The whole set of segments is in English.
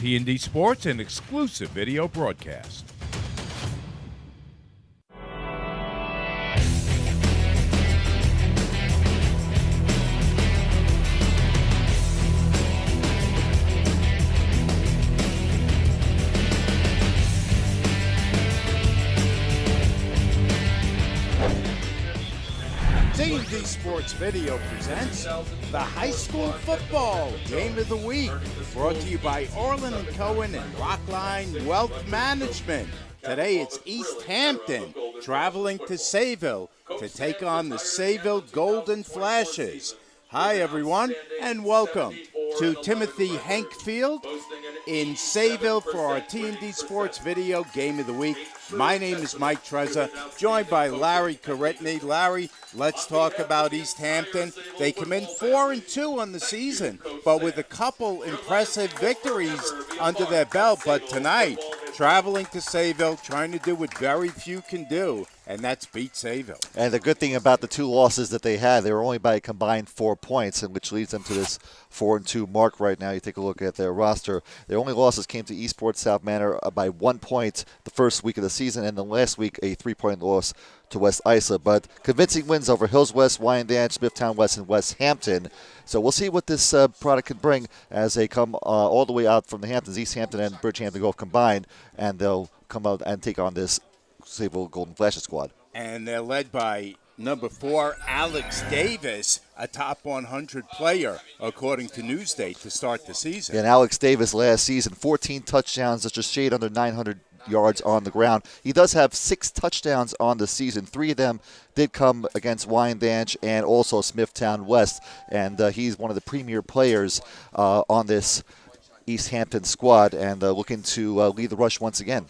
T&D Sports, an exclusive video broadcast. T&D Sports Video presents the High School Football Game of the Week, brought to you by Orlin Cohen and Rockline Wealth Management. Today it's East Hampton traveling to Sayville to take on the Sayville Golden Flashes. Hi everyone, and welcome to Timothy Hank Field in Sayville for our T&D Sports Video Game of the Week. My name is Mike Trezza, joined by Larry Karetny. Larry, let's talk about East Hampton. They come in 4-2 on the season, but with a couple impressive victories under their belt. But tonight, traveling to Sayville, trying to do what very few can do, and that's beat Sayville. And the good thing about the two losses that they had, they were only by a combined 4 points, and which leads them to this 4-2 mark right now. You take a look at their roster. Their only losses came to Eastport South Manor by 1 point the first week of the season, and then last week a 3-point loss to West Isla. But convincing wins over Hills West, Wyandanch, Smithtown West, and West Hampton. So we'll see what this product can bring as they come all the way out from the Hamptons. East Hampton and Bridgehampton go combined, and they'll come out and take on this Sayville Golden Flashes squad. And they're led by number 4, Alex Davis, a top 100 player, according to Newsday, to start the season. And Alex Davis last season, 14 touchdowns, just a shade under 900 yards on the ground. He does have 6 touchdowns on the season. 3 of them did come against Wyandanch and also Smithtown West. And he's one of the premier players on this East Hampton squad, and looking to lead the rush once again.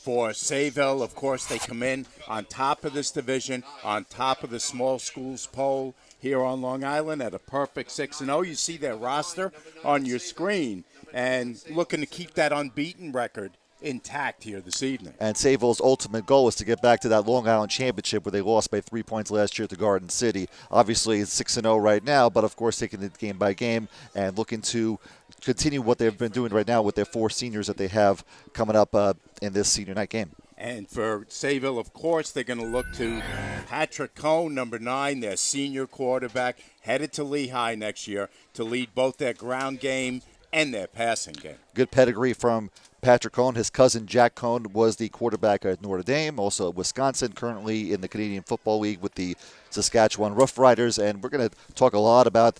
For Sayville, of course, they come in on top of this division, on top of the small schools poll here on Long Island at a perfect 6-0. You see their roster on your screen, and looking to keep that unbeaten record intact here this evening. And Sayville's ultimate goal is to get back to that Long Island championship where they lost by 3 points last year to Garden City. Obviously, it's 6-0 right now, but of course taking it game by game and looking to continue what they've been doing right now with their 4 seniors that they have coming up in this senior night game. And for Sayville, of course, they're going to look to Patrick Cohen, number 9, their senior quarterback, headed to Lehigh next year to lead both their ground game and their passing game. Good pedigree from Patrick Cohen. His cousin Jack Cohen was the quarterback at Notre Dame, also at Wisconsin, currently in the Canadian Football League with the Saskatchewan Roughriders. And we're going to talk a lot about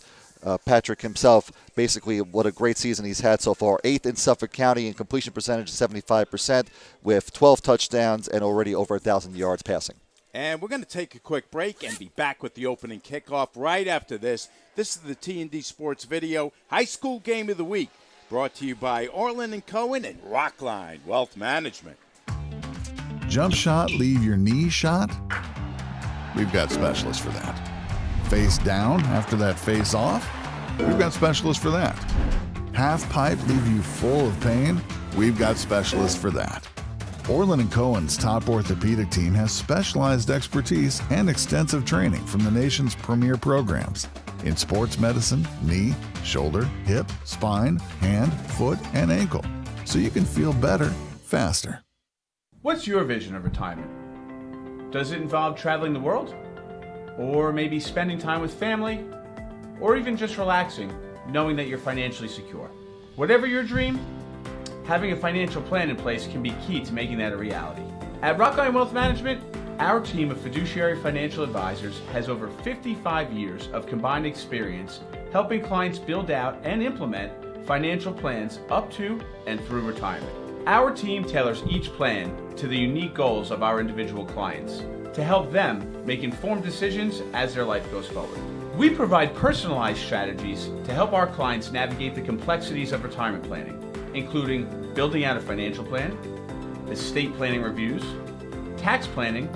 Patrick himself, basically what a great season he's had so far. 8th in Suffolk County in completion percentage, 75%, with 12 touchdowns and already over 1,000 yards passing. And we're going to take a quick break and be back with the opening kickoff right after this. This is the T&D Sports Video High School Game of the Week, brought to you by Orlin Cohen and Rockline Wealth Management. Jump shot, leave your knee shot? We've got specialists for that. Face down after that face off? We've got specialists for that. Half pipe leave you full of pain? We've got specialists for that. Orlin & Cohen's top orthopedic team has specialized expertise and extensive training from the nation's premier programs in sports medicine, knee, shoulder, hip, spine, hand, foot, and ankle, so you can feel better, faster. What's your vision of retirement? Does it involve traveling the world? Or maybe spending time with family? Or even just relaxing, knowing that you're financially secure? Whatever your dream, having a financial plan in place can be key to making that a reality. At Rockline Wealth Management, our team of fiduciary financial advisors has over 55 years of combined experience helping clients build out and implement financial plans up to and through retirement. Our team tailors each plan to the unique goals of our individual clients to help them make informed decisions as their life goes forward. We provide personalized strategies to help our clients navigate the complexities of retirement planning, including building out a financial plan, estate planning reviews, tax planning,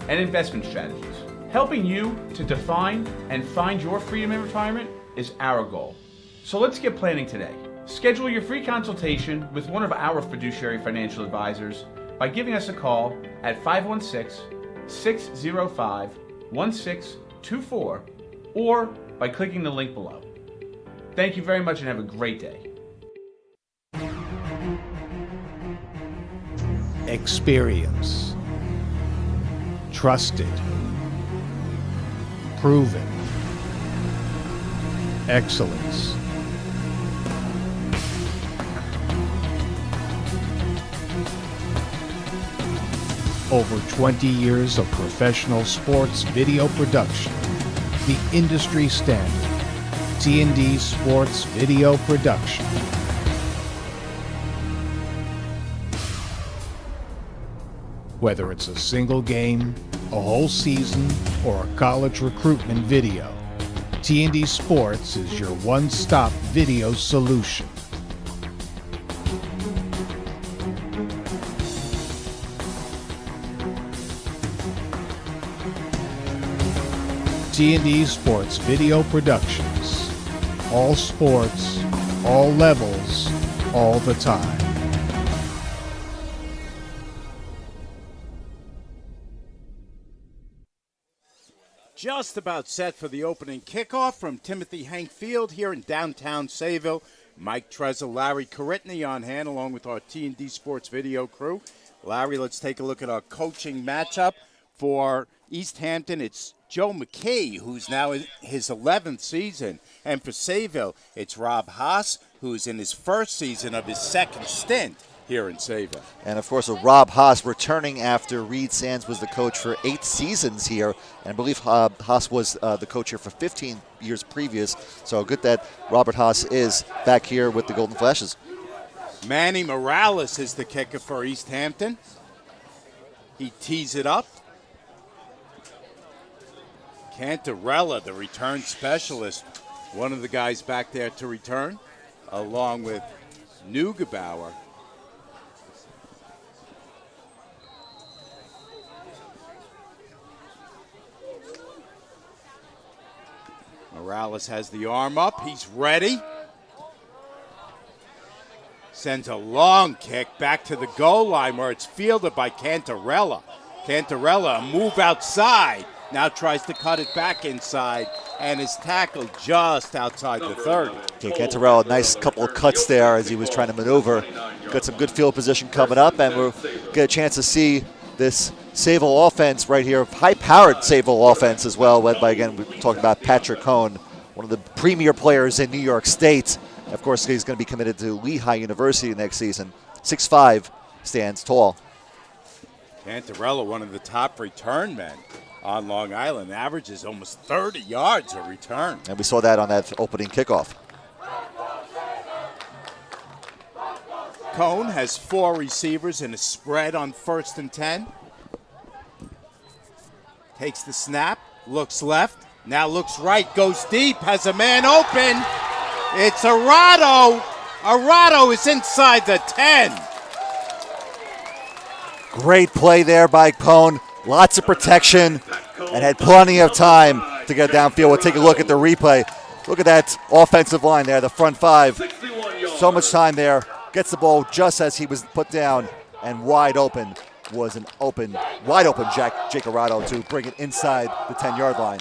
and investment strategies. Helping you to define and find your freedom in retirement is our goal. So let's get planning today. Schedule your free consultation with one of our fiduciary financial advisors by giving us a call at 516-605-1624 or by clicking the link below. Thank you very much and have a great day. Experience. Trusted. Proven. Excellence. Over 20 years of professional sports video production. The industry standard. T&D Sports Video Production. Whether it's a single game, a whole season, or a college recruitment video, T&D Sports is your one-stop video solution. T&D Sports Video Productions. All sports, all levels, all the time. Just about set for the opening kickoff from Timothy Hank Field here in downtown Sayville. Mike Trezor, Larry Caritney on hand along with our T&D Sports Video crew. Larry, let's take a look at our coaching matchup. For East Hampton, it's Joe McKay, who's now in his 11th season. And for Sayville, it's Rob Haas, who's in his first season of his second stint here in Sayville. And, of course, Rob Haas returning after Reed Sands was the coach for 8 seasons here. And I believe Haas was the coach here for 15 years previous. So good that Robert Haas is back here with the Golden Flashes. Manny Morales is the kicker for East Hampton. He tees it up. Cantarella, the return specialist, one of the guys back there to return, along with Neugebauer. Morales has the arm up. He's ready. Sends a long kick back to the goal line where it's fielded by Cantarella. Cantarella, a move outside. Now tries to cut it back inside and is tackled just outside the 30. Okay, Cantarella, nice couple of cuts there as he was trying to maneuver. Got some good field position coming up, and we'll get a chance to see this Sayville offense right here, high-powered Sayville offense as well, led by, again, we're talking about Patrick Cohen, one of the premier players in New York State. Of course, he's going to be committed to Lehigh University next season. 6'5", stands tall. Cantarella, one of the top return men on Long Island, averages almost 30 yards a return. And we saw that on that opening kickoff. Cohen has 4 receivers in a spread on 1st and 10. Takes the snap, looks left, now looks right, goes deep, has a man open. It's Arado. Arado is inside the 10. Great play there by Cohen. Lots of protection and had plenty of time to get downfield. We'll take a look at the replay. Look at that offensive line there, the front 5. So much time there. Gets the ball just as he was put down, and wide open was wide open Jake Arado to bring it inside the 10-yard line.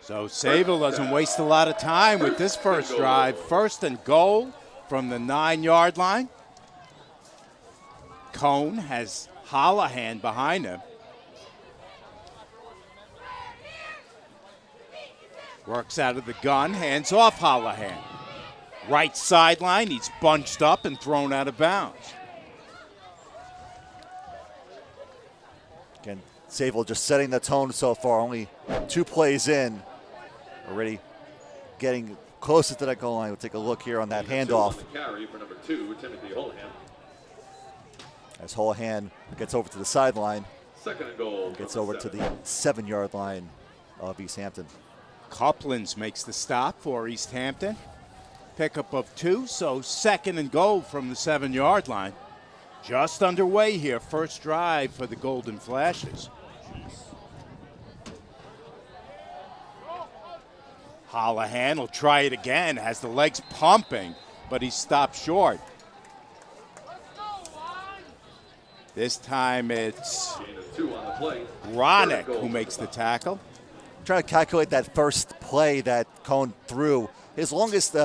So Sayville doesn't waste a lot of time with this first drive. 1st and goal from the 9-yard line. Cohen has Holohan behind him. Works out of the gun, hands off Holohan. Right sideline, he's bunched up and thrown out of bounds. Again, Sayville just setting the tone so far. Only 2 plays in. Already getting closer to that goal line. We'll take a look here on that handoff. Carry for number 2, Timothy Holohan. As Holohan gets over to the sideline. 2nd and goal. Gets over to the 7-yard line of East Hampton. Couplins makes the stop for East Hampton. Pickup of 2, so 2nd and goal from the 7-yard line. Just underway here, first drive for the Golden Flashes. Holohan will try it again, has the legs pumping, but he's stopped short. This time it's Ronick who makes the tackle. Trying to calculate that first play that Cohen threw. His longest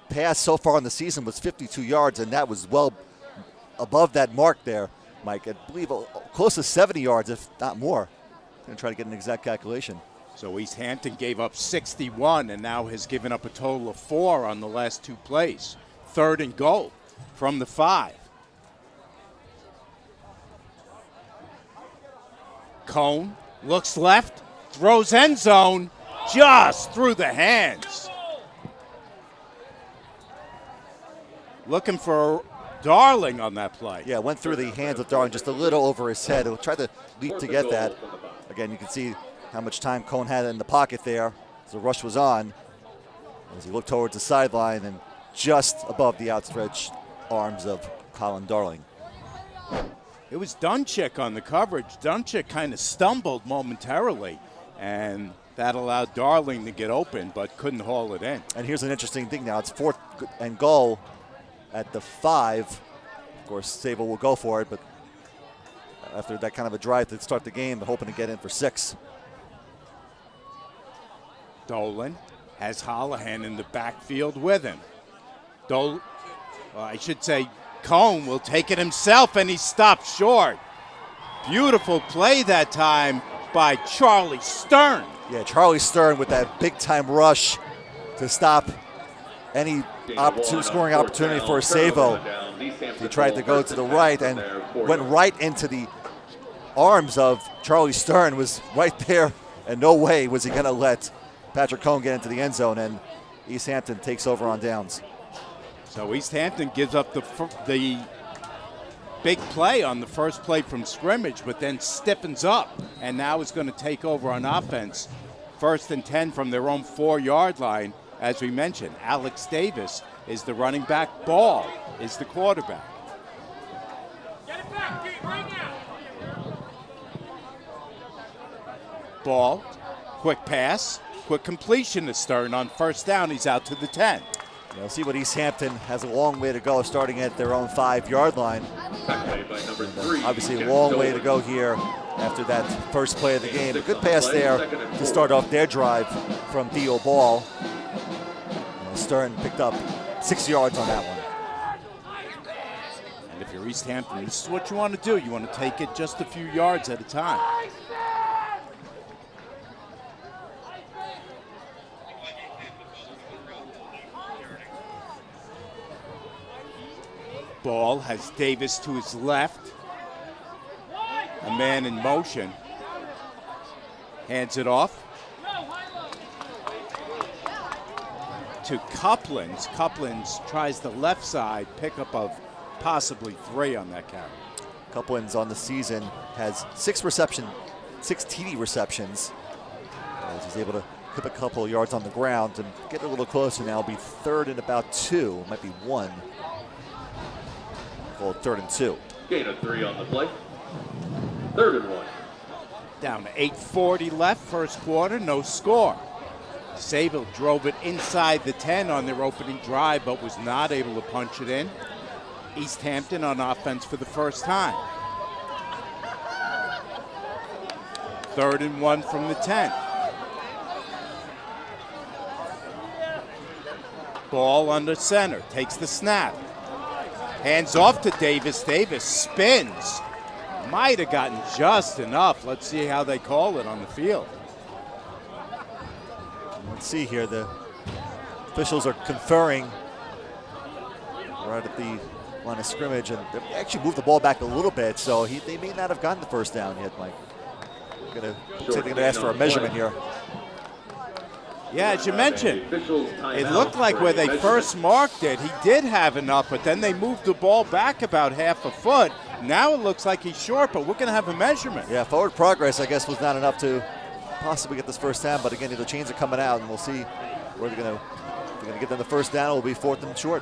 pass so far in the season was 52 yards, and that was well above that mark there, Mike. I believe close to 70 yards, if not more. I'm going to try to get an exact calculation. So East Hampton gave up 61 and now has given up a total of 4 on the last 2 plays. 3rd and goal from the 5. Cohen looks left, throws end zone, just through the hands. Looking for Darling on that play. Yeah, went through the hands of Darling just a little over his head. He'll try to leap to get that. Again, you can see how much time Cohen had in the pocket there as the rush was on. As he looked towards the sideline and just above the outstretched arms of Colin Darling. It was Dunchik on the coverage. Dunchik kind of stumbled momentarily, and that allowed Darling to get open, but couldn't haul it in. And here's an interesting thing now. It's 4th and goal at the 5. Of course, Sayville will go for it, but after that kind of a drive to start the game, they're hoping to get in for 6. Dolan has Holohan in the backfield with him. I should say Cohen will take it himself, and he stopped short. Beautiful play that time by Charlie Stern. Yeah, Charlie Stern with that big-time rush to stop any scoring opportunity for Sayville. He tried to go to the right and went right into the arms of Charlie Stern, was right there, and no way was he going to let Patrick Cohen get into the end zone, and East Hampton takes over on downs. So East Hampton gives up the big play on the first play from scrimmage, but then stiffens up, and now is going to take over on offense. 1st and 10 from their own 4-yard line. As we mentioned, Alex Davis is the running back. Ball is the quarterback. Get it back, Pete, right now. Ball, quick pass, quick completion to Stern on 1st down. He's out to the 10. You'll see what East Hampton has a long way to go, starting at their own 5-yard line. Obviously, a long way to go here after that first play of the game. A good pass there to start off their drive from Theo Ball. Stern picked up 6 yards on that one. And if you're East Hampton, this is what you want to do. You want to take it just a few yards at a time. Ball has Davis to his left. A man in motion. Hands it off to Couplins. Couplins tries the left side, pickup of possibly 3 on that carry. Couplins on the season has 6 TD receptions. As he's able to clip a couple of yards on the ground and get a little closer now. It'll be 3rd and about 2. Might be 1. Called 3rd and 2. Gain of 3 on the play. 3rd and 1. Down to 8:40 left, first quarter, no score. Sayville drove it inside the 10 on their opening drive, but was not able to punch it in. East Hampton on offense for the first time. 3rd and 1 from the 10. Ball under center, takes the snap. Hands off to Davis. Davis spins. Might have gotten just enough. Let's see how they call it on the field. Let's see here. The officials are conferring right at the line of scrimmage, and they actually moved the ball back a little bit, so they may not have gotten the first down yet, Mike. They're going to ask for a measurement here. Yeah, as you mentioned, it looked like where they first marked it, he did have enough, but then they moved the ball back about half a foot. Now it looks like he's short, but we're going to have a measurement. Yeah, forward progress, I guess, was not enough to possibly get this first down, but again, the chains are coming out, and we'll see where they're going to get them the first down. It will be 4th and short.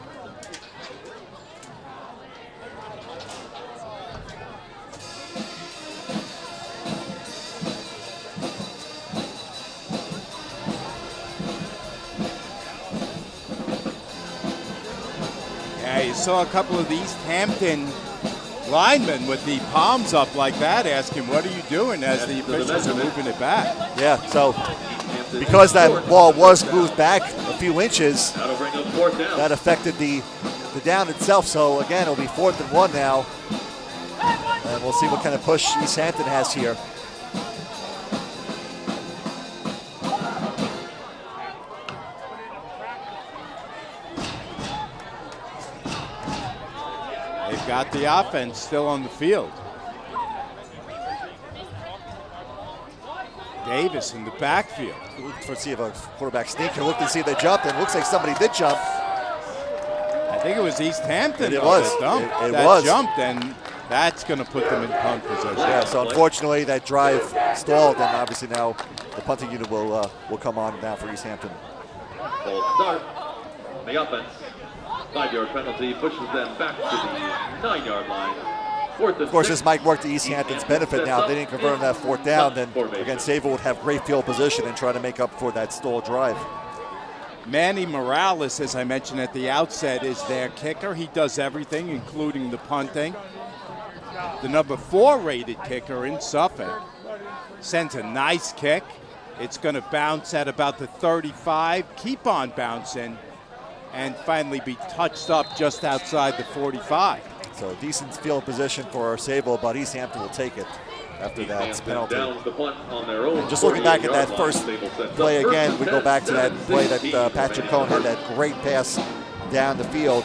Yeah, you saw a couple of the East Hampton linemen with the palms up like that, asking, what are you doing, as the officials are moving it back. Yeah, so because that ball was moved back a few inches, that affected the the down itself. So again, it'll be 4th and 1 now. And we'll see what kind of push East Hampton has here. They've got the offense still on the field. Davis in the backfield. Look to see if a quarterback sneak can look to see if they jumped, and it looks like somebody did jump. I think it was East Hampton. It was. That It was. jumped, and that's going to put them in punt position. Yeah, so unfortunately that drive stalled, and obviously now the punting unit will come on now for East Hampton. Full start. The offense. 5-yard penalty pushes them back to the 9-yard line. Of course, this might work to East Hampton's benefit now. If they didn't convert on that 4th down, then again, Sayville would have great field position and try to make up for that stalled drive. Manny Morales, as I mentioned at the outset, is their kicker. He does everything, including the punting. The number 4 rated kicker in Suffolk sends a nice kick. It's going to bounce at about the 35, keep on bouncing, and finally be touched up just outside the 45. So decent field position for Sayville, but East Hampton will take it after that penalty. And just looking back at that first play again, we go back to that play that Patrick Cohen had that great pass down the field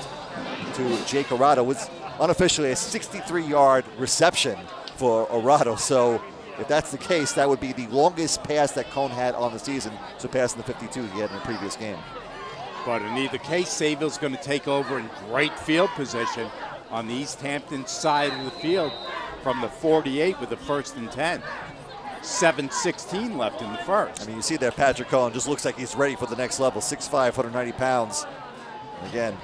to Jake Arado. It was unofficially a 63-yard reception for Arado. So if that's the case, that would be the longest pass that Cohen had on the season, surpassing the 52 he had in the previous game. But in either case, Sayville's going to take over in great field position on the East Hampton side of the field from the 48 with the 1st and 10. 7:16 left in the first. I mean, you see there, Patrick Cohen just looks like he's ready for the next level. 6'5", 190 pounds. Again,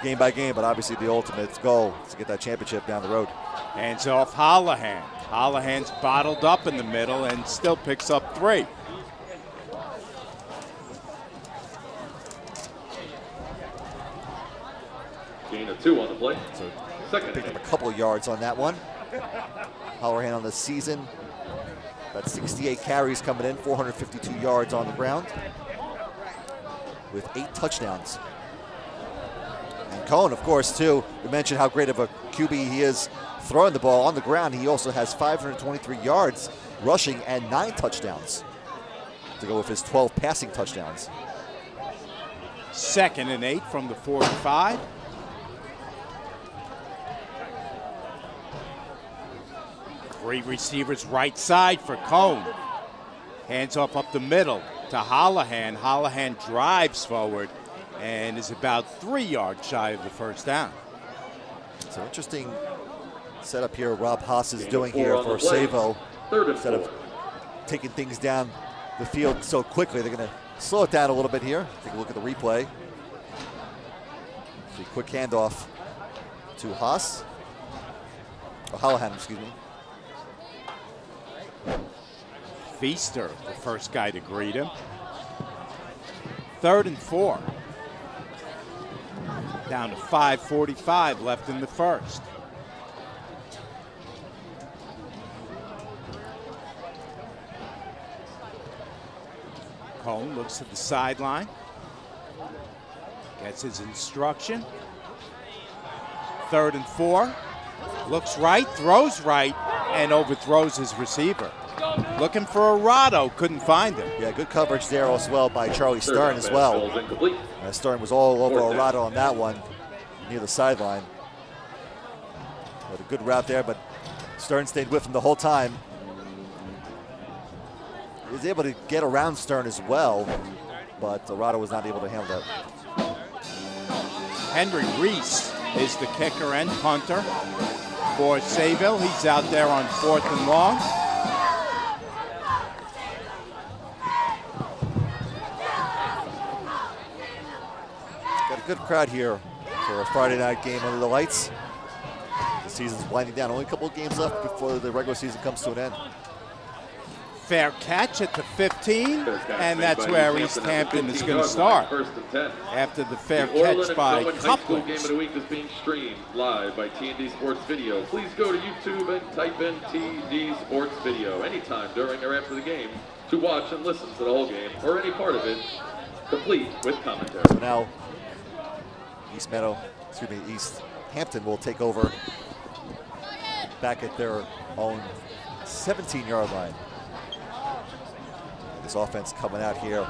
game by game, but obviously the ultimate goal is to get that championship down the road. Hands off Hollahan. Hollahan's bottled up in the middle and still picks up 3. Gain of 2 on the play. So Second. picked up a couple of yards on that one. Hollahan on the season, about 68 carries coming in, 452 yards on the ground with 8 touchdowns. And Cohen, of course, too, we mentioned how great of a QB he is throwing the ball on the ground. He also has 523 yards rushing and 9 touchdowns to go with his 12 passing touchdowns. 2nd and 8 from the 45. Great receivers right side for Cohen. Hands off up the middle to Hollahan. Hollahan drives forward and is about 3 yards shy of the 1st down. So interesting setup here Rob Haas is doing here for Sayville. Instead of taking things down the field so quickly, they're going to slow it down a little bit here. Take a look at the replay. See, quick handoff to Haas. Oh, Hollahan, excuse me. Feaster, the first guy to greet him. 3rd and 4. Down to 5:45 left in the first. Cohen looks to the sideline. Gets his instruction. 3rd and 4. Looks right, throws right, and overthrows his receiver. Looking for Arado, couldn't find him. Yeah, good coverage there as well by Charlie Stern as well. Stern was all over Arado on that one near the sideline. But a good route there, but Stern stayed with him the whole time. He was able to get around Stern as well, but Arado was not able to handle that. Henry Reese is the kicker and punter for Sayville. He's out there on 4th and long. Got a good crowd here for a Friday night game under the lights. The season's winding down. Only a couple of games left before the regular season comes to an end. Fair catch at the 15, and that's where East Hampton is going to start. After the fair catch by Couplings. High School Game of the Week is being streamed live by T&D Sports Video. Please go to YouTube and type in T&D Sports Video anytime during or after the game to watch and listen to the whole game or any part of it, complete with commentary. So now East Meadow East Hampton will take over back at their own 17-yard line. This offense coming out here,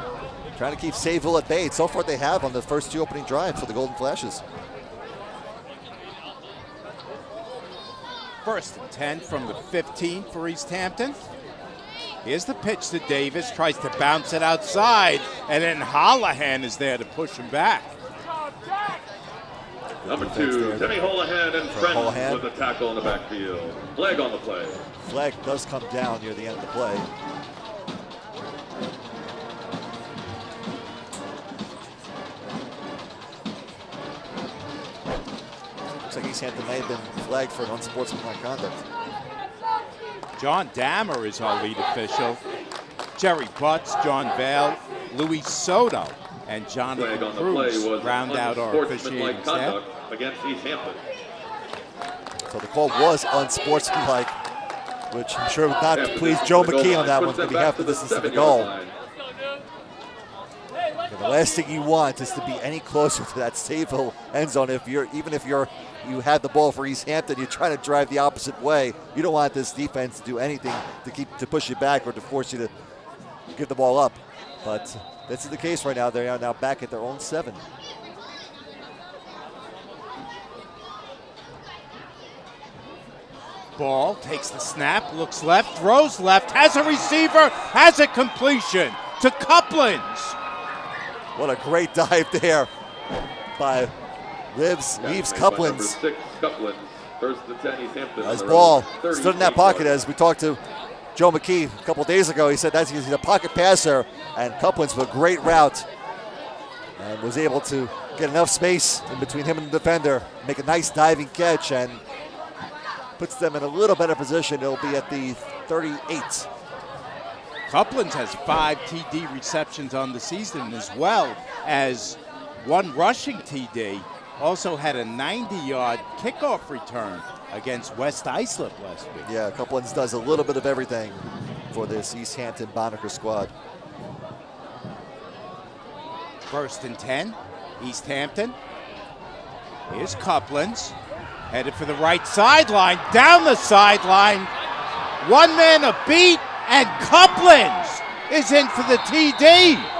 trying to keep Sayville at bay. So far they have on the first 2 opening drives for the Golden Flashes. 1st and 10 from the 15 for East Hampton. Here's the pitch to Davis, tries to bounce it outside, and then Holohan is there to push him back. Number 2, Timmy Holohan and friends Holohan. with the tackle in the backfield. Flag on the play. Flag does come down near the end of the play. Looks like East Hampton may have been flagged for an unsportsmanlike conduct. John Dammer is our lead official. Jerry Butts, John Vale, Luis Soto, and Flag Jonathan on the play Cruz was round out our officiating unsportsmanlike staff. conduct against East Hampton. So the call was unsportsmanlike, which I'm sure would not please Joe McKee on that one. It's going to be half the distance of the goal. And the last thing you want is to be any closer to that Sayville end zone. Even if you have the ball for East Hampton, you're trying to drive the opposite way. You don't want this defense to do anything to push you back or to force you to give the ball up. But this is the case right now. They are now back at their own 7. Ball takes the snap, looks left, throws left, has a receiver, has a completion to Couplins. What a great dive there by Reeves Couplins. Number 6, Couplins. 1st and 10, East Hampton. His ball stood in that pocket. As we talked to Joe McKee a couple days ago, he said he's a pocket passer, and Couplins with a great route and was able to get enough space in between him and the defender, make a nice diving catch, and puts them in a little better position. It'll be at the 38. Couplins has 5 TD receptions on the season, as well as 1 rushing TD. Also had a 90-yard kickoff return against West Islip last week. Yeah, Couplins does a little bit of everything for this East Hampton Bonacker squad. 1st and 10, East Hampton. Here's Couplins, headed for the right sideline, down the sideline. 1 man a beat, and Couplins is in for the TD.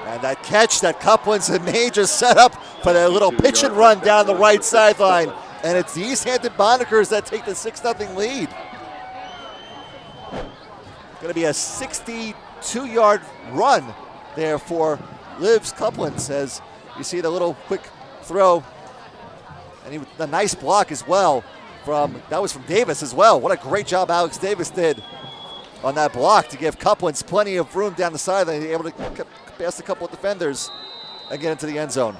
And that catch that Couplins had made just set up for that little pitch and run down the right sideline. And it's the East Hampton Bonackers that take the 6-0 lead. Going to be a 62-yard run there for Livs Couplins, as you see the little quick throw. And a nice block as well that was from Davis as well. What a great job Alex Davis did on that block to give Couplins plenty of room down the sideline, able to pass a couple of defenders and get into the end zone.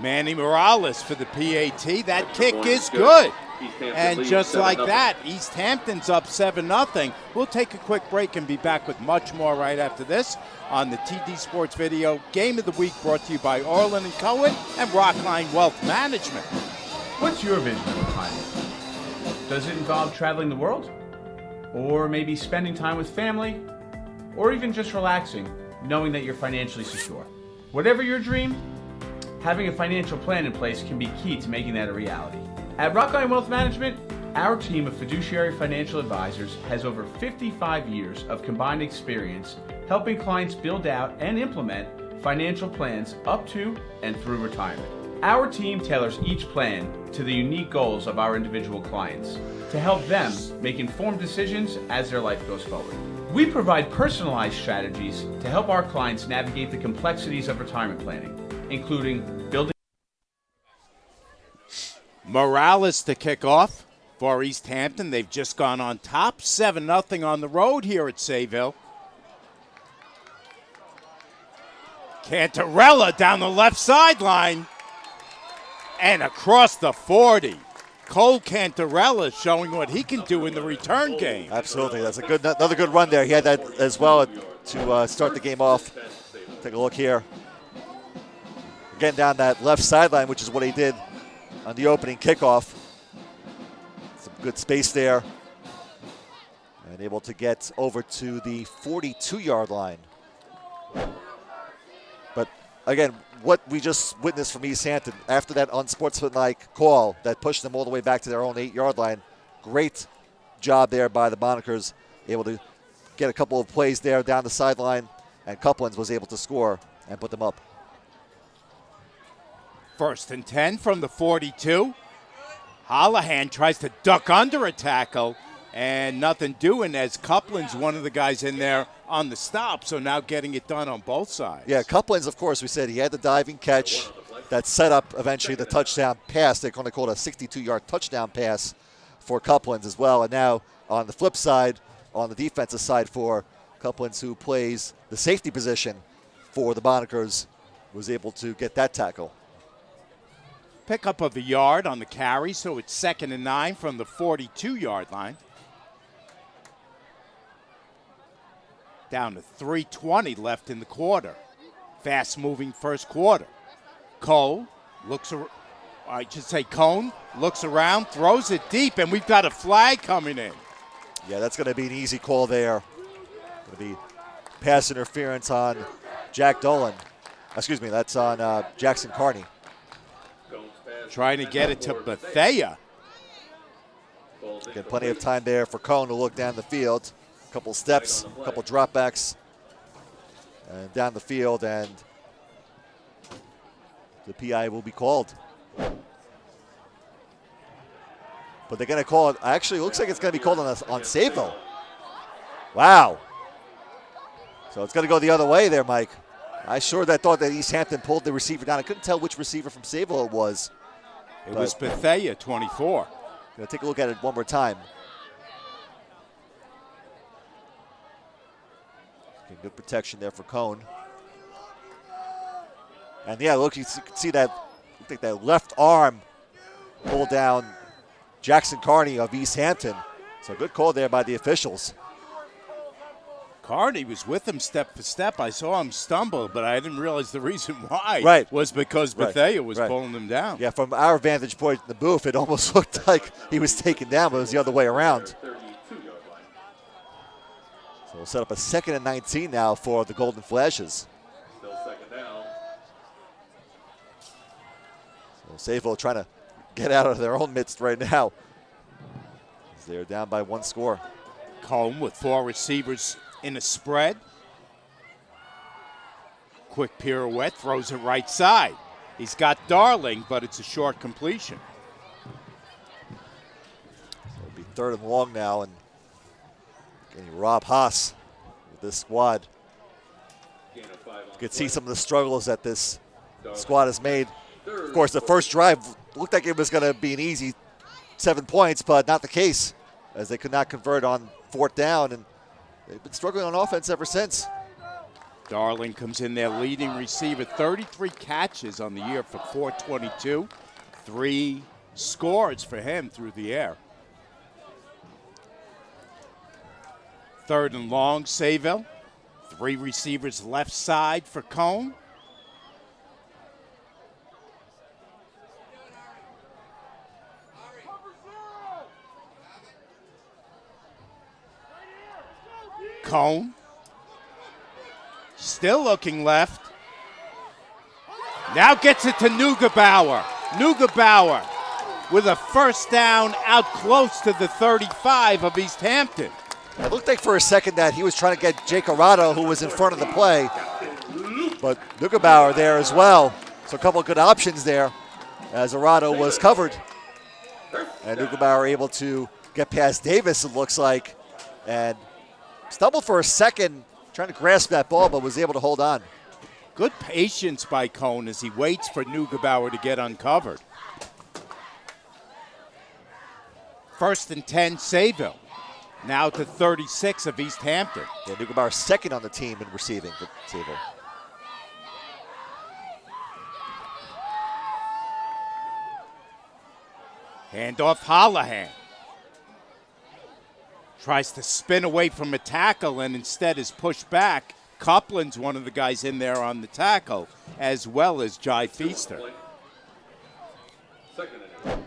Manny Morales for the PAT. That kick is good. And just like that, East Hampton's up 7-0. We'll take a quick break and be back with much more right after this on the TD Sports Video Game of the Week, brought to you by Orlin Cohen and Rockline Wealth Management. What's your vision of retirement? Does it involve traveling the world? Or maybe spending time with family? Or even just relaxing, knowing that you're financially secure? Whatever your dream, having a financial plan in place can be key to making that a reality. At Rockline Wealth Management, our team of fiduciary financial advisors has over 55 years of combined experience helping clients build out and implement financial plans up to and through retirement. Our team tailors each plan to the unique goals of our individual clients to help them make informed decisions as their life goes forward. We provide personalized strategies to help our clients navigate the complexities of retirement planning, including building Morales to kick off for East Hampton. They've just gone on top, 7-0 on the road here at Sayville. Cantarella down the left sideline and across the 40. Cole Cantarella showing what he can do in the return game. Absolutely, that's another good run there. He had that as well to start the game off. Take a look here. Again, down that left sideline, which is what he did on the opening kickoff. Some good space there. and able to get over to the 42-yard line. But again, what we just witnessed from East Hampton, after that unsportsmanlike call that pushed them all the way back to their own 8-yard line, great job there by the Monikers, able to get a couple of plays there down the sideline, and Couplins was able to score and put them up. 1st and 10 from the 42. Hallahan tries to duck under a tackle, and nothing doing as Couplins, one of the guys in there on the stop, so now getting it done on both sides. Yeah, Couplins, of course, we said he had the diving catch that set up eventually the touchdown pass. They're going to call it a 62-yard touchdown pass for Couplins as well. And now on the flip side, on the defensive side for Couplins, who plays the safety position for the Monikers, was able to get that tackle. Pickup of a yard on the carry, so it's 2nd and 9 from the 42-yard line. Down to 3:20 left in the quarter. Fast-moving first quarter. Cone looks around, throws it deep, and we've got a flag coming in. Yeah, that's going to be an easy call there. Going to be pass interference on Jack Dolan. Excuse me, that's on Jackson Carney. Trying to get it to Bethea. Get plenty of time there for Cone to look down the field. A couple steps, a couple dropbacks, and down the field, and the PI will be called. But they're going to call it, actually, it looks like it's going to be called on Sayville. Wow. So it's going to go the other way there, Mike. I thought that East Hampton pulled the receiver down. I couldn't tell which receiver from Sayville it was. It was Bethea, 24. Going to take a look at it one more time. Good protection there for Cone. And yeah, look, you can see that, I think that left arm pulled down Jackson Carney of East Hampton. So good call there by the officials. Carney was with him step for step. I saw him stumble, but I didn't realize the reason why was because Bethea was pulling him down. Yeah, from our vantage point in the booth, it almost looked like he was taken down, but it was the other way around. So we'll set up a 2nd and 19 now for the Golden Flashes. Still 2nd down. So Sayville trying to get out of their own midst right now. They're down by 1 score. Cone with 4 receivers in a spread. Quick pirouette, throws it right side. He's got Darling, but it's a short completion. So it'll be 3rd and long now, and Rob Haas with this squad. You can see some of the struggles that this squad has made. Of course, the first drive looked like it was going to be an easy 7 points, but not the case, as they could not convert on 4th down, and they've been struggling on offense ever since. Darling comes in there, leading receiver, 33 catches on the year for 422. 3 scores for him through the air. 3rd and long, Sayville. 3 receivers left side for Cone. Cone. Still looking left. Now gets it to Neugebauer. Neugebauer with a 1st down out close to the 35 of East Hampton. It looked like for a second that he was trying to get Jake Arado, who was in front of the play. But Neugebauer there as well. So a couple of good options there as Arado was covered. And Neugebauer able to get past Davis, it looks like. And stumbled for a second trying to grasp that ball, but was able to hold on. Good patience by Cone as he waits for Neugebauer to get uncovered. 1st and 10, Sayville. Now to 36 of East Hampton. Yeah, Neugebauer 2nd on the team in receiving for Sayville. Handoff Hallahan. Tries to spin away from a tackle and instead is pushed back. Couplins, one of the guys in there on the tackle, as well as Jai Feaster. 2nd and 8.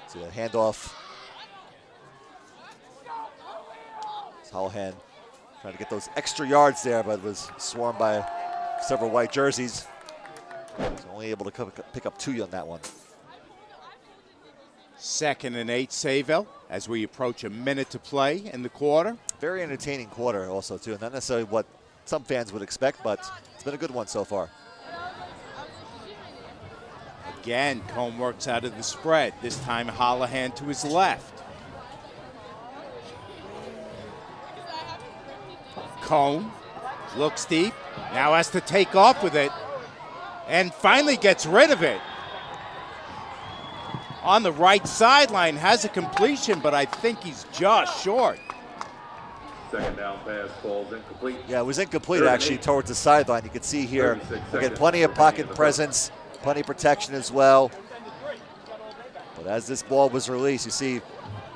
See that handoff Holohan trying to get those extra yards there, but was swarmed by several white jerseys. He was only able to pick up 2 on that one. 2nd and 8, Sayville, as we approach a minute to play in the quarter. Very entertaining quarter also, too. Not necessarily what some fans would expect, but it's been a good one so far. Again, Cohen works out of the spread. This time, Holohan to his left. Cohen looks deep, now has to take off with it, and finally gets rid of it. On the right sideline, has a completion, but I think he's just short. 2nd down pass falls incomplete. Yeah, it was incomplete actually towards the sideline. You can see here, again, plenty of pocket presence, plenty of protection as well. But as this ball was released, you see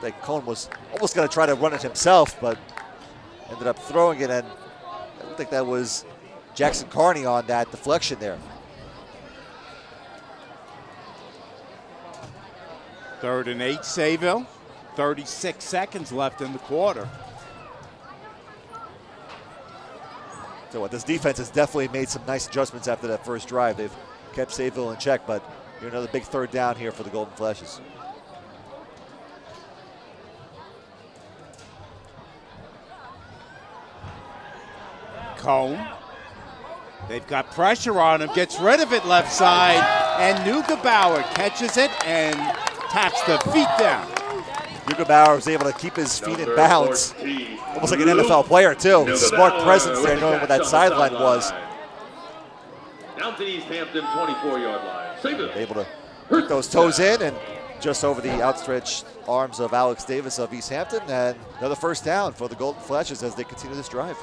that Cohen was almost going to try to run it himself, but ended up throwing it, and I don't think that was Jackson Carney on that deflection there. 3rd and 8, Sayville. 36 seconds left in the quarter. So what, this defense has definitely made some nice adjustments after that first drive. They've kept Sayville in check, but here's another big 3rd down here for the Golden Flashes. Cohen. They've got pressure on him, gets rid of it left side, and Neugebauer catches it and taps the feet down. Neugebauer was able to keep his feet in bounds. Almost like an NFL player, too. Smart presence there, knowing what that sideline was. Down to East Hampton, 24-yard line. Able to put those toes in and just over the outstretched arms of Alex Davis of East Hampton, and another 1st down for the Golden Flashes as they continue this drive.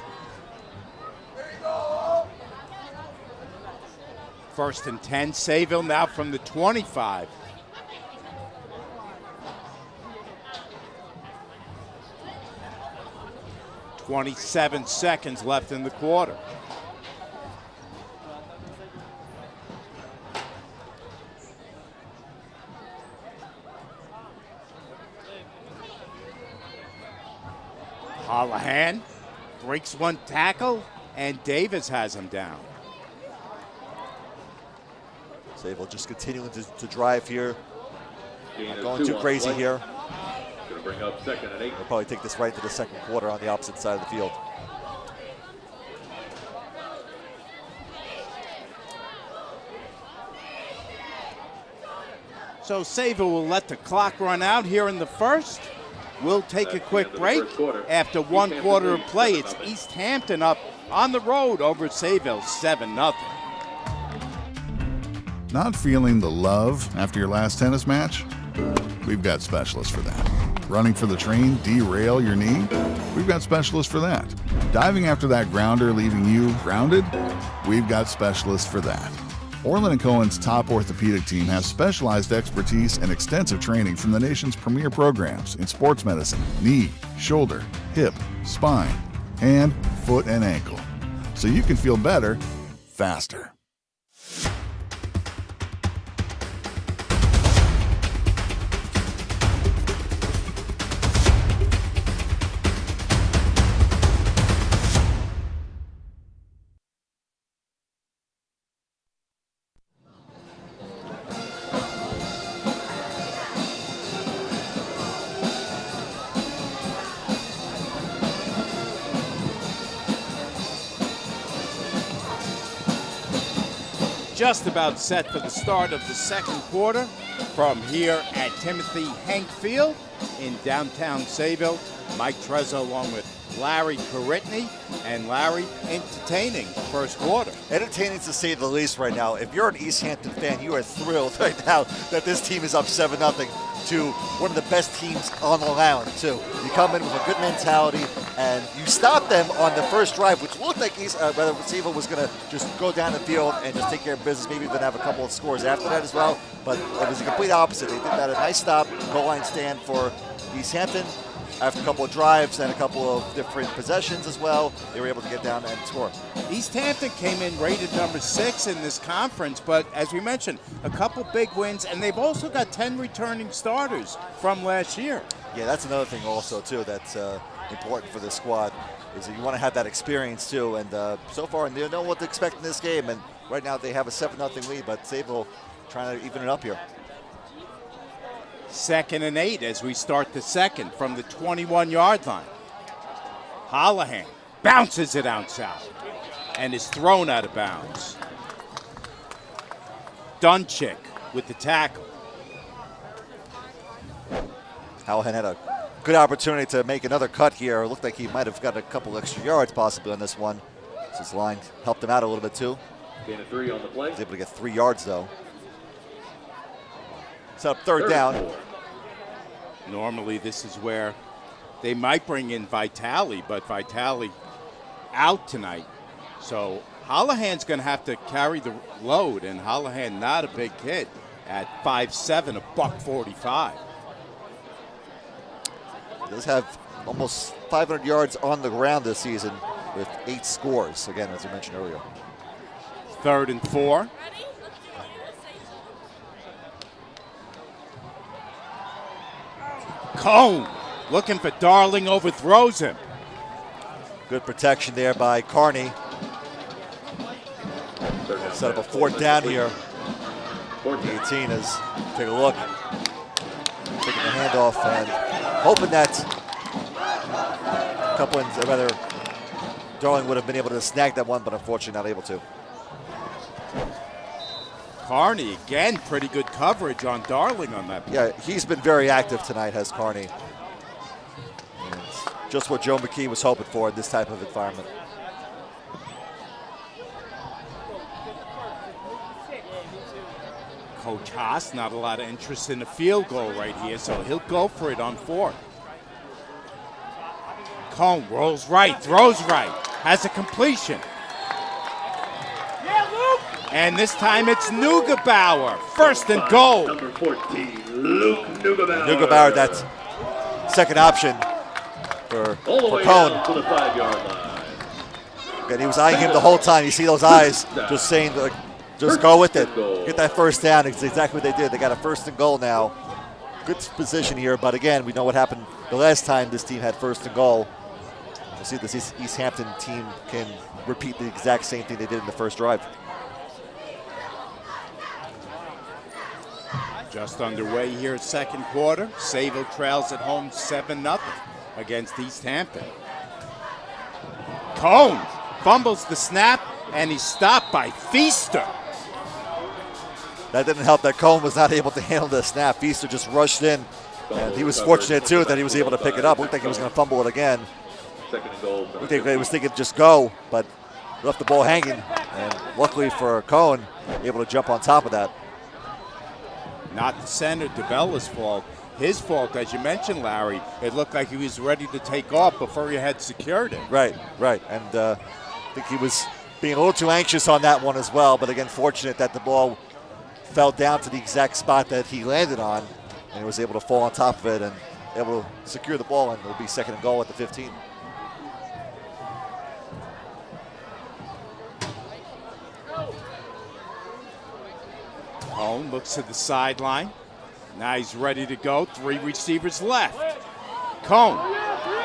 1st and 10, Sayville now from the 25. .27 seconds left in the quarter. Holohan breaks one tackle, and Davis has him down. Sayville just continuing to drive here. Not going too crazy here. Going to bring up 2nd and 8. They'll probably take this right into the 2nd quarter on the opposite side of the field. So Sayville will let the clock run out here in the 1st. We'll take a quick break. After 1 quarter of play, it's East Hampton up on the road over Sayville, 7-0. Not feeling the love after your last tennis match? We've got specialists for that. Running for the train, derail your knee? We've got specialists for that. Diving after that grounder leaving you grounded? We've got specialists for that. Orlin Cohen's top orthopedic team has specialized expertise and extensive training from the nation's premier programs in sports medicine, knee, shoulder, hip, spine, hand, foot, and ankle. So you can feel better, faster. Just about set for the start of the 2nd quarter from here at Timothy Hank Field in downtown Sayville. Mike Trezzo along with Larry Caritney, and Larry, entertaining 1st quarter. Entertaining to say the least right now. If you're an East Hampton fan, you are thrilled right now that this team is up 7-0 to one of the best teams on the island, too. You come in with a good mentality, and you stop them on the first drive, which looked like Sayville was going to just go down the field and just take care of business, maybe even have a couple of scores after that as well. But it was a complete opposite. They did that a nice stop, goal line stand for East Hampton. After a couple of drives and a couple of different possessions as well, they were able to get down and score. East Hampton came in rated number 6 in this conference, but as we mentioned, a couple big wins, and they've also got 10 returning starters from last year. Yeah, that's another thing also, too, that important for this squad. Is that you want to have that experience too. And so far, they know what to expect in this game. And right now, they have a 7-0 lead, but Sayville trying to even it up here. 2nd and 8 as we start the second from the 21-yard line. Holohan bounces it outside and is thrown out of bounds. Dunchick with the tackle. Holohan had a good opportunity to make another cut here. It looked like he might have got a couple extra yards possibly on this one. So his line helped him out a little bit too. Gain of 3 on the play. He was able to get 3 yards though. Set up third down. Normally this is where they might bring in Vitale, but Vitale out tonight. So Holohan's going to have to carry the load, and Holohan not a big kid at 5'7", $145. He does have almost 500 yards on the ground this season with 8 scores, again, as I mentioned earlier. 3rd and 4. Cohen looking for Darling, overthrows him. Good protection there by Carney. Set up a 4th down here. 18 is, take a look, taking the handoff and hoping that Darling would have been able to snag that one, but unfortunately not able to. Carney, again, pretty good coverage on Darling on that play. Yeah, he's been very active tonight, has Carney. And it's just what Joe McKee was hoping for in this type of environment. Coach Haas, not a lot of interest in the field goal right here, so he'll go for it on 4th. Cohen rolls right, throws right, has a completion. And this time it's Neugebauer, 1st and goal. Number 14, Luke Neugebauer. Neugebauer, that second option for All the way Cohen. down to the 5-yard line. And he was eyeing him the whole time. You see those eyes just saying, like, just go with it. Get that first down. It's exactly what they did. They got a 1st and goal now. Good position here, but again, we know what happened the last time this team had 1st and goal. We'll see if this East Hampton team can repeat the exact same thing they did in the first drive. Just underway here, 2nd quarter. Sayville trails at home 7-0 against East Hampton. Cohen fumbles the snap, and he's stopped by Feaster. That didn't help that Cohen was not able to handle the snap. Feaster just rushed in, and he was fortunate too that he was able to pick it up. Looked like he was going to fumble it again. 2nd and goal. Looked like he was thinking just go, but left the ball hanging. And luckily for Cohen, able to jump on top of that. Not the center, DeBella's fault. His fault, as you mentioned, Larry. It looked like he was ready to take off before he had secured it. Right. And I think he was being a little too anxious on that one as well. But again, fortunate that the ball fell down to the exact spot that he landed on, and he was able to fall on top of it and able to secure the ball, and it'll be 2nd and goal at the 15. Cohen looks to the sideline. Now he's ready to go. 3 receivers left. Cohen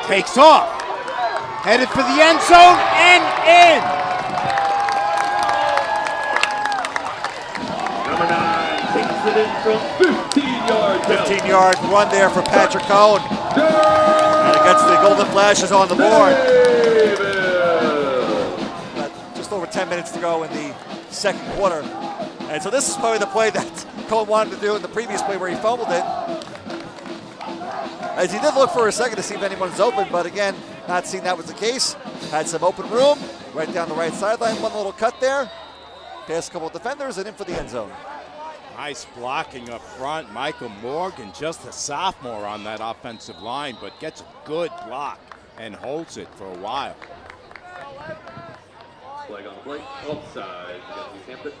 takes off. Headed for the end zone and in. Number 9 takes it in from 15 yards. 15-yard run there for Patrick Cohen. And it gets the Golden Flashes on the board. Just over 10 minutes to go in the 2nd quarter. And so this is probably the play that Cohen wanted to do in the previous play where he fumbled it. As he did look for a second to see if anyone's open, but again, not seeing that was the case. Had some open room right down the right sideline. One little cut there. Past a couple of defenders and in for the end zone. Nice blocking up front. Michael Morgan, just a sophomore on that offensive line, but gets a good block and holds it for a while. Flag on the play. Offside against East Hampton.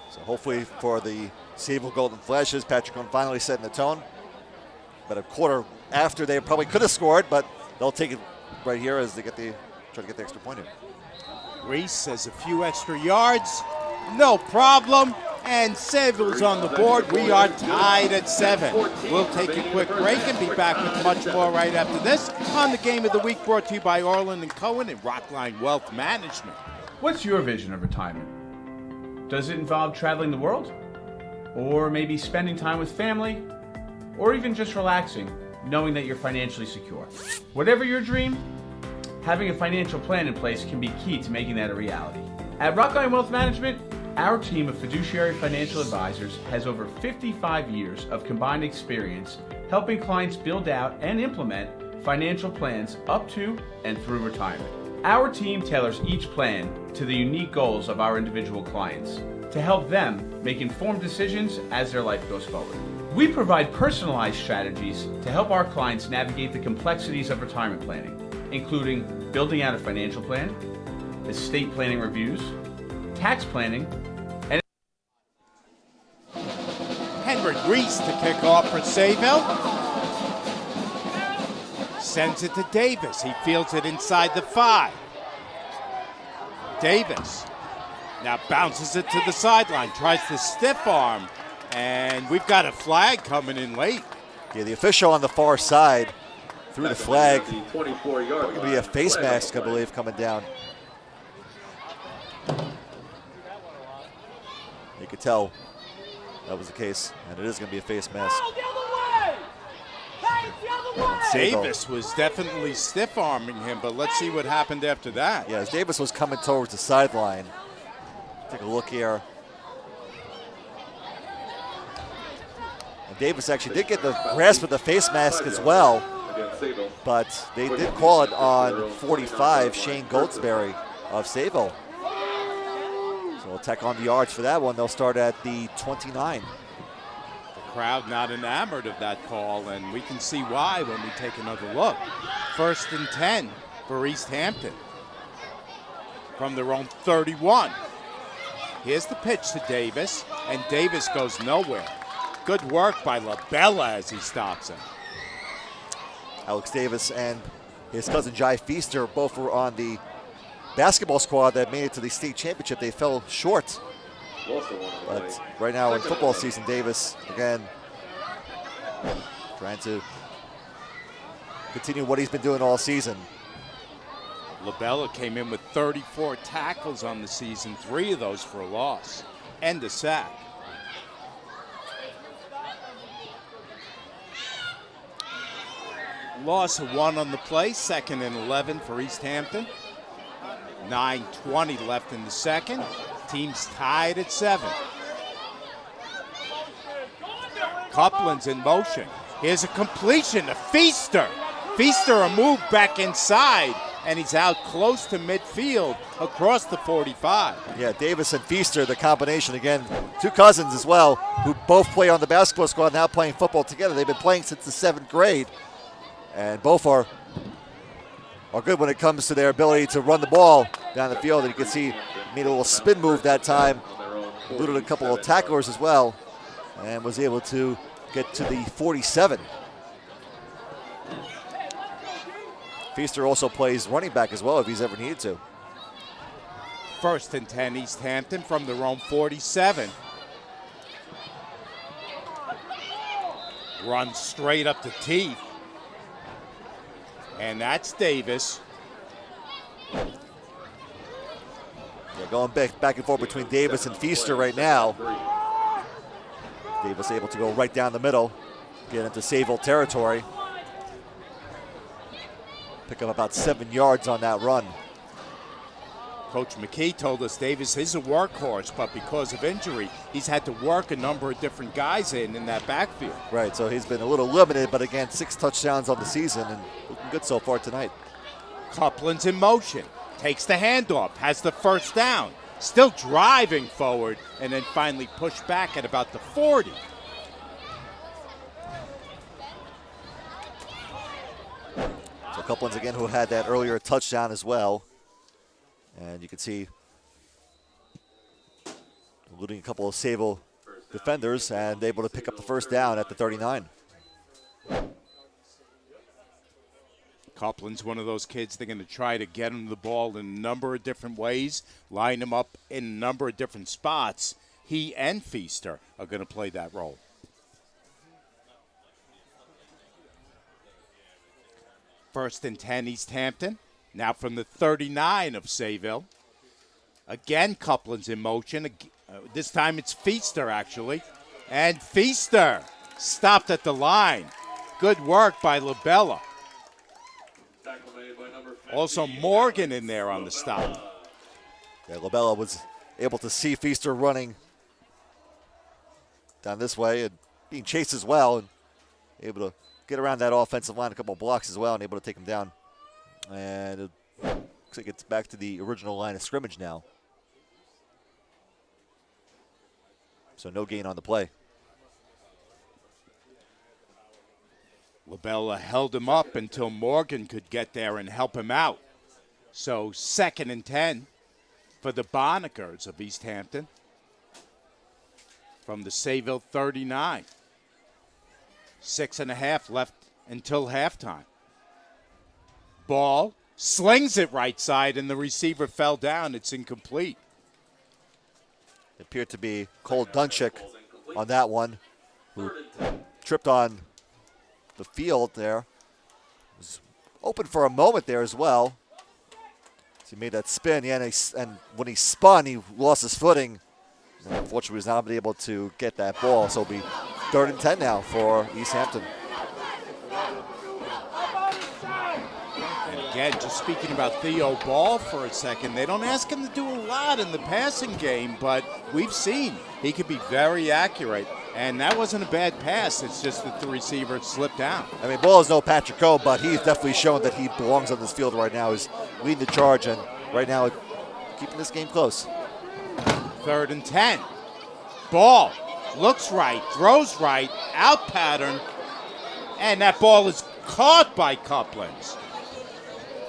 So hopefully for the Sayville Golden Flashes, Patrick Cohen finally setting the tone. But a quarter after they probably could have scored, but they'll take it right here as they get the try to get the extra point in. Reese says a few extra yards, no problem. And Sayville's on the board. We are tied at 7. We'll take a quick break and be back with much more right after this on the Game of the Week, brought to you by Orlin Cohen and Rockline Wealth Management. What's your vision of retirement? Does it involve traveling the world? Or maybe spending time with family? Or even just relaxing, knowing that you're financially secure? Whatever your dream, having a financial plan in place can be key to making that a reality. At Rockline Wealth Management, our team of fiduciary financial advisors has over 55 years of combined experience helping clients build out and implement financial plans up to and through retirement. Our team tailors each plan to the unique goals of our individual clients to help them make informed decisions as their life goes forward. We provide personalized strategies to help our clients navigate the complexities of retirement planning, including building out a financial plan, estate planning reviews, tax planning, and Henry Reese to kick off for Sayville. Sends it to Davis. He fields it inside the 5. Davis now bounces it to the sideline, tries to stiff arm, and we've got a flag coming in late. Yeah, the official on the far side threw the flag. 24-yard Going to be a face mask, I believe, coming down. You could tell that was the case, and it is going to be a face mask. Davis was definitely stiff-arming him, but let's see what happened after that. Yeah, as Davis was coming towards the sideline. Take a look here. And Davis actually did get the grasp of the face mask as well, but they did call it on 45, Shane Goldsberry of Sayville. So we'll tack on the yards for that one. They'll start at the 29. The crowd not enamored of that call, and we can see why when we take another look. 1st and 10 for East Hampton from their own 31. Here's the pitch to Davis, and Davis goes nowhere. Good work by LaBella as he stops him. Alex Davis and his cousin Jai Feaster both were on the basketball squad that made it to the state championship. They fell short. But right now in football season, Davis, again, trying to continue what he's been doing all season. LaBella came in with 34 tackles on the season, 3 of those for a loss and a sack. Loss of 1 on the play, 2nd and 11 for East Hampton. 9:20 left in the second. Team's tied at 7. Coupland's in motion. Here's a completion to Feaster. Feaster a move back inside, and he's out close to midfield across the 45. Yeah, Davis and Feaster, the combination again. 2 cousins as well, who both play on the basketball squad, now playing football together. They've been playing since the 7th grade, and both are good when it comes to their ability to run the ball down the field. And you can see made a little spin move that time, eluded a couple of tacklers as well, and was able to get to the 47. Feaster also plays running back as well if he's ever needed to. 1st and 10 East Hampton from their own 47. Runs straight up the teeth. And that's Davis. Yeah, going back and forth between Davis and Feaster right now. Davis able to go right down the middle, get into Sayville territory. Pick up about 7 yards on that run. Coach McKee told us Davis is a workhorse, but because of injury, he's had to work a number of different guys in that backfield. Right, so he's been a little limited, but again, 6 touchdowns on the season and looking good so far tonight. Coupland's in motion, takes the handoff, has the 1st down, still driving forward, and then finally pushed back at about the 40. So Coupland's again who had that earlier touchdown as well. And you can see eluding a couple of Sayville defenders and able to pick up the 1st down at the 39. Coupland's one of those kids, they're going to try to get him the ball in a number of different ways, line him up in a number of different spots. He and Feaster are going to play that role. First and 10, East Hampton. Now from the 39 of Sayville. Again, Coupland's in motion. This time it's Feaster, actually. And Feaster stopped at the line. Good work by Labella. Also Morgan in there on the stop. Yeah, Labella was able to see Feaster running down this way and being chased as well, and able to get around that offensive line, a couple of blocks as well, and able to take him down. And it looks like it's back to the original line of scrimmage now. So no gain on the play. Labella held him up until Morgan could get there and help him out. So 2nd and 10 for the Bonnickers of East Hampton from the Sayville 39. 6.5 left until halftime. Ball slings it right side, and the receiver fell down. It's incomplete. It appeared to be Cole Dunchik on that one, who tripped on the field there. Was open for a moment there as well. So he made that spin, yeah, and when he spun, he lost his footing. And unfortunately, he was not able to get that ball. So it'll be 3rd and 10 now for East Hampton. And again, just speaking about Theo Ball for a second, they don't ask him to do a lot in the passing game, but we've seen he could be very accurate. And that wasn't a bad pass. It's just that the receiver slipped down. I mean, Ball is no Patrick Coe, but he's definitely shown that he belongs on this field right now. He's leading the charge, and right now keeping this game close. 3rd and 10. Ball looks right, throws right, out pattern, and that ball is caught by Coupland.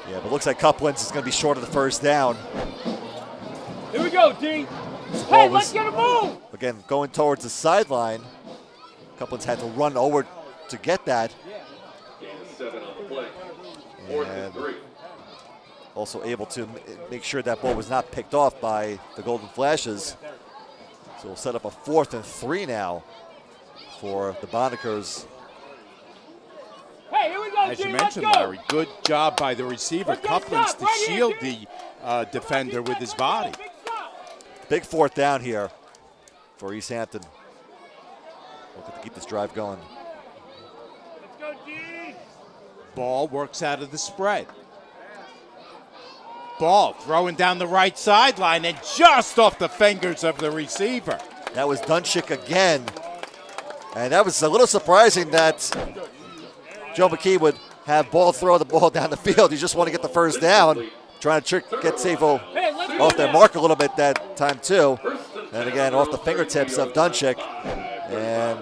Yeah, but looks like Coupland is going to be short of the first down. Here we go, D. Hey, let's get a move. Again, going towards the sideline. Coupland's had to run over to get that. 7 on the play. 4th and 3. Also able to make sure that ball was not picked off by the Golden Flashes. So we'll set up a 4th and 3 now for the Bonnickers. Hey, here we go, As you mentioned, Larry, good job by the receiver, Let's Coupland, to right shield here, the defender with his body. Big 4th down here for East Hampton. Looking to keep this drive going. Let's go, D. Ball works out of the spread. Ball throwing down the right sideline and just off the fingers of the receiver. That was Dunchik again. And that was a little surprising that Joe McKee would have Ball throw the ball down the field. He just want to get the first down. Trying to get Sayville off their mark a little bit that time too. And again, off the fingertips of Dunchik. And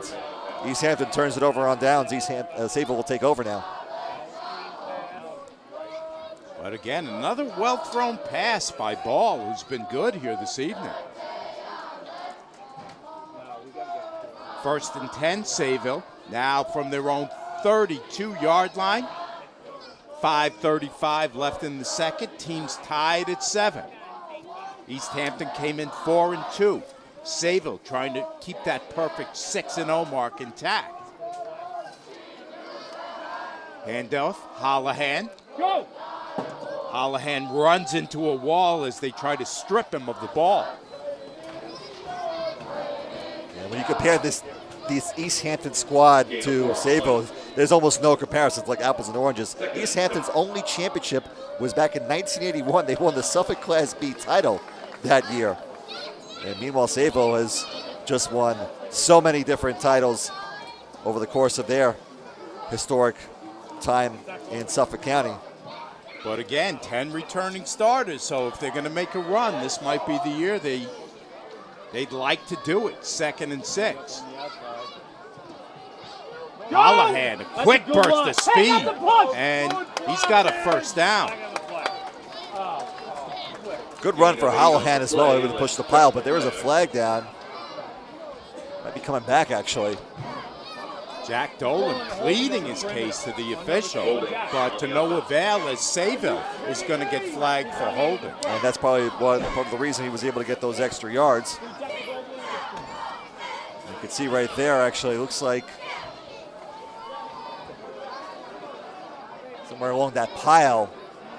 East Hampton turns it over on downs. Sayville will take over now. But again, another well-thrown pass by Ball, who's been good here this evening. 1st and 10, Sayville. Now from their own 32-yard line. 5:35 left in the second. Teams tied at 7. East Hampton came in 4-2. Sayville trying to keep that perfect 6-0 mark intact. Handoff, Holohan. Go. Holohan runs into a wall as they try to strip him of the ball. And when you compare this East Hampton squad to Sayville, there's almost no comparison. It's like apples and oranges. East Hampton's only championship was back in 1981. They won the Suffolk Class B title that year. And meanwhile, Sayville has just won so many different titles over the course of their historic time in Suffolk County. But again, 10 returning starters, so if they're going to make a run, this might be the year they'd like to do it. 2nd and 6. Holohan, a quick burst of speed, and he's got a first down. Good run for Holohan as well, able to push the pile, but there was a flag down. Might be coming back, actually. Jack Dolan pleading his case to the official, but to no avail as Sayville is going to get flagged for holding. And that's probably part of the reason he was able to get those extra yards. You can see right there, actually, it looks like somewhere along that pile,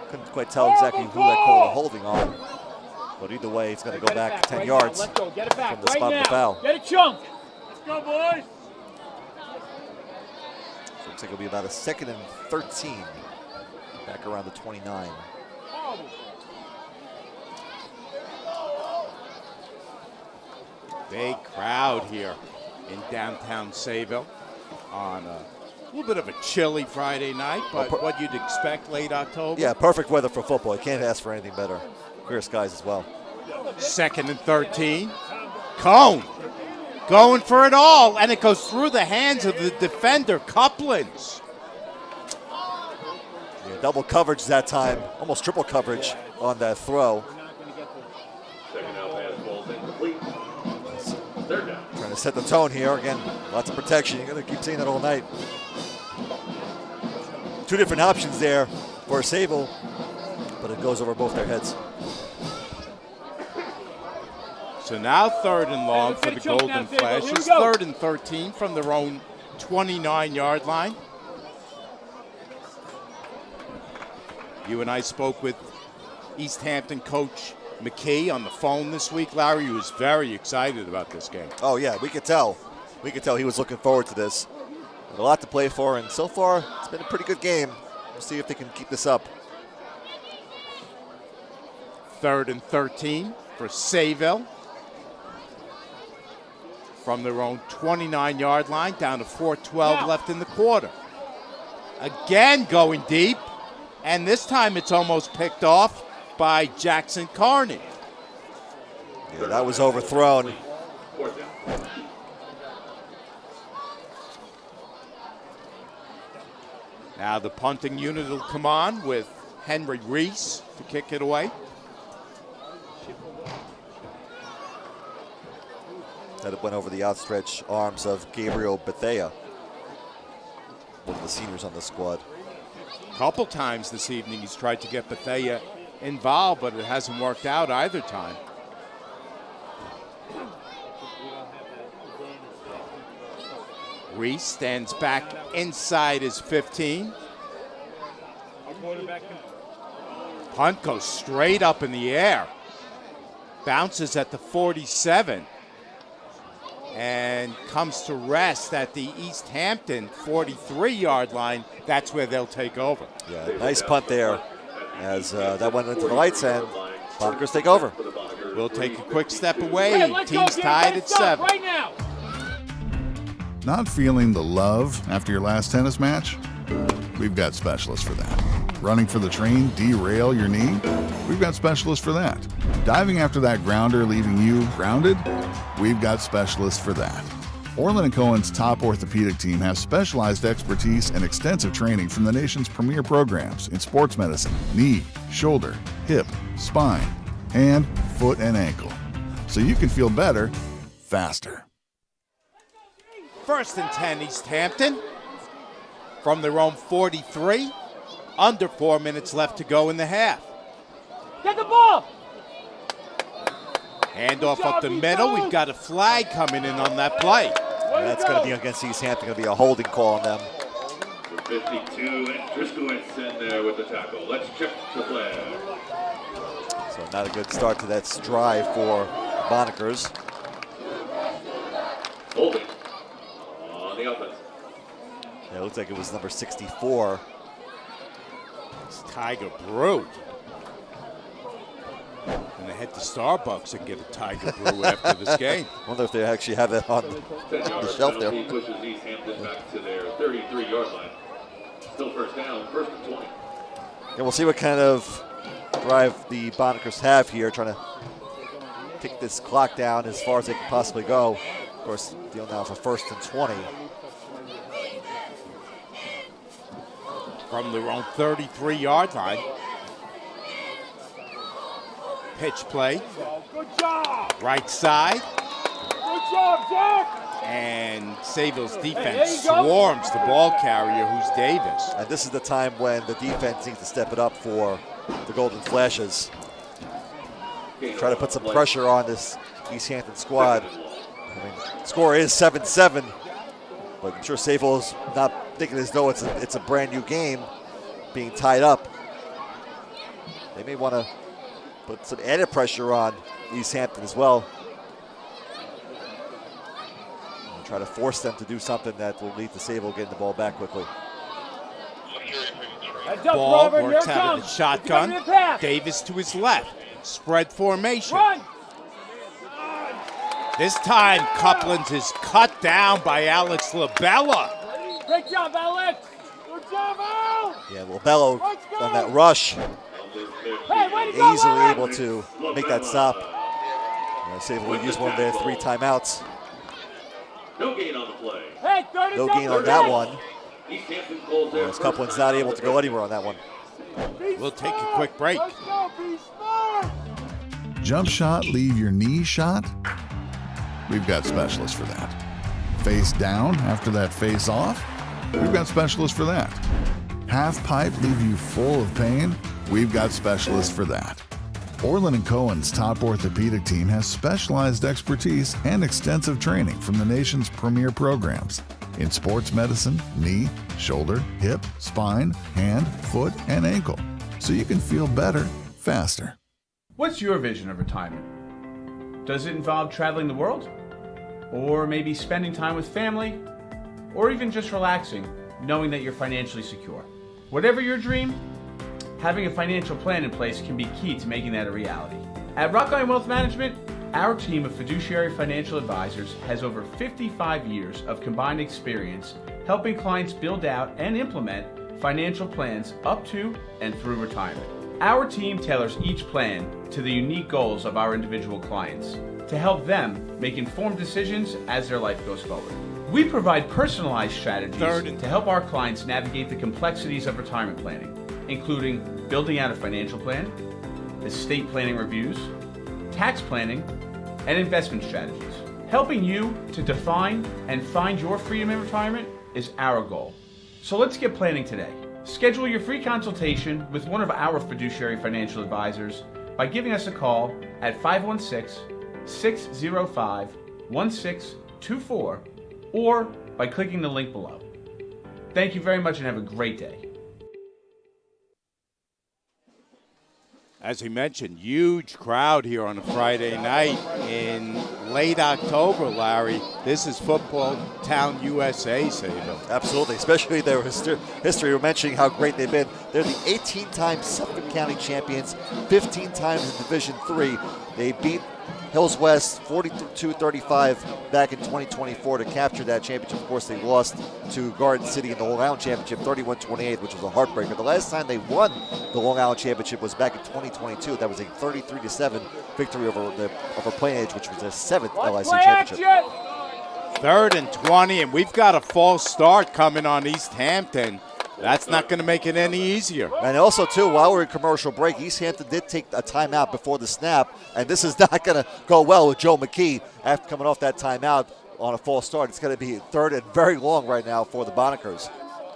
couldn't quite tell exactly who that called a holding on. But either way, it's going to go back 10 yards from the spot of the foul. Get a chunk. Let's go, boys. So looks like it'll be about a 2nd and 13, back around the 29. Big crowd here in downtown Sayville on a little bit of a chilly Friday night, but what you'd expect late October. Yeah, perfect weather for football. You can't ask for anything better. Clear skies as well. 2nd and 13. Cohen going for it all, and it goes through the hands of the defender, Couplins. Yeah, double coverage that time, almost triple coverage on that throw. Second out pass, ball's incomplete. Third down. Trying to set the tone here. Again, lots of protection. You're going to keep seeing that all night. Two different options there for Sayville, but it goes over both their heads. So now 3rd and long for the Golden Flashes. 3rd and 13 from their own 29-yard line. You and I spoke with East Hampton coach McKee on the phone this week. Larry was very excited about this game. Oh, yeah, we could tell. We could tell he was looking forward to this. A lot to play for, and so far, it's been a pretty good game. We'll see if they can keep this up. 3rd and 13 for Sayville. From their own 29-yard line, down to 4:12 left in the quarter. Again going deep, and this time it's almost picked off by Jackson Carney. Yeah, that was overthrown. Now the punting unit will come on with Henry Reese to kick it away. That went over the outstretched arms of Gabriel Bethea, one of the seniors on the squad. A couple times this evening he's tried to get Bethea involved, but it hasn't worked out either time. Reese stands back inside his 15. Punt goes straight up in the air. Bounces at the 47. And comes to rest at the East Hampton 43-yard line. That's where they'll take over. Yeah, nice punt there. As that went into the lights, and Bonkers take over. We'll take a quick step away. Team's tied at 7. Right now. Not feeling the love after your last tennis match? We've got specialists for that. Running for the train, derail your knee? We've got specialists for that. Diving after that grounder, leaving you grounded? We've got specialists for that. Orlin Cohen's top orthopedic team has specialized expertise and extensive training from the nation's premier programs in sports medicine, knee, shoulder, hip, spine, hand, foot, and ankle. So you can feel better, faster. 1st and 10 East Hampton from their own 43. Under 4 minutes left to go in the half. Get the ball. Handoff up the middle. We've got a flag coming in on that play. And that's going to be against East Hampton. Going to be a holding call on them. 52, and Driskowitz in there with the tackle. Let's check the flag. So not a good start to that drive for Bonkers. Holding on the offense. Yeah, it looks like it was number 64. It's Tiger Brew. And they head to Starbucks and get a Tiger Brew after this game. I wonder if they actually have that on the shelf there. He pushes East Hampton back to their 33-yard line. Still 1st down, 1st and 20. And we'll see what kind of drive the Bonkers have here, trying to take this clock down as far as they can possibly go. Of course, deal now for 1st and 20. From their own 33-yard line. Pitch play. Good job. Right side. Good job, Jack. And Sayville's defense swarms the ball carrier, who's Davis. And this is the time when the defense needs to step it up for the Golden Flashes. Try to put some pressure on this East Hampton squad. I mean, score is 7-7, but I'm sure Sayville's not thinking as though it's a brand new game being tied up. They may want to put some added pressure on East Hampton as well. And try to force them to do something that will lead to Sayville getting the ball back quickly. Ball works out of the shotgun. Davis to his left. Spread formation. Run. This time, Couplins is cut down by Alex Labella. Great job, Alex. Good job, Al. Yeah, Labello on that rush. Hey, way to go, Easily Alex. able to make that stop. Sayville will use one of their 3 timeouts. No gain on the play. Hey, 30 No gain on that one. As Couplin's not able to go anywhere on that one. We'll take a quick break. Let's go, be smart. Jump shot, leave your knee shot? We've got specialists for that. Face down after that face off? We've got specialists for that. Half pipe, leave you full of pain? We've got specialists for that. Orlin Cohen's top orthopedic team has specialized expertise and extensive training from the nation's premier programs in sports medicine, knee, shoulder, hip, spine, hand, foot, and ankle, so you can feel better faster. What's your vision of retirement? Does it involve traveling the world? Or maybe spending time with family? Or even just relaxing, knowing that you're financially secure? Whatever your dream, having a financial plan in place can be key to making that a reality. At Rockline Wealth Management, our team of fiduciary financial advisors has over 55 years of combined experience helping clients build out and implement financial plans up to and through retirement. Our team tailors each plan to the unique goals of our individual clients to help them make informed decisions as their life goes forward. We provide personalized strategies to help our clients navigate the complexities of retirement planning, including building out a financial plan, estate planning reviews, tax planning, and investment strategies. Helping you to define and find your freedom in retirement is our goal. So let's get planning today. Schedule your free consultation with one of our fiduciary financial advisors by giving us a call at 516-605-1624 or by clicking the link below. Thank you very much and have a great day. As we mentioned, huge crowd here on a Friday night in late October, Larry. This is Football Town USA, Sayville. Absolutely, especially their history. We're mentioning how great they've been. They're the 18-time Suffolk County champions, 15 times in Division III. They beat Hills West 42-35 back in 2024 to capture that championship. Of course, they lost to Garden City in the Long Island Championship 31-28, which was a heartbreaker. The last time they won the Long Island Championship was back in 2022. That was a 33-7 victory over Plain Age, which was their 7th LIC championship. 3rd and 20, and we've got a false start coming on East Hampton. That's not going to make it any easier. And also, too, while we're in commercial break, East Hampton did take a timeout before the snap, and this is not going to go well with Joe McKee after coming off that timeout on a false start. It's going to be 3rd and very long right now for the Bonikers.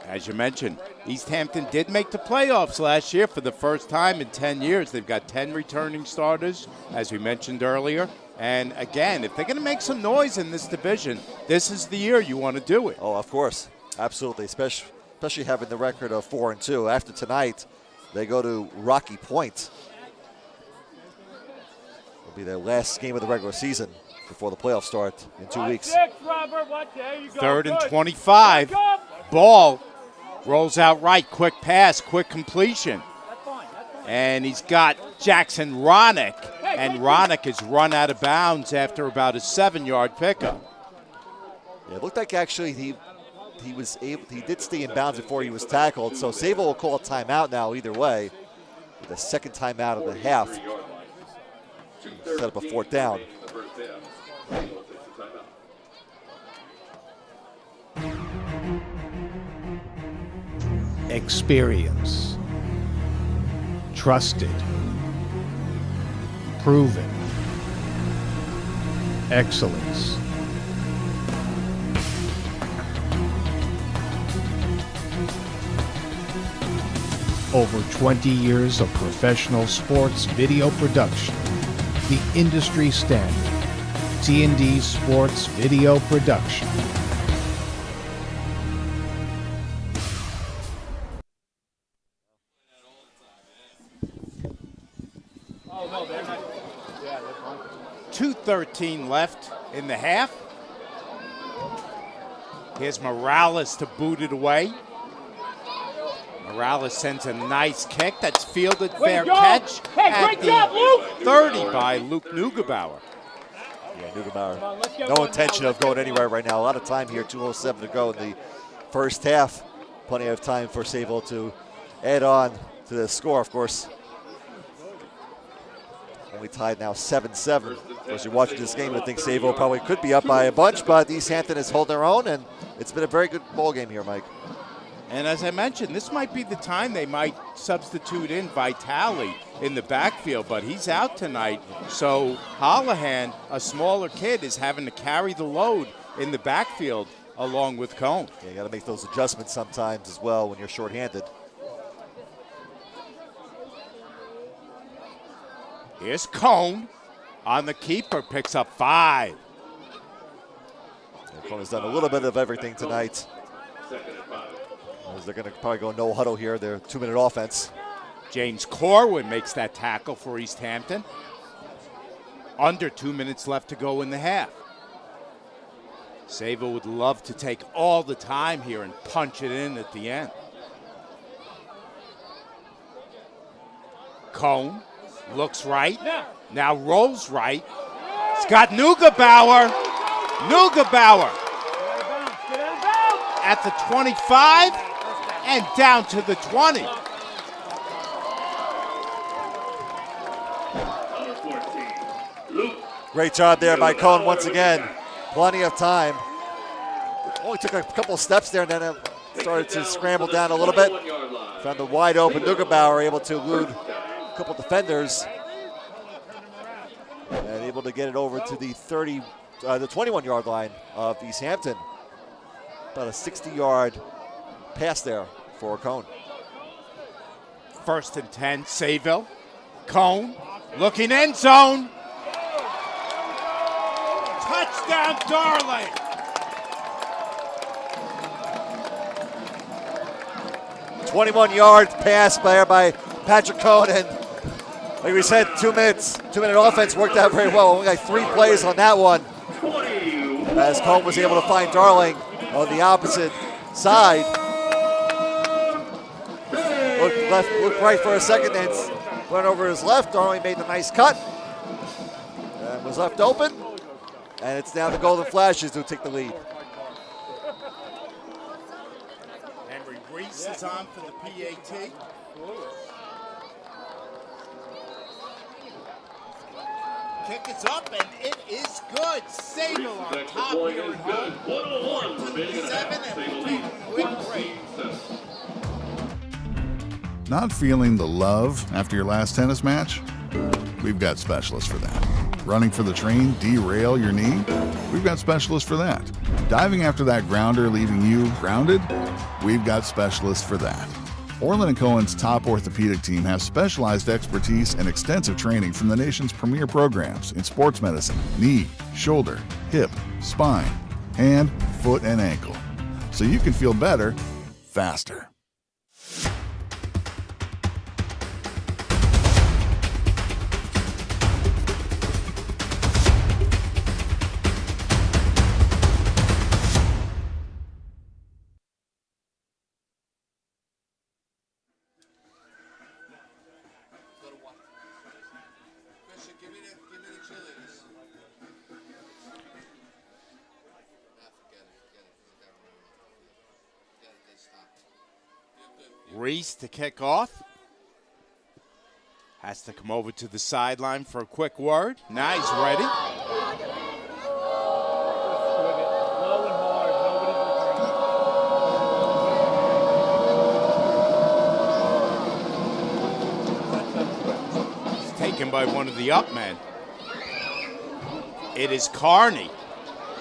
As you mentioned, East Hampton did make the playoffs last year for the first time in 10 years. They've got 10 returning starters, as we mentioned earlier. And again, if they're going to make some noise in this division, this is the year you want to do it. Oh, of course. Absolutely, especially having the record of 4-2. After tonight, they go to Rocky Point. It'll be their last game of the regular season before the playoffs start in 2 weeks. 3rd and 25. Ball rolls out right. Quick pass, quick completion. And he's got Jackson Ronick. And Ronick is run out of bounds after about a 7-yard pickup. Yeah, it looked like actually he did stay in bounds before he was tackled, so Sayville will call a timeout now either way. With a second timeout of the half. Set up a 4th down. Experience. Trusted. Proven. Excellence. Over 20 years of professional sports video production. The industry standard. T&D Sports Video Production. Oh, no, they're not. Yeah, they're fine. 2:13 left in the half. Here's Morales to boot it away. Morales sends a nice kick that's fielded, fair catch. Hey, at great the job, Luke! 30 by Luke Neugebauer. Yeah, Neugebauer, no intention of going anywhere right now. A lot of time here, 2:07 to go in the first half. Plenty of time for Sayville to add on to the score, of course. Only tied now 7-7. As you're watching this game, I think Sayville probably could be up by a bunch, but East Hampton is holding their own, and it's been a very good ball game here, Mike. And as I mentioned, this might be the time they might substitute in Vitale in the backfield, but he's out tonight. So Holohan, a smaller kid, is having to carry the load in the backfield along with Cohen. Yeah, you got to make those adjustments sometimes as well when you're shorthanded. Here's Cohen on the keeper, picks up 5. Yeah, Cohen has done a little bit of everything tonight. As they're going to probably go no huddle here, their 2-minute offense. James Corwin makes that tackle for East Hampton. Under 2 minutes left to go in the half. Sayville would love to take all the time here and punch it in at the end. Cohen looks right, now rolls right. It's got Neugebauer. Neugebauer at the 25 and down to the 20. Great job there by Cohen once again. Plenty of time. Only took a couple steps there and then it started to scramble down a little bit. Found the wide open Neugebauer, able to elude a couple defenders. And able to get it over to the 21-yard line of East Hampton. About a 60-yard pass there for Cohen. 1st and 10, Sayville. Cohen looking end zone. Touchdown, Darling. A 21-yard pass by Patrick Cohen, and like we said, 2 minutes, 2-minute offense worked out very well. Only got 3 plays on that one. As Cohen was able to find Darling on the opposite side. Looked left, looked right for a second, then went over his left. Darling made the nice cut and was left open. And it's now the Golden Flashes who take the lead. Henry Reese is on for the PAT. Kick is up, and it is good. Sayville on top here at home. 14-7, and we take a quick break. Not feeling the love after your last tennis match? We've got specialists for that. Running for the train, derail your knee? We've got specialists for that. Diving after that grounder, leaving you grounded? We've got specialists for that. Orlin Cohen's top orthopedic team has specialized expertise and extensive training from the nation's premier programs in sports medicine, knee, shoulder, hip, spine, hand, foot, and ankle. So you can feel better, faster. Reese to kick off. Has to come over to the sideline for a quick word. Now he's ready. It's taken by one of the up men. It is Carney.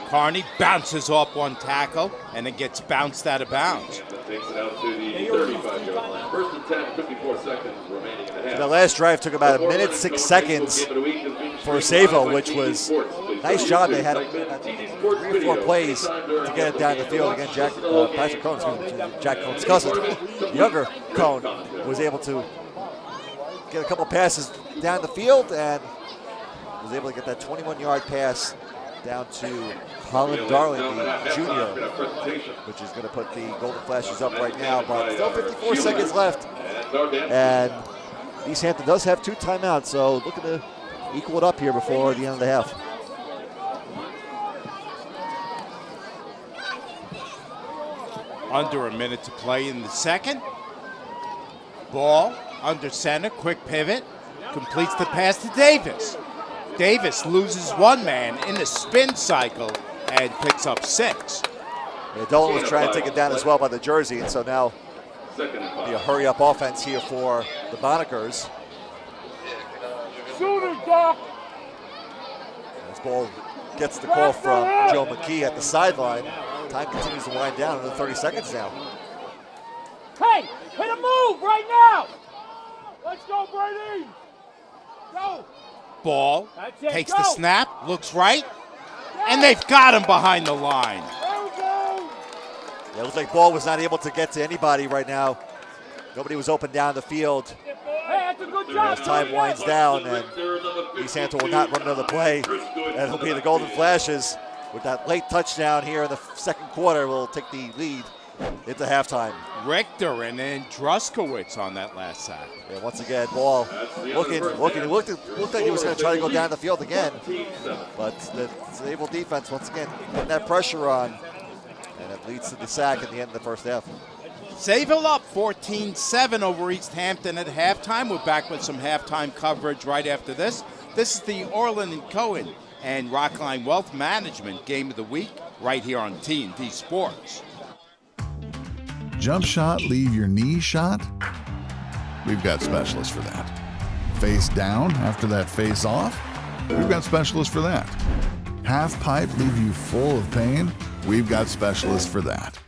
Carney bounces off one tackle and it gets bounced out of bounds. takes it out to the 35-yard line. First and 10, 54 seconds remaining in the half. The last drive took about a minute, 6 seconds for Sayville, which was a nice job. They had 3 or 4 plays to get it down the field. Again, Patrick Cohen's Jack Cohen's cousin, younger Cohen, was able to get a couple passes down the field and was able to get that 21-yard pass down to Colin Darling, the junior, which is going to put the Golden Flashes up right now. But still 54 seconds left. And East Hampton does have 2 timeouts, so looking to equal it up here before the end of the half. Under a minute to play in the second. Ball under center, quick pivot, completes the pass to Davis. Davis loses 1 man in the spin cycle and picks up 6. Yeah, Dolan was trying to take it down as well by the jersey, and so now be a hurry-up offense here for the Bonikers. Shooter, Doc. This ball gets the call from Joe McKee at the sideline. Time continues to wind down, another 30 seconds now. Hey, hit a move right now. Let's go, Brady. Go. Ball It, takes go. the snap, looks right, and they've got him behind the line. There we go. Yeah, it looks like Ball was not able to get to anybody right now. Nobody was open down the field. Hey, that's a good job. As time winds down, and East Hampton will not run another play, and it'll be the Golden Flashes with that late touchdown here in the second quarter will take the lead into halftime. Richter and then Druskowitz on that last sack. Yeah, once again, Ball looking. It looked like he was going to try to go down the field again, but the Sayville defense once again putting that pressure on, and it leads to the sack at the end of the first half. Sayville up 14-7 over East Hampton at halftime. We're back with some halftime coverage right after this. This is the Orlin Cohen and Rockline Wealth Management Game of the Week right here on T&D Sports. Jump shot, leave your knee shot? We've got specialists for that. Face down after that face off? We've got specialists for that. Half pipe, leave you full of pain? We've got specialists for that.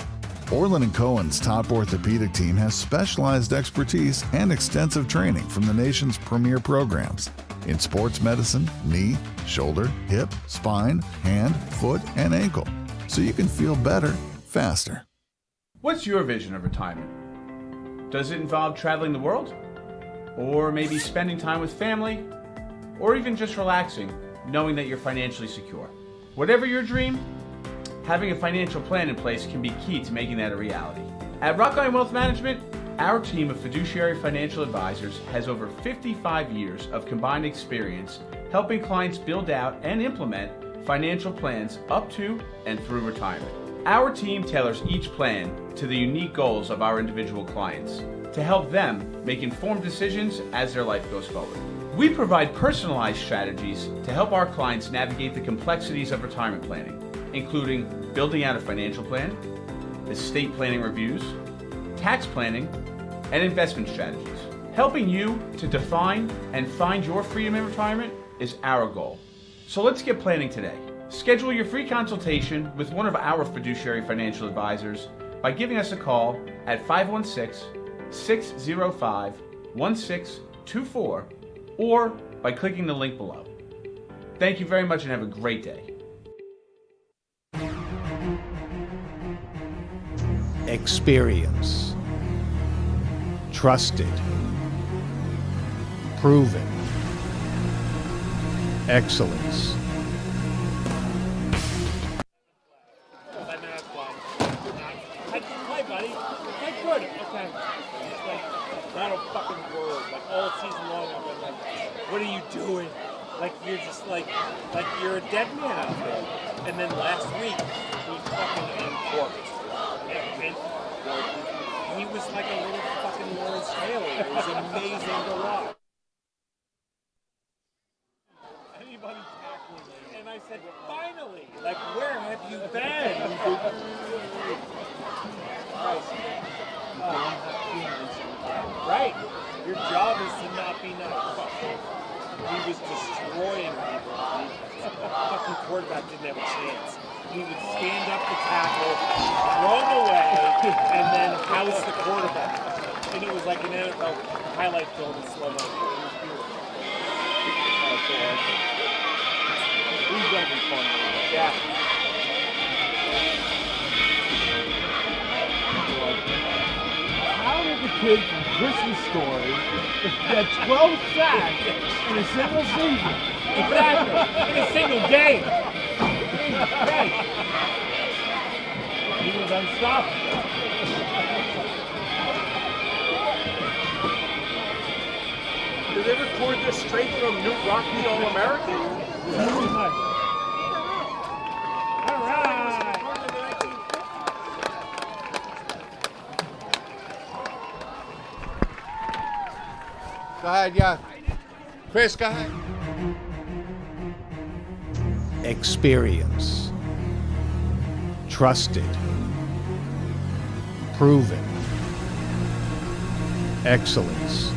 Orlin Cohen's top orthopedic team has specialized expertise and extensive training from the nation's premier programs in sports medicine, knee, shoulder, hip, spine, hand, foot, and ankle, so you can feel better, faster. What's your vision of retirement? Does it involve traveling the world? Or maybe spending time with family? Or even just relaxing, knowing that you're financially secure? Whatever your dream, having a financial plan in place can be key to making that a reality. At Rockline Wealth Management, our team of fiduciary financial advisors has over 55 years of combined experience helping clients build out and implement financial plans up to and through retirement. Our team tailors each plan to the unique goals of our individual clients to help them make informed decisions as their life goes forward. We provide personalized strategies to help our clients navigate the complexities of retirement planning, including building out a financial plan, estate planning reviews, tax planning, and investment strategies. Helping you to define and find your freedom in retirement is our goal. So let's get planning today. Schedule your free consultation with one of our fiduciary financial advisors by giving us a call at 516-605-1624 or by clicking the link below. Thank you very much and have a great day. Experience. Trusted. Proven. Excellence. Hi, buddy. Hey, good. Okay. Like, not a fucking word. Like, all season long, I've been like, what are you doing? Like, you're just like you're a dead man out there. And then last week, he fucking uncorked. And he was like a little fucking Lawrence Taylor. It was amazing to watch. Anybody tackling me? And I said, finally! Like, where have you been? Right. Your job is to not be nice. He was destroying people. The fucking quarterback didn't have a chance. he would stand up to tackle, throw him away, and then house the quarterback. And it was like an NFL highlight film in slow motion. It was beautiful. Oh, so awesome. He's gonna be fun. Yeah. How did the kid from Christmas Story get 12 sacks in a single season? Exactly. In a single game. Hey. He was unstoppable. Did they record this straight from Newt Rockne All-American? All right. Go ahead, yeah. Chris, go ahead. Experience. Trusted. Proven. Excellence.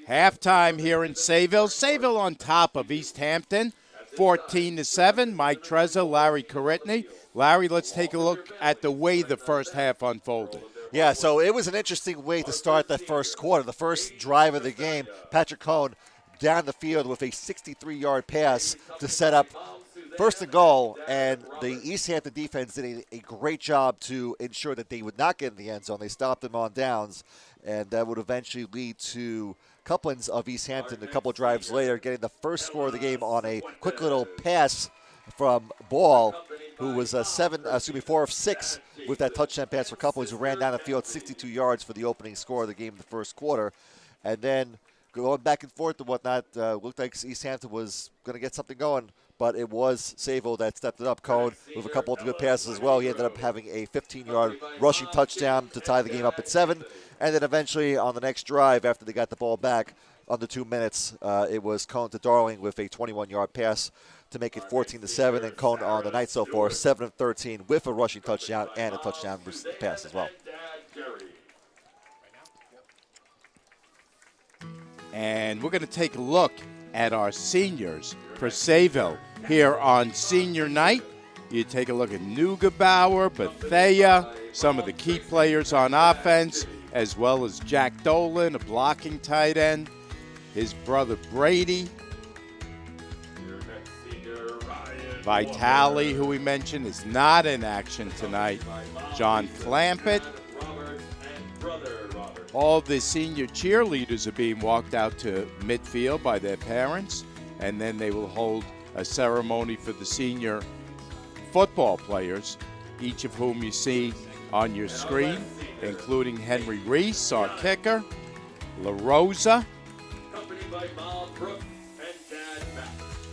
Halftime here in Sayville. Sayville on top of East Hampton, 14-7. Mike Trezza, Larry Karitny. Larry, let's take a look at the way the first half unfolded. Yeah, so it was an interesting way to start that first quarter. The first drive of the game, Patrick Cohen down the field with a 63-yard pass to set up first and goal, and the East Hampton defense did a great job to ensure that they would not get in the end zone. They stopped them on downs, and that would eventually lead to Couplins of East Hampton a couple drives later getting the first score of the game on a quick little pass from Ball, who was 4 of 6 with that touchdown pass for Couplins, who ran down the field 62 yards for the opening score of the game in the first quarter. And then going back and forth and whatnot, looked like East Hampton was going to get something going, but it was Sayville that stepped it up. Cohen with a couple of good passes as well. He ended up having a 15-yard rushing touchdown to tie the game up at 7. And then eventually on the next drive, after they got the ball back under 2 minutes, it was Cohen to Darling with a 21-yard pass to make it 14-7. And Cohen on the night so far, 7 of 13 with a rushing touchdown and a touchdown pass as well. And we're going to take a look at our seniors for Sayville here on senior night. You take a look at Neugebauer, Bethea, some of the key players on offense, as well as Jack Dolan, a blocking tight end, his brother Brady, Vitale, who we mentioned, is not in action tonight, John Clampett. All the senior cheerleaders are being walked out to midfield by their parents, and then they will hold a ceremony for the senior football players, each of whom you see on your screen, including Henry Reese, our kicker, La Rosa,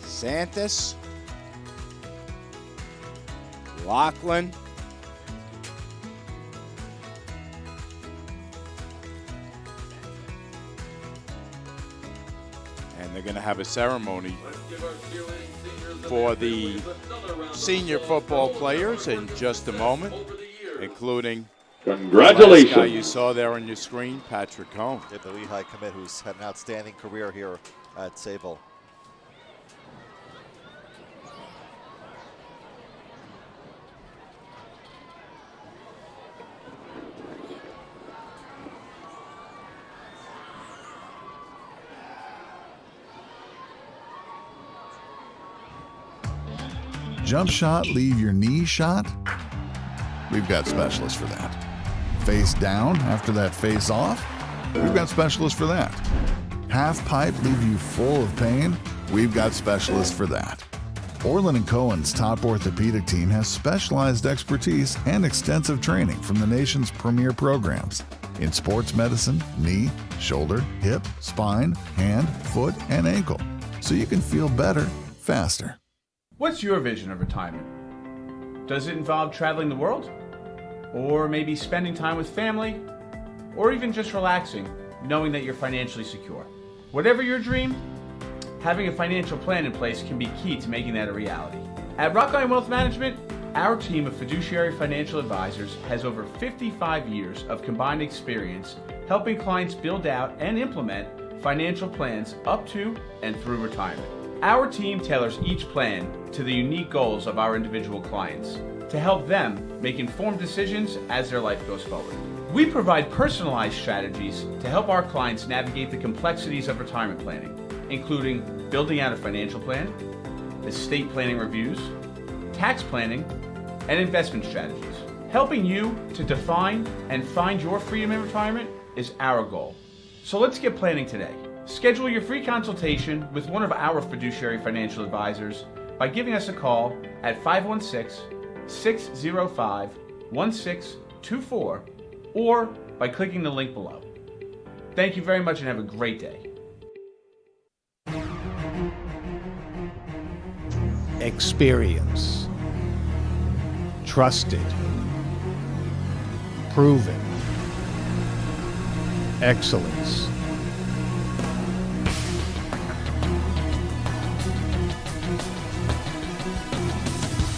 Santos, Rockline, and they're going to have a ceremony for the senior football players in just a moment, including Congratulations. the last guy you saw there on your screen, Patrick Cohen. The Lehigh commit, who's had an outstanding career here at Sayville. Jump shot, leave your knee shot? We've got specialists for that. Face down after that face off? We've got specialists for that. Half pipe leave you full of pain? We've got specialists for that. Orlin Cohen's top orthopedic team has specialized expertise and extensive training from the nation's premier programs in sports medicine, knee, shoulder, hip, spine, hand, foot, and ankle, so you can feel better faster. What's your vision of retirement? Does it involve traveling the world? Or maybe spending time with family? Or even just relaxing, knowing that you're financially secure? Whatever your dream, having a financial plan in place can be key to making that a reality. At Rockline Wealth Management, our team of fiduciary financial advisors has over 55 years of combined experience helping clients build out and implement financial plans up to and through retirement. Our team tailors each plan to the unique goals of our individual clients to help them make informed decisions as their life goes forward. We provide personalized strategies to help our clients navigate the complexities of retirement planning, including building out a financial plan, estate planning reviews, tax planning, and investment strategies. Helping you to define and find your freedom in retirement is our goal. So let's get planning today. Schedule your free consultation with one of our fiduciary financial advisors by giving us a call at 516-605-1624 or by clicking the link below. Thank you very much and have a great day. Experience. Trusted. Proven. Excellence.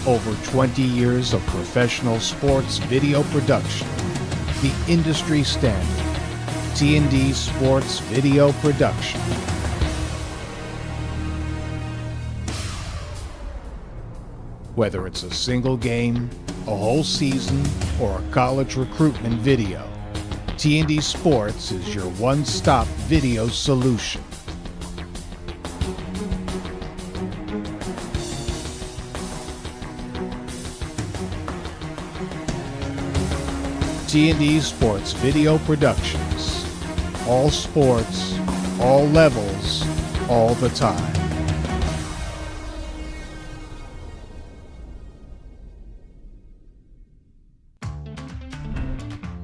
Over 20 years of professional sports video production. The industry standard. T&D Sports Video Production. Whether it's a single game, a whole season, or a college recruitment video, T&D Sports is your one-stop video solution. T&D Sports Video Productions. All sports, all levels, all the time.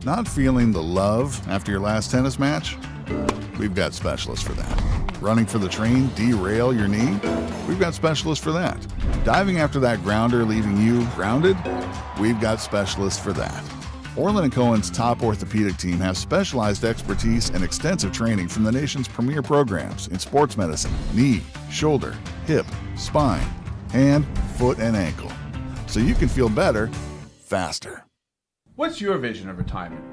Not feeling the love after your last tennis match? We've got specialists for that. Running for the train, derail your knee? We've got specialists for that. Diving after that grounder, leaving you grounded? We've got specialists for that. Orlin Cohen's top orthopedic team has specialized expertise and extensive training from the nation's premier programs in sports medicine, knee, shoulder, hip, spine, hand, foot, and ankle, so you can feel better faster. What's your vision of retirement?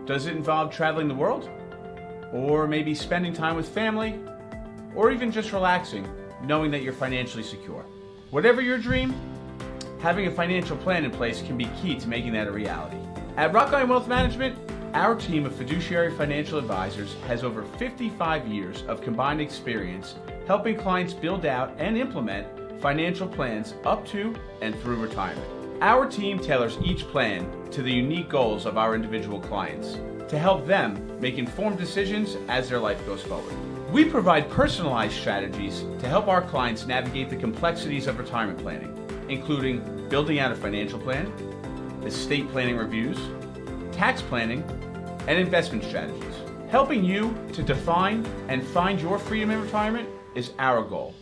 Does it involve traveling the world? Or maybe spending time with family? Or even just relaxing, knowing that you're financially secure? Whatever your dream, having a financial plan in place can be key to making that a reality. At Rockline Wealth Management, our team of fiduciary financial advisors has over 55 years of combined experience helping clients build out and implement financial plans up to and through retirement. Our team tailors each plan to the unique goals of our individual clients to help them make informed decisions as their life goes forward. We provide personalized strategies to help our clients navigate the complexities of retirement planning, including building out a financial plan, estate planning reviews, tax planning, and investment strategies. Helping you to define and find your freedom in retirement is our goal.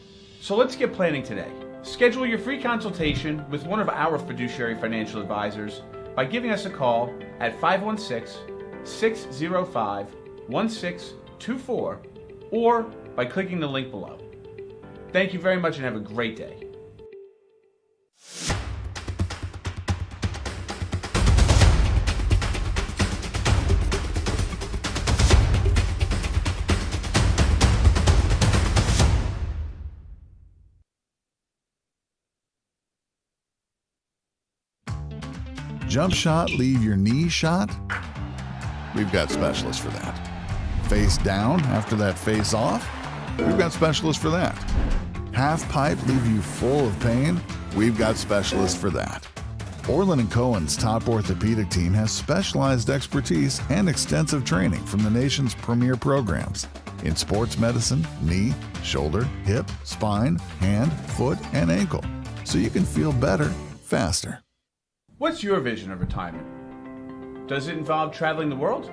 So let's get planning today. Schedule your free consultation with one of our fiduciary financial advisors by giving us a call at 516-605-1624 or by clicking the link below. Thank you very much and have a great day. Jump shot, leave your knee shot? We've got specialists for that. Face down after that face off? We've got specialists for that. Half pipe, leave you full of pain? We've got specialists for that. Orlin Cohen's top orthopedic team has specialized expertise and extensive training from the nation's premier programs in sports medicine, knee, shoulder, hip, spine, hand, foot, and ankle, so you can feel better, faster. What's your vision of retirement? Does it involve traveling the world?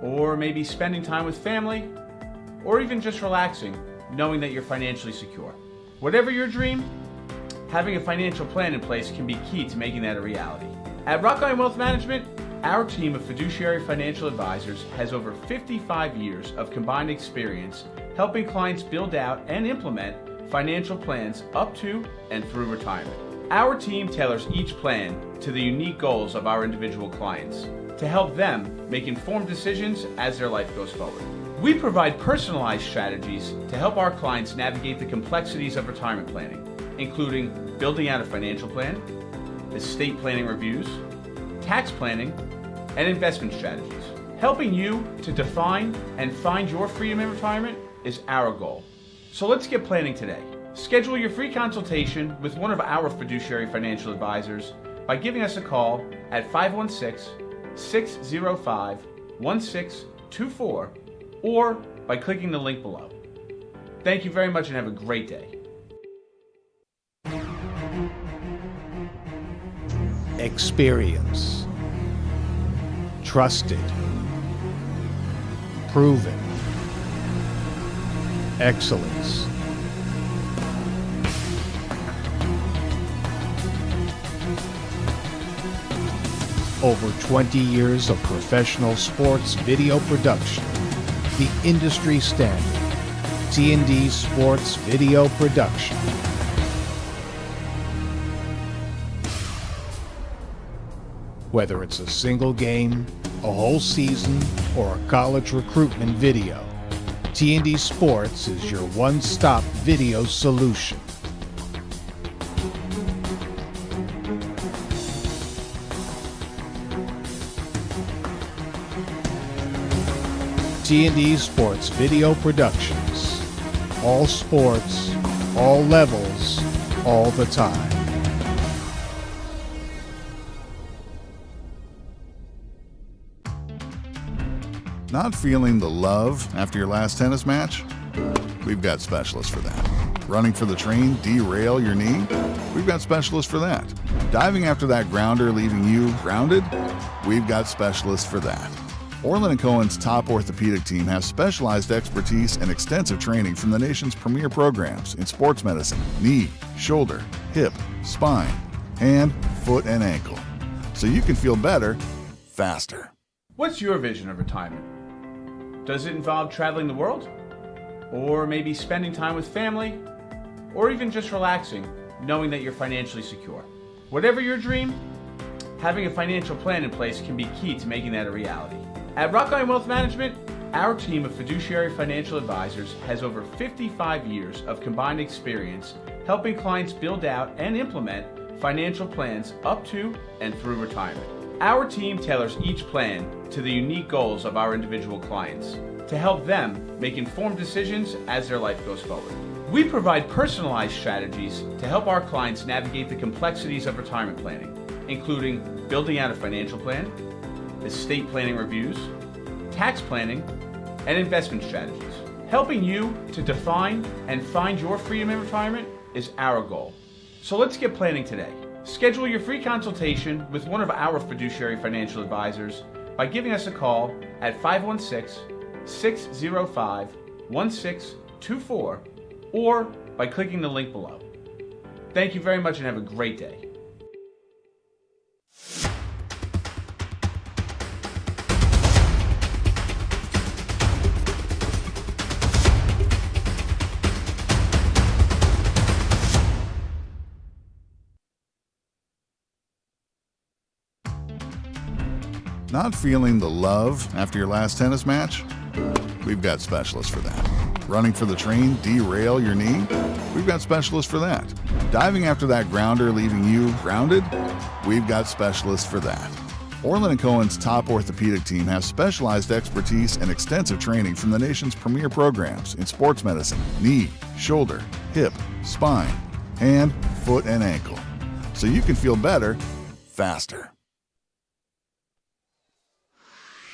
Or maybe spending time with family? Or even just relaxing, knowing that you're financially secure? Whatever your dream, having a financial plan in place can be key to making that a reality. At Rockline Wealth Management, our team of fiduciary financial advisors has over 55 years of combined experience helping clients build out and implement financial plans up to and through retirement. Our team tailors each plan to the unique goals of our individual clients to help them make informed decisions as their life goes forward. We provide personalized strategies to help our clients navigate the complexities of retirement planning, including building out a financial plan, estate planning reviews, tax planning, and investment strategies. Helping you to define and find your freedom in retirement is our goal. So let's get planning today. Schedule your free consultation with one of our fiduciary financial advisors by giving us a call at 516-605-1624 or by clicking the link below. Thank you very much and have a great day. Experience. Trusted. Proven. Excellence. Over 20 years of professional sports video production. The industry standard. T&D Sports Video Production. Whether it's a single game, a whole season, or a college recruitment video, T&D Sports is your one-stop video solution. T&D Sports Video Productions. All sports, all levels, all the time. Not feeling the love after your last tennis match? We've got specialists for that. Running for the train, derail your knee? We've got specialists for that. Diving after that grounder, leaving you grounded? We've got specialists for that. Orlin Cohen's top orthopedic team has specialized expertise and extensive training from the nation's premier programs in sports medicine, knee, shoulder, hip, spine, hand, foot, and ankle, so you can feel better, faster. What's your vision of retirement? Does it involve traveling the world? Or maybe spending time with family? Or even just relaxing, knowing that you're financially secure? Whatever your dream, having a financial plan in place can be key to making that a reality. At Rockline Wealth Management, our team of fiduciary financial advisors has over 55 years of combined experience helping clients build out and implement financial plans up to and through retirement. Our team tailors each plan to the unique goals of our individual clients to help them make informed decisions as their life goes forward. We provide personalized strategies to help our clients navigate the complexities of retirement planning, including building out a financial plan, estate planning reviews, tax planning, and investment strategies. Helping you to define and find your freedom in retirement is our goal. So let's get planning today. Schedule your free consultation with one of our fiduciary financial advisors by giving us a call at 516-605-1624 or by clicking the link below. Thank you very much and have a great day. Not feeling the love after your last tennis match? We've got specialists for that. Running for the train, derail your knee? We've got specialists for that. Diving after that grounder, leaving you grounded? We've got specialists for that. Orlin Cohen's top orthopedic team has specialized expertise and extensive training from the nation's premier programs in sports medicine, knee, shoulder, hip, spine, hand, foot, and ankle, so you can feel better, faster.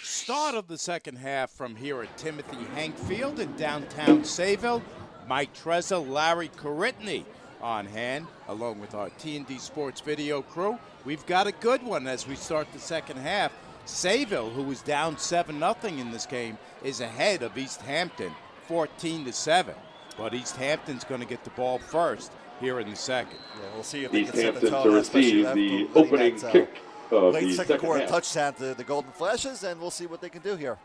Start of the second half from here at Timothy Hank Field in downtown Sayville. Mike Trezza, Larry Caritney on hand, along with our T&D Sports Video crew. We've got a good one as we start the second half. Sayville, who was down 7-0 in this game, is ahead of East Hampton, 14-7. But East Hampton's going to get the ball first here in the second. Yeah, we'll see if they East can set the Hampton tone, to especially receive after the letting opening that, kick of late the second quarter half. touchdown to the Golden Flashes, and we'll see what they can do here.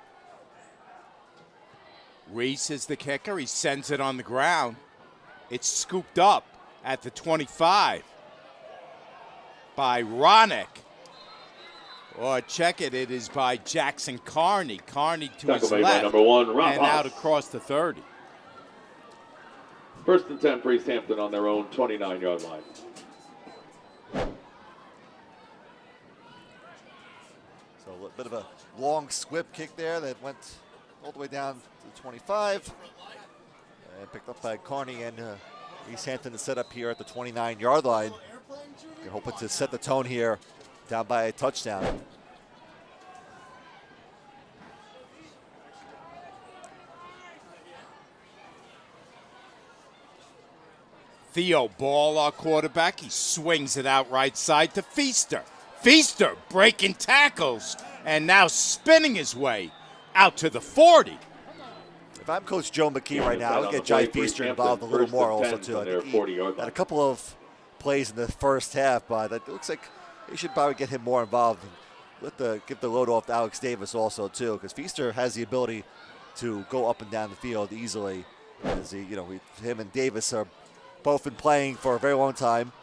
Reese is the kicker. He sends it on the ground. It's scooped up at the 25 by Ronick. Or check it, it is by Jackson Carney. Carney to his Tackle made by left number 1, Rob and Haas. out across the 30. First and 10 for East Hampton on their own 29-yard line. So a bit of a long squib kick there that went all the way down to the 25. And picked up by Carney, and East Hampton is set up here at the 29-yard line. They're hoping to set the tone here, down by a touchdown. Theo Ball, our quarterback, he swings it out right side to Feaster. Feaster breaking tackles and now spinning his way out to the 40. If I'm Coach Joe McKee right now, I would get Jai Feaster involved a little more also too. I think he had a couple of plays in the first half, but it looks like they should probably get him more involved and give the load off to Alex Davis also too, because Feaster has the ability to go up and down the field easily. As him and Davis are both been playing for a very long time.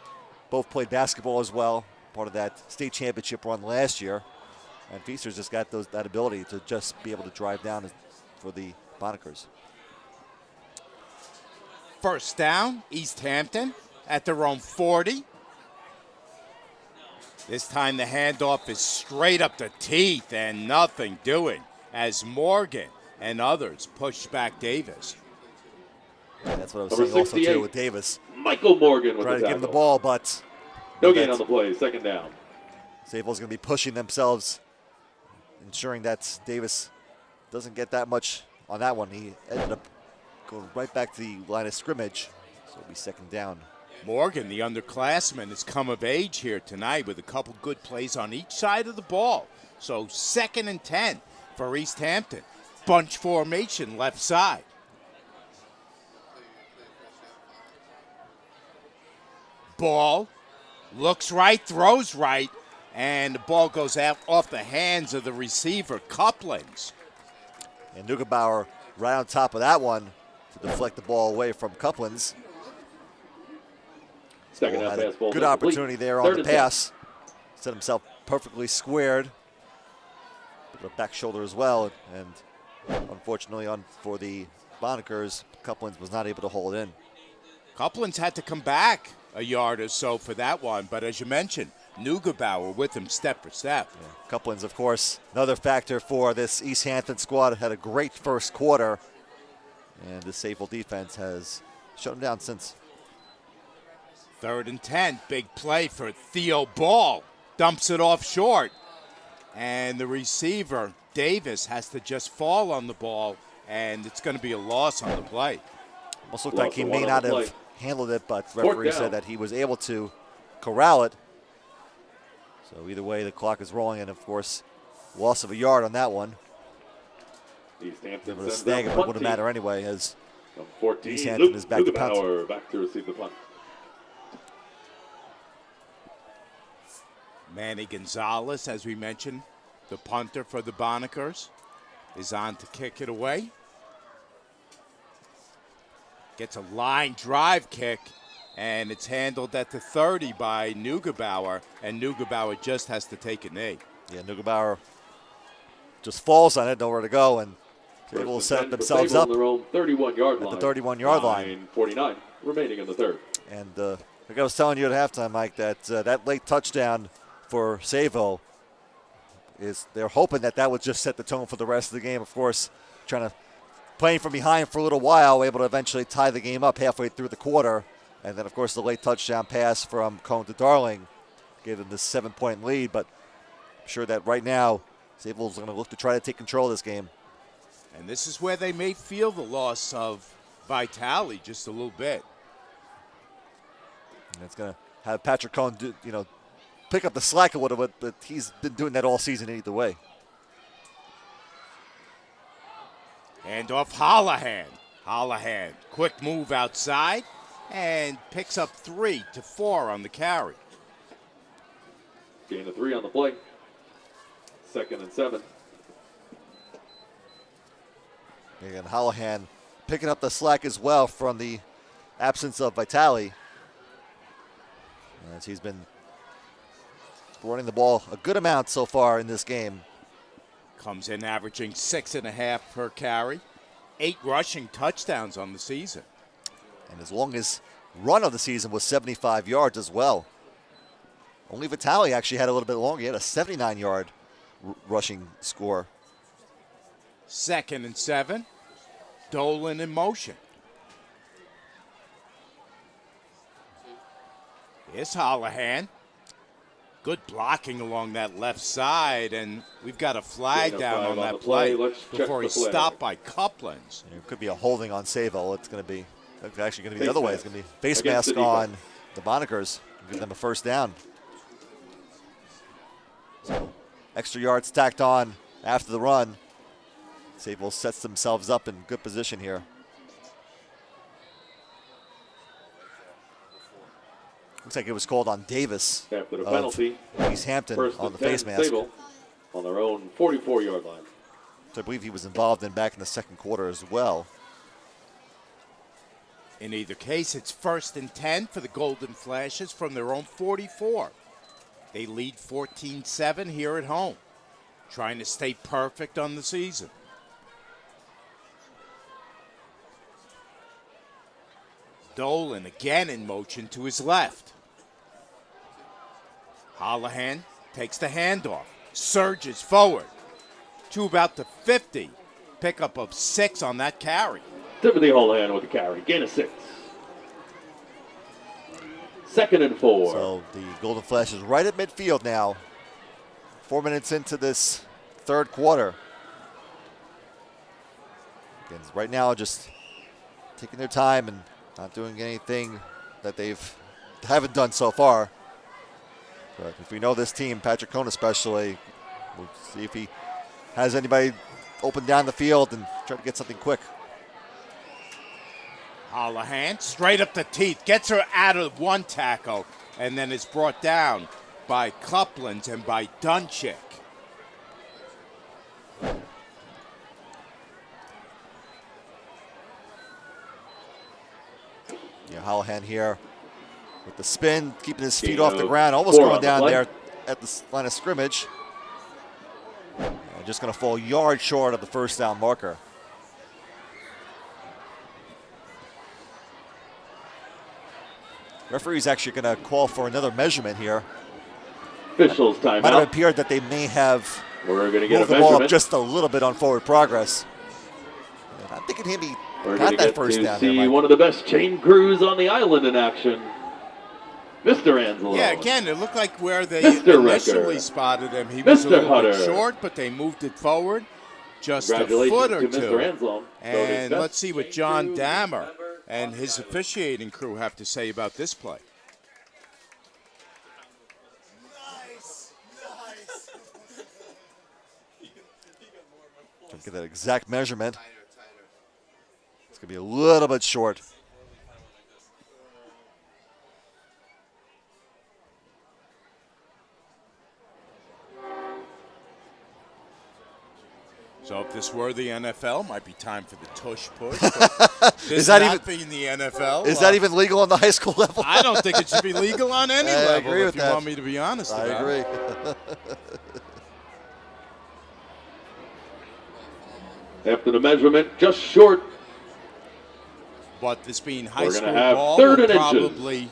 Both played basketball as well, part of that state championship run last year. And Feaster's just got that ability to just be able to drive down for the Bonikers. First down, East Hampton at their own 40. This time the handoff is straight up the teeth and nothing doing as Morgan and others push back Davis. And that's what I was Number saying also 68, too with Davis. Michael Morgan with Trying the to give him the tackle. ball, but No gain on the play, second down. Sayville's going to be pushing themselves, ensuring that Davis doesn't get that much on that one. He ended up going right back to the line of scrimmage, so it'll be second down. Morgan, the underclassman, has come of age here tonight with a couple good plays on each side of the ball. So 2nd and 10 for East Hampton. Bunch formation left side. Ball looks right, throws right, and the ball goes out off the hands of the receiver, Couplings. And Neugebauer right on top of that one to deflect the ball away from Couplins. Second half Had a pass ball. good incomplete. opportunity there on Third the and 10. pass. Set himself perfectly squared. Bit of a back shoulder as well. And unfortunately for the Bonikers, Couplins was not able to hold in. Couplins had to come back a yard or so for that one, but as you mentioned, Neugebauer with him step for step. Yeah. Couplins, of course, another factor for this East Hampton squad. Had a great first quarter, and the Sayville defense has shut him down since. 3rd and 10, big play for Theo Ball. Dumps it off short, and the receiver, Davis, has to just fall on the ball, and it's going to be a loss on the play. Almost looked like he may not have handled it, but the referee said that he was able to corral it. So either way, the clock is rolling, and of course, loss of a yard on that one. East Hampton Able to sends snag it, out but it wouldn't punting. matter anyway, as From 14, East Hampton Luke is back to punt. Neugebauer back to receive the punt. Manny Gonzalez, as we mentioned, the punter for the Bonikers, is on to kick it away. Gets a line drive kick, and it's handled at the 30 by Neugebauer, and Neugebauer just has to take a knee. Yeah, Neugebauer just falls on it, nowhere to go, and they're able to set themselves up on their own 31-yard line. at the 31-yard line. 9:49 remaining in the third. And like I was telling you at halftime, Mike, that that late touchdown for Sayville they're hoping that would just set the tone for the rest of the game. Of course, playing from behind for a little while, able to eventually tie the game up halfway through the quarter. And then, of course, the late touchdown pass from Cohen to Darling gave them this 7-point lead, but I'm sure that right now Sayville's going to look to try to take control of this game. And this is where they may feel the loss of Vitale just a little bit. And it's going to have Patrick Cohen pick up the slack a little bit, but he's been doing that all season either way. Hand off Holohan. Holohan, quick move outside, and picks up 3 to 4 on the carry. Gain of 3 on the play. 2nd and 7. And Holohan picking up the slack as well from the absence of Vitale, as he's been running the ball a good amount so far in this game. Comes in averaging 6.5 per carry, 8 rushing touchdowns on the season. And his longest run of the season was 75 yards as well. Only Vitale actually had a little bit longer. He had a 79-yard rushing score. 2nd and 7. Dolan in motion. Here's Holohan. Good blocking along that left side, and we've got a flag down on that play before he's stopped by Couplins. It could be a holding on Sayville. It's actually going to be the other way. It's going to be face mask on the Monikers. Give them a first down. So extra yards tacked on after the run. Sayville sets themselves up in good position here. Looks like it was called on Davis After the penalty, East Hampton on the face mask. Sayville on their own 44-yard line. So I believe he was involved in back in the second quarter as well. In either case, it's 1st and 10 for the Golden Flashes from their own 44. They lead 14-7 here at home, trying to stay perfect on the season. Dolan again in motion to his left. Holohan takes the handoff, surges forward to about the 50. Pickup of 6 on that carry. Timothy Holohan with the carry. Gain of 6. 2nd and 4. So the Golden Flash is right at midfield now. 4 minutes into this third quarter. Again, right now just taking their time and not doing anything that haven't done so far. But if we know this team, Patrick Cohen especially, we'll see if he has anybody open down the field and try to get something quick. Holohan straight up the teeth, gets her out of one tackle, and then is brought down by Couplins and by Dunchick. Yeah, Holohan here with the spin, keeping his feet off the ground, almost going down there at the line of scrimmage. And just going to fall yards short of the first down marker. Referee's actually going to call for another measurement here. Officials timeout. Might have appeared that they may have We're going to get moved a the ball measurement. up just a little bit on forward progress. And I'm thinking maybe We're got going to that get first to down see there, Mike. one of the best chain crews on the island in action. Mr. Angelo. Yeah, again, it looked like where they Mr. initially Recker. spotted him, he was a Mr. little Hutter. bit short, but they moved it forward just a Congratulations foot or to two. Mr. Anselm. And Voted let's see what John Dammer and his officiating crew have to say about this play. Trying to get that exact measurement. It's going to be a little bit short. So if this were the NFL, might be time for the tush push. But this Is that not even being the NFL? Is that even legal on the high school level? I don't think it should be legal on any I level. agree If with you that. want me to be honest I about agree. it. After the measurement, just short. But this being high We're school gonna have ball, 3rd will and inches. probably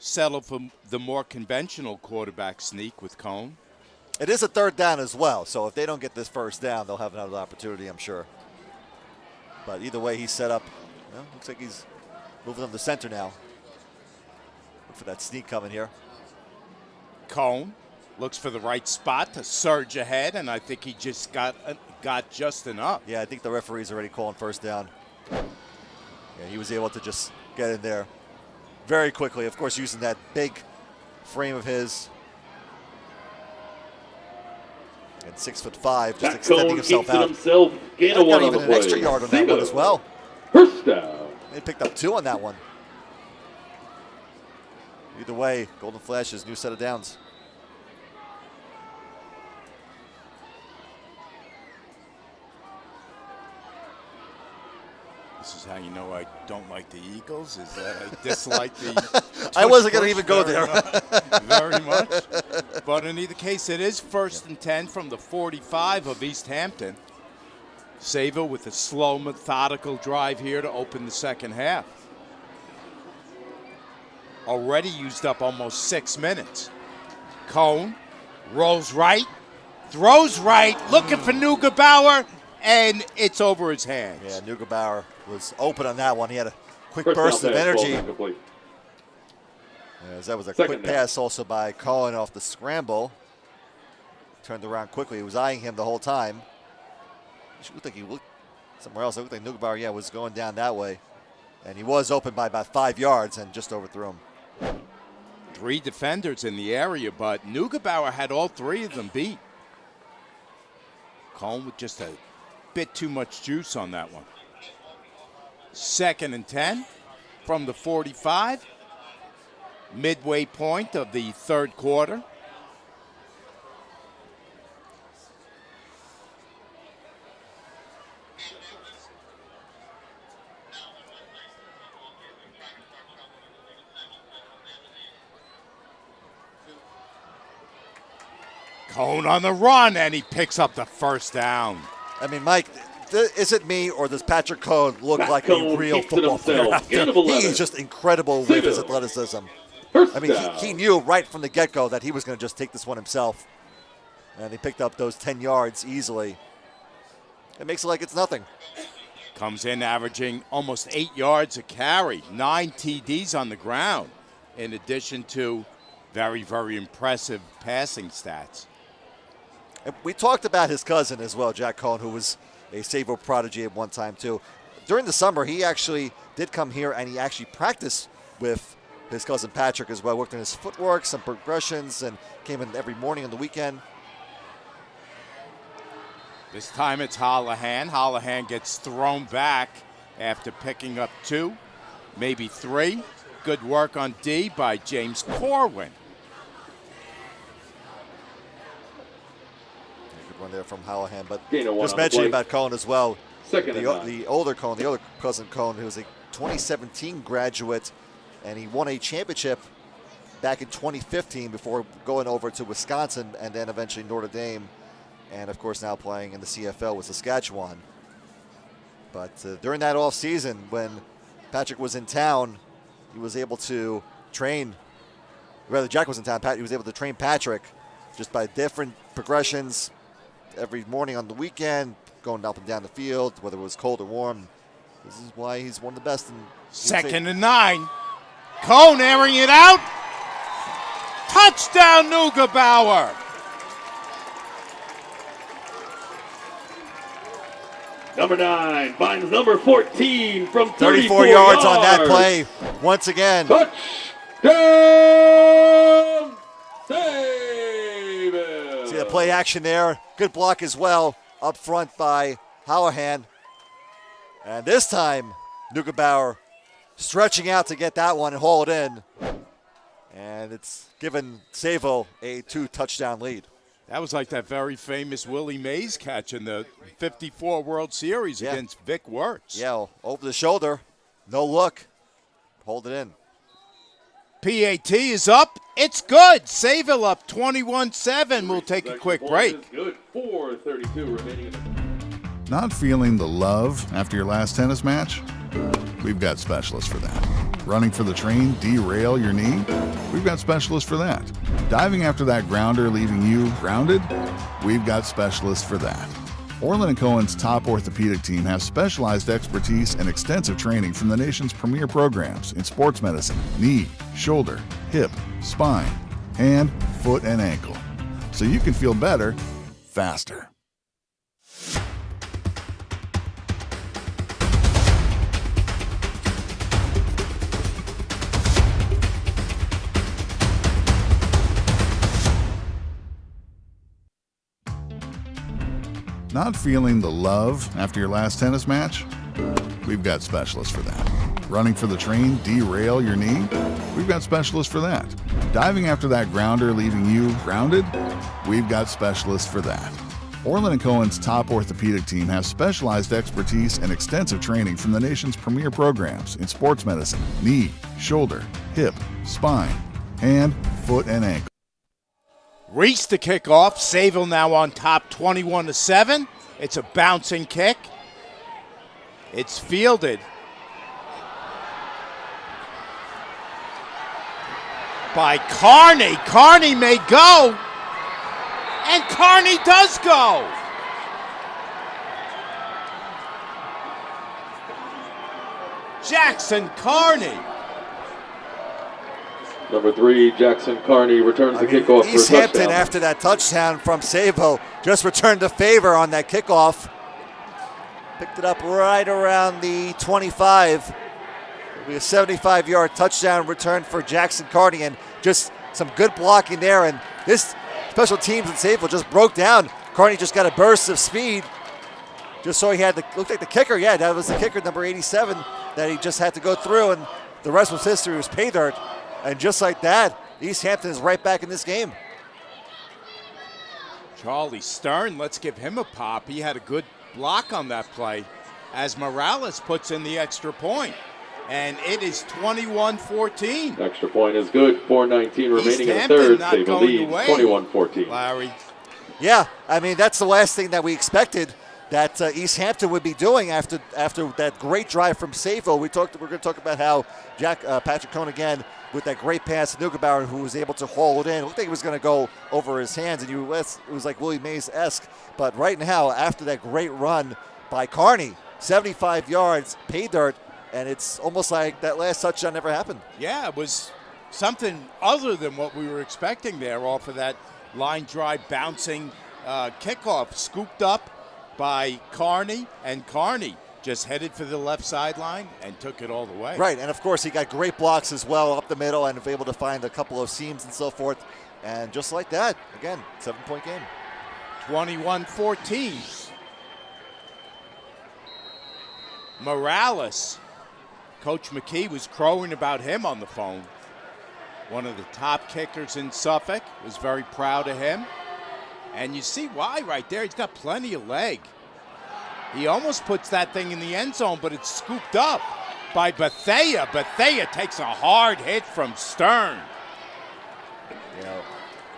settle for the more conventional quarterback sneak with Cohn. It is a third down as well, so if they don't get this first down, they'll have another opportunity, I'm sure. But either way, he's set up. Well, looks like he's moving them to center now. Look for that sneak coming here. Cohen looks for the right spot to surge ahead, and I think he just got just enough. Yeah, I think the referee's already calling first down. Yeah, he was able to just get in there very quickly. Of course, using that big frame of his. And 6'5", just extending himself out. Gain of one on the an play. extra yard on that one as well. First down. They picked up 2 on that one. Either way, Golden Flash's new set of downs. This is how you know I don't like the Eagles, is that I dislike the I wasn't going to even go there. Very much. But in either case, it is 1st and 10 from the 45 of East Hampton. Sayville with a slow, methodical drive here to open the second half. Already used up almost 6 minutes. Cohen rolls right, throws right, looking for Neugebauer, and it's over his hands. Yeah, Neugebauer was open on that one. He had a quick First burst down of pass, energy. ball incomplete. As that was a Second quick down. pass also by Cohen off the scramble. Turned around quickly. He was eyeing him the whole time. It looked like he looked somewhere else. It looked like Neugebauer, was going down that way. And he was open by about 5 yards and just overthrew him. 3 defenders in the area, but Neugebauer had all 3 of them beat. Cohen with just a bit too much juice on that one. 2nd and 10 from the 45. Midway point of the 3rd quarter. Cohen on the run, and he picks up the first down. I mean, Mike, is it me or does Patrick Cohen look Pat like Cohen a real keeps it football player? himself. Gain of 11. He is just incredible with his Sayville. athleticism. First I mean, down. he knew right from the get-go that he was going to just take this one himself. And he picked up those 10 yards easily. It makes it like it's nothing. Comes in averaging almost 8 yards a carry, 9 TDs on the ground, in addition to very, very impressive passing stats. And we talked about his cousin as well, Jack Cohen, who was a Sayville prodigy at one time too. During the summer, he actually did come here and he actually practiced with his cousin Patrick as well. Worked on his footwork, some progressions, and came in every morning on the weekend. This time it's Holohan. Holohan gets thrown back after picking up 2, maybe 3. Good work on D by James Corwin. Good one there from Holohan. But Gain of 1 just on the mentioning play. about Cohen as well. Second and 9. The older Cohen, the other cousin Cohen, who was a 2017 graduate, and he won a championship back in 2015 before going over to Wisconsin and then eventually Notre Dame. And, of course, now playing in the CFL with Saskatchewan. But during that off season, when Patrick was in town, he was able to train, rather Jack was in town, he was able to train Patrick just by different progressions every morning on the weekend, going up and down the field, whether it was cold or warm. This is why he's one of the best. 2nd and 9. Cohen airing it out. Touchdown, Neugebauer. Number 9 finds number 14 from 34 yards on that play. Once again. Touchdown, Sayville. See the play action there. Good block as well up front by Holohan. And this time, Neugebauer stretching out to get that one and haul it in. And it's given Sayville a 2-touchdown lead. That was like that very famous Willie Mays catch in the 54 World Series against Vic Wirtz. Yeah, over the shoulder. No look. Hold it in. PAT is up. It's good. Sayville up 21-7. We'll take a quick break. Good. 4:32 remaining. Not feeling the love after your last tennis match? We've got specialists for that. Running for the train, derail your knee? We've got specialists for that. Diving after that grounder, leaving you grounded? We've got specialists for that. Orlin Cohen's top orthopedic team has specialized expertise and extensive training from the nation's premier programs in sports medicine, knee, shoulder, hip, spine, hand, foot, and ankle, so you can feel better faster. Not feeling the love after your last tennis match? We've got specialists for that. Running for the train, derail your knee? We've got specialists for that. Diving after that grounder, leaving you grounded? We've got specialists for that. Orlin Cohen's top orthopedic team has specialized expertise and extensive training from the nation's premier programs in sports medicine, knee, shoulder, hip, spine, hand, foot, and ankle. Reese to kick off. Sayville now on top 21-7. It's a bouncing kick. It's fielded by Carney. Carney may go. And Carney does go. Jackson Carney. Number 3, Jackson Carney returns the kickoff for a East Hampton, touchdown. after that touchdown from Sayville, just returned the favor on that kickoff. Picked it up right around the 25. It'll be a 75-yard touchdown return for Jackson Carney, and just some good blocking there. And this special teams in Sayville just broke down. Carney just got a burst of speed. Just so he had looked like the kicker. Yeah, that was the kicker, number 87, that he just had to go through, and the rest was history. It was pay dirt. And just like that, East Hampton is right back in this game. Charlie Stern, let's give him a pop. He had a good block on that play as Morales puts in the extra point. And it is 21-14. Extra point is good. 4:19 remaining in the third. Sayville leads 21-14. Larry. Yeah, I mean, that's the last thing that we expected that East Hampton would be doing after that great drive from Sayville. We're going to talk about how Patrick Cohn again with that great pass to Nugebauer, who was able to haul it in. It looked like it was going to go over his hands, and it was like Willie Mays-esque. But right now, after that great run by Carney, 75 yards, pay dirt, and it's almost like that last touchdown never happened. Yeah, it was something other than what we were expecting there off of that line drive bouncing kickoff. Scooped up by Carney, and Carney just headed for the left sideline and took it all the way. Right, and of course he got great blocks as well up the middle and was able to find a couple of seams and so forth. And just like that, again, 7-point game. 21-14. Morales. Coach McKee was crowing about him on the phone. One of the top kickers in Suffolk. Was very proud of him. And you see why right there. He's got plenty of leg. He almost puts that thing in the end zone, but it's scooped up by Bethea. Bethea takes a hard hit from Stern. You know,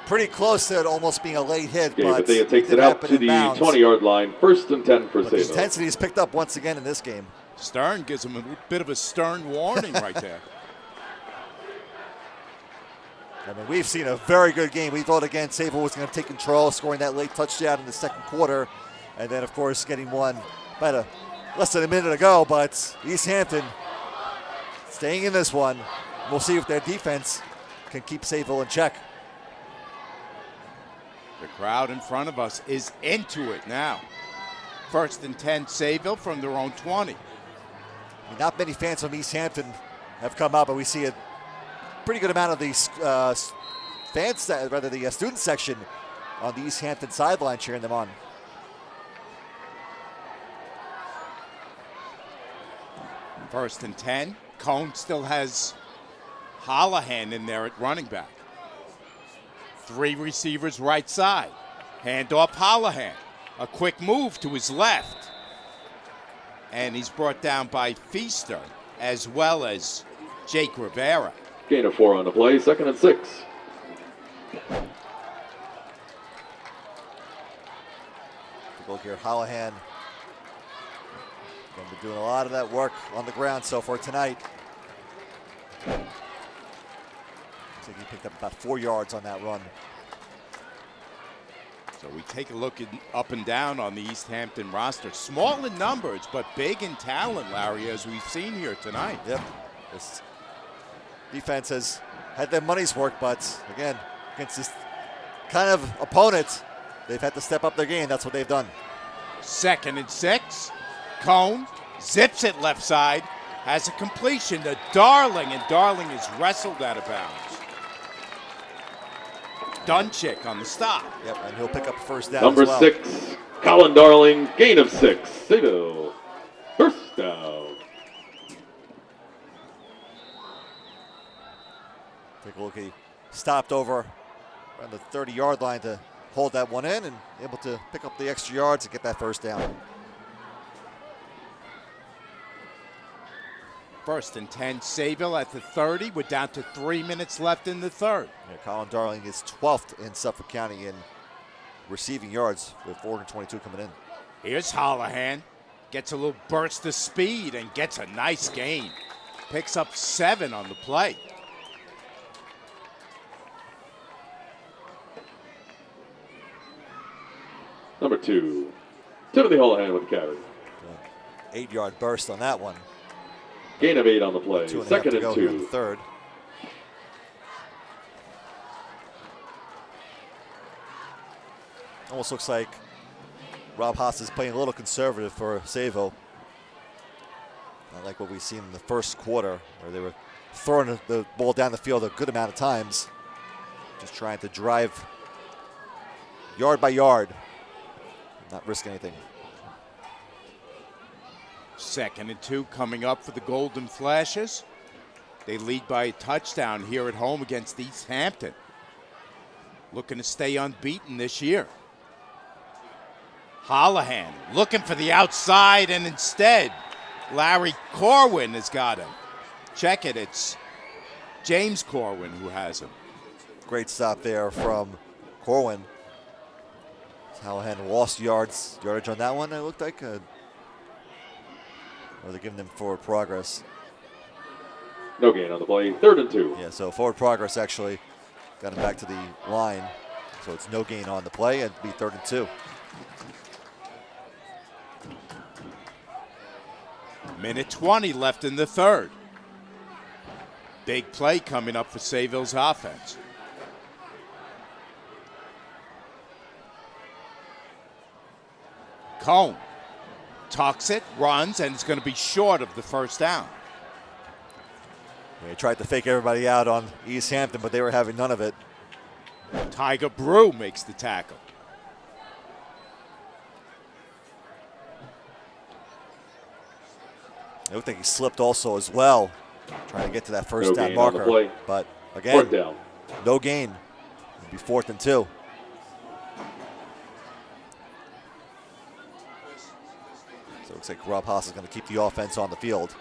pretty close to it almost being a late hit, Yeah, but Bethea takes it out to the 20-yard line. 1st and 10 for Sayville. The Sayville. intensity is picked up once again in this game. Stern gives him a bit of a stern warning right there. I mean, we've seen a very good game. We thought, again, Sayville was going to take control, scoring that late touchdown in the second quarter. And then, of course, getting one about less than a minute ago. But East Hampton staying in this one. We'll see if their defense can keep Sayville in check. The crowd in front of us is into it now. 1st and 10, Sayville from their own 20. I mean, not many fans from East Hampton have come out, but we see a pretty good amount of the student section on the East Hampton sideline cheering them on. First and 10. Cohn still has Holohan in there at running back. 3 receivers right side. Hand off Holohan. A quick move to his left. And he's brought down by Feaster as well as Jake Rivera. Gain of 4 on the play. 2nd and 6. Look here, Holohan. Been doing a lot of that work on the ground so far tonight. Looks like he picked up about 4 yards on that run. So we take a look at up and down on the East Hampton roster. Small in numbers, but big in talent, Larry, as we've seen here tonight. Yep. This defense has had their money's work, but again, against this kind of opponent, they've had to step up their game. That's what they've done. 2nd and 6. Cohen zips it left side, has a completion to Darling, and Darling is wrestled out of bounds. Dunchick on the stop. Yep, and he'll pick up first down Number as well. 6, Colin Darling, gain of 6. Sayville, first down. Take a look. He stopped over around the 30-yard line to hold that one in and able to pick up the extra yards and get that first down. 1st and 10, Sayville at the 30. We're down to 3 minutes left in the third. Yeah, Colin Darling is 12th in Suffolk County in receiving yards with 422 coming in. Here's Holohan. Gets a little burst of speed and gets a nice gain. Picks up 7 on the play. Number 2, Timothy Holohan with the carry. 8-yard burst on that one. Gain of 8 on the play. 2.5 2nd to go and here in the 2. third. Almost looks like Rob Haas is playing a little conservative for Sayville. Not like what we've seen in the first quarter, where they were throwing the ball down the field a good amount of times. Just trying to drive yard by yard, not risk anything. 2nd and 2 coming up for the Golden Flashes. They lead by a touchdown here at home against East Hampton. Looking to stay unbeaten this year. Holohan looking for the outside, and instead, Larry Corwin has got him. Check it, it's James Corwin who has him. Great stop there from Corwin. Holohan lost yardage on that one. It looked like or they're giving them forward progress. No gain on the play. 3rd and 2. Yeah, so forward progress actually got him back to the line. So it's no gain on the play, and be 3rd and 2. Minute 20 left in the third. Big play coming up for Sayville's offense. Cohen tucks it, runs, and it's going to be short of the first down. They tried to fake everybody out on East Hampton, but they were having none of it. Tiger Brew makes the tackle. It looked like he slipped also as well, trying to get to that first No down gain on the marker. play. But again, 4th down. no gain. It'd be 4th and 2. So it looks like Rob Haas is going to keep the offense on the field.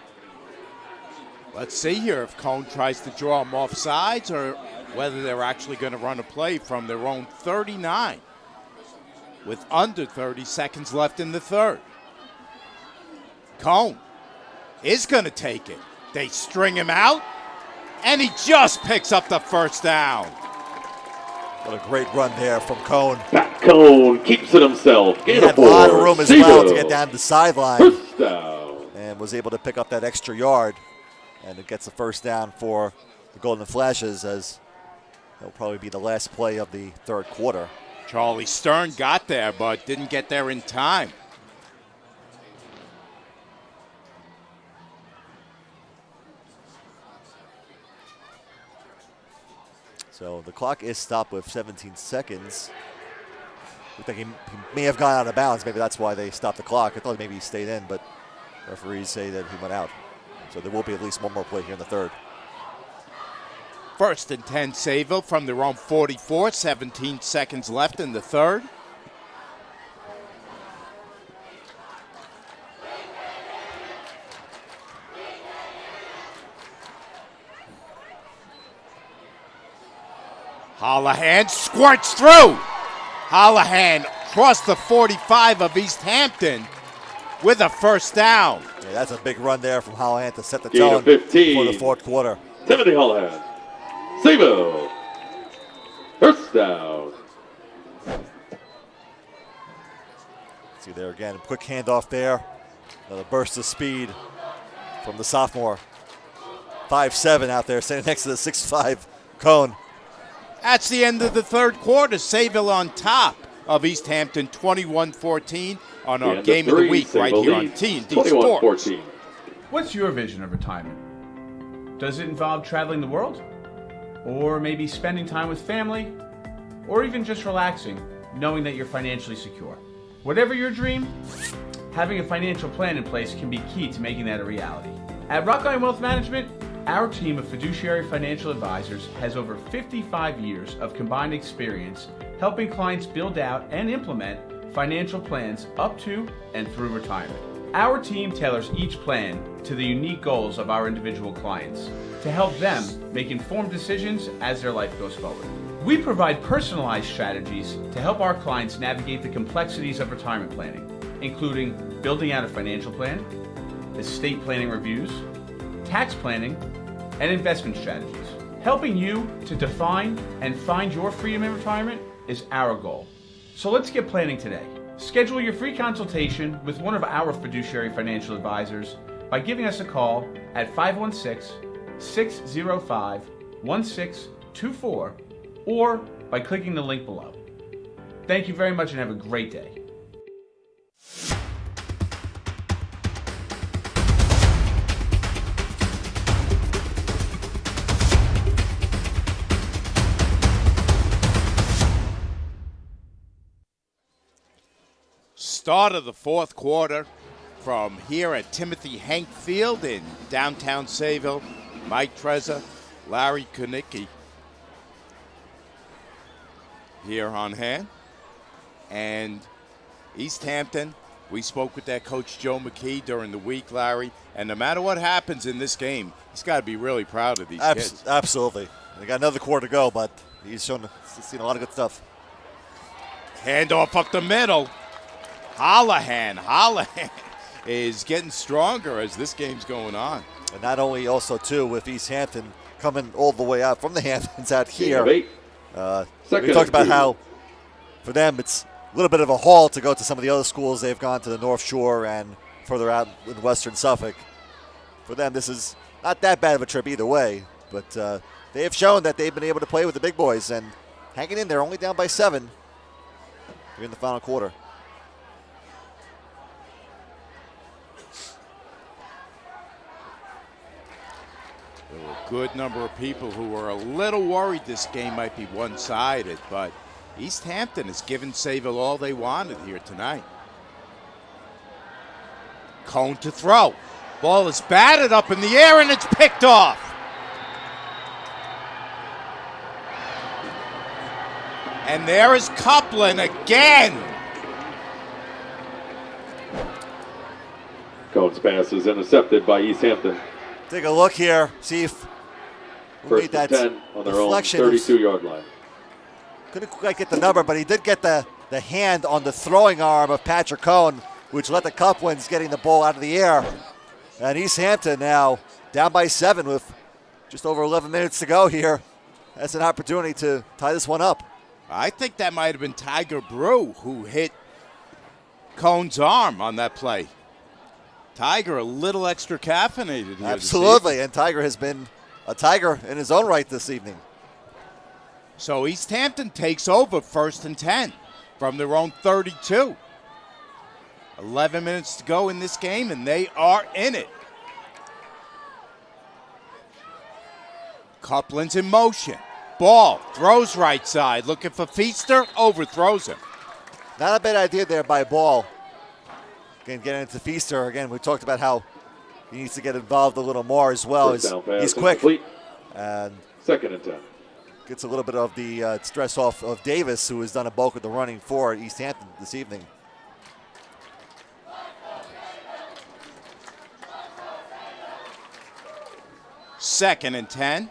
Let's see here if Cohen tries to draw them off sides or whether they're actually going to run a play from their own 39 with under 30 seconds left in the third. Cohen is going to take it. They string him out, and he just picks up the first down. What a great run there from Cohen. Pat Cohen keeps it himself. He Gain had of a 4. lot of room as well to get Sayville, down to the sideline first down. and was able to pick up that extra yard. And it gets the first down for the Golden Flashes, as that'll probably be the last play of the third quarter. Charlie Stern got there, but didn't get there in time. So the clock is stopped with 17 seconds. Looked like he may have gone out of bounds. Maybe that's why they stopped the clock. I thought maybe he stayed in, but referees say that he went out. So there will be at least one more play here in the third. 1st and 10, Sayville from their own 44, 17 seconds left in the third. Holohan squirts through. Holohan crossed the 45 of East Hampton with a first down. Yeah, that's a big run there from Holohan to set the Gain tone of 15. for the fourth quarter. Timothy Holohan. Sayville, first down. See there again, quick handoff there. Another burst of speed from the sophomore. 5'7" out there, standing next to the 6'5" Cohen. That's the end of the third quarter. Sayville on top of East Hampton 21-14 on our Game of the Week right here on T&D Sports. What's your vision of retirement? Does it involve traveling the world? Or maybe spending time with family? Or even just relaxing, knowing that you're financially secure? Whatever your dream, having a financial plan in place can be key to making that a reality. At Rockline Wealth Management, our team of fiduciary financial advisors has over 55 years of combined experience helping clients build out and implement financial plans up to and through retirement. Our team tailors each plan to the unique goals of our individual clients to help them make informed decisions as their life goes forward. We provide personalized strategies to help our clients navigate the complexities of retirement planning, including building out a financial plan, estate planning reviews, tax planning, and investment strategies. Helping you to define and find your freedom in retirement is our goal. So let's get planning today. Schedule your free consultation with one of our fiduciary financial advisors by giving us a call at 516-605-1624 or by clicking the link below. Thank you very much and have a great day. Start of the fourth quarter from here at Timothy Hank Field in downtown Sayville. Mike Trezza, Larry Konicki here on hand. And East Hampton, we spoke with that coach Joe McKee during the week, Larry, and no matter what happens in this game, he's got to be really proud of these kids. Absolutely. They got another quarter to go, but he's seen a lot of good stuff. Handoff up the middle. Hollahan is getting stronger as this game's going on. And not only also, too, with East Hampton coming all the way out from the Hamptons out here. We talked about how, for them, it's a little bit of a haul to go to some of the other schools. They've gone to the North Shore and further out in western Suffolk. For them, this is not that bad of a trip either way. But they have shown that they've been able to play with the big boys and hanging in there, only down by 7 here in the final quarter. There were a good number of people who were a little worried this game might be one-sided, but East Hampton has given Sayville all they wanted here tonight. Cohen to throw. Ball is batted up in the air and it's picked off. And there is Copeland again. Cohen's pass is intercepted by East Hampton. Take a look here, see if we made that 10 on their own 32-yard line. Couldn't quite get the number, but he did get the hand on the throwing arm of Patrick Cohen, which let the Cupwins getting the ball out of the air. And East Hampton now down by 7 with just over 11 minutes to go here. That's an opportunity to tie this one up. I think that might have been Tiger Brew who hit Cohen's arm on that play. Tiger a little extra caffeinated here. Absolutely, and Tiger has been a Tiger in his own right this evening. So East Hampton takes over 1st and 10 from their own 32. 11 minutes to go in this game, and they are in it. Copeland's in motion. Ball, throws right side, looking for Feaster, overthrows him. Not a bad idea there by Ball. Again, getting into Feaster. Again, we talked about how he needs to get involved a little more as well. He's quick. And 2nd and 10. Gets a little bit of the stress off of Davis, who has done a bulk of the running for East Hampton this evening. Second and 10.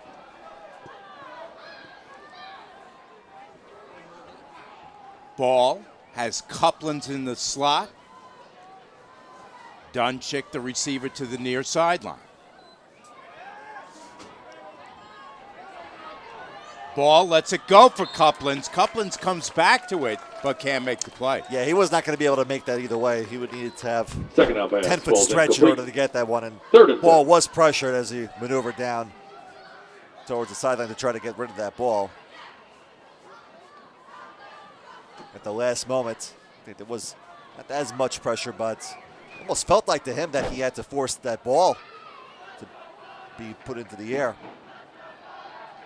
Ball has Copeland in the slot. Dunchick, the receiver, to the near sideline. Ball lets it go for Copeland. Copeland comes back to it, but can't make the play. Yeah, he was not going to be able to make that either way. He would need to have 10-foot stretch in order to get that one. And Ball was pressured as he maneuvered down towards the sideline to try to get rid of that ball. at the last moment. I think there was not as much pressure, but almost felt like to him that he had to force that ball to be put into the air.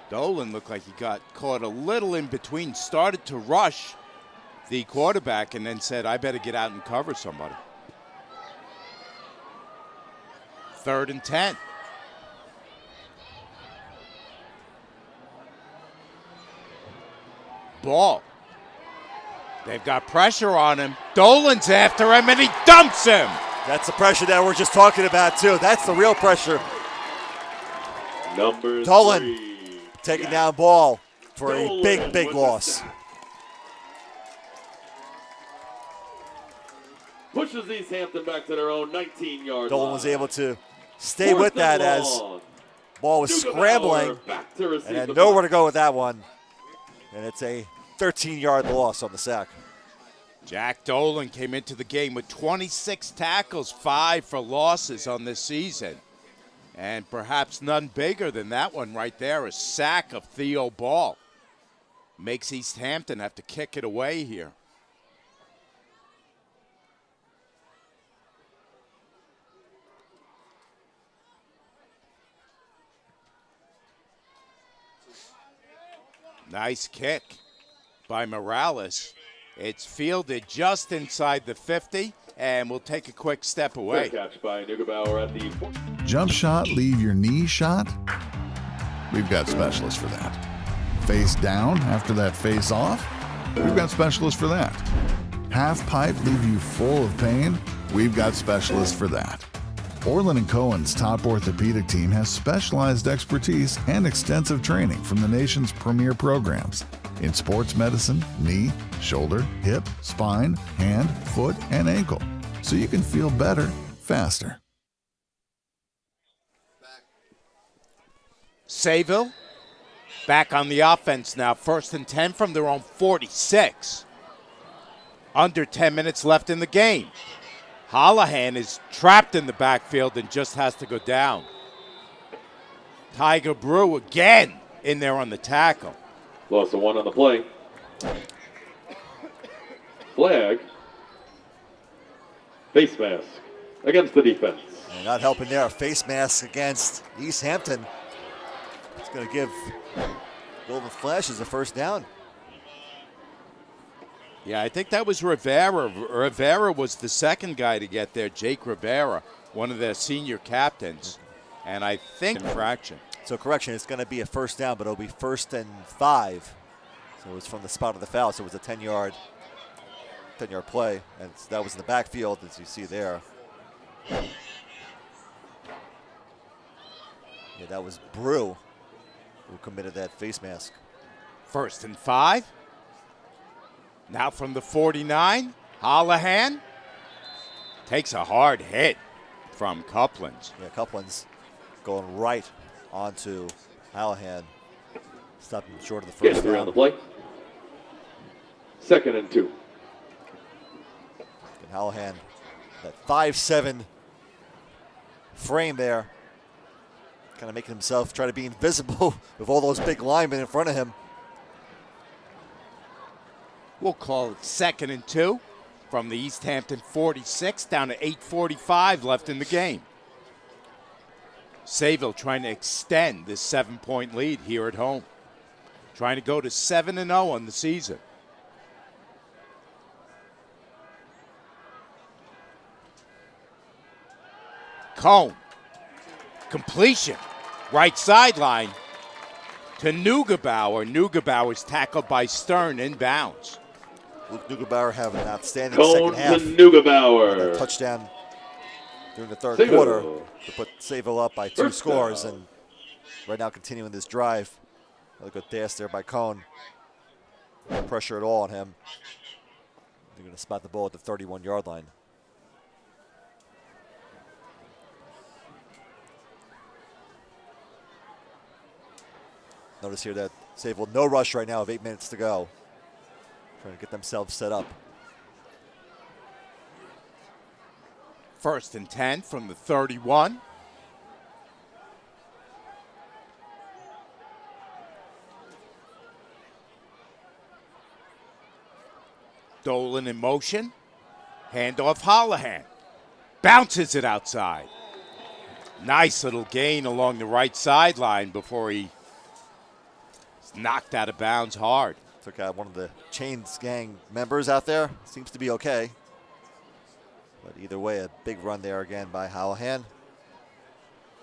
Dolan looked like he got caught a little in between, started to rush the quarterback, and then said, I better get out and cover somebody. 3rd and 10. Ball. They've got pressure on him. Dolan's after him, and he dumps him. That's the pressure that we're just talking about, too. That's the real pressure. Number Dolan 3. taking down ball for a Dolan big, big with loss. Pushes East Hampton back to their own 19-yard Dolan line. was able to stay 4th with that and as long. ball was Neugebauer scrambling back to receive and had the nowhere punt. to go with that one. And it's a 13-yard loss on the sack. Jack Dolan came into the game with 26 tackles, 5 for losses on this season. And perhaps none bigger than that one right there, a sack of Theo Ball. Makes East Hampton have to kick it away here. Nice kick by Morales. It's fielded just inside the 50, and we'll take a quick step away. Fair catch by Neugebauer at the Jump shot, leave your knee shot? We've got specialists for that. Face down after that face off? We've got specialists for that. Half pipe, leave you full of pain? We've got specialists for that. Orlin Cohen's top orthopedic team has specialized expertise and extensive training from the nation's premier programs in sports medicine, knee, shoulder, hip, spine, hand, foot, and ankle, so you can feel better faster. Sayville back on the offense now. 1st and 10 from their own 46. Under 10 minutes left in the game. Holohan is trapped in the backfield and just has to go down. Tiger Brew again in there on the tackle. loss of 1 on the play. Flag. Face mask against the defense. And not helping there. A face mask against East Hampton. It's going to give Golden Flashes a 1st down. Yeah, I think that was Rivera. Rivera was the second guy to get there, Jake Rivera, one of their senior captains. And I think infraction. So correction, it's going to be a 1st down, but it'll be 1st and 5. So it's from the spot of the foul, so it was a 10-yard play. And that was in the backfield, as you see there. Yeah, that was Brew who committed that face mask. 1st and 5. Now from the 49, Holohan takes a hard hit from Couplands. Yeah, Couplands going right onto Holohan. Stopped him short of the 1st Around down. the play. 2nd and 2. And Holohan, that 5'7" frame there, kind of making himself try to be invisible with all those big linemen in front of him. We'll call it 2nd and 2 from the East Hampton 46 down to 8:45 left in the game. Sayville trying to extend this 7-point lead here at home. Trying to go to 7-0 on the season. Cohen. Completion. Right sideline to Neugebauer. Neugebauer's tackled by Stern inbounds. Luke Neugebauer having an outstanding Cone second half. to Neugebauer. And a touchdown during the 3rd Sayville. quarter to put Sayville up by 2 First scores. down. And right now continuing this drive. Another good pass there by Cohn. No pressure at all on him. They're going to spot the ball at the 31-yard line. Notice here that Sayville no rush right now of 8 minutes to go. Trying to get themselves set up. 1st and 10 from the 31. Dolan in motion. Handoff Holohan. Bounces it outside. Nice little gain along the right sideline before he knocked out of bounds hard. Took out one of the Chains gang members out there. Seems to be okay. But either way, a big run there again by Holohan.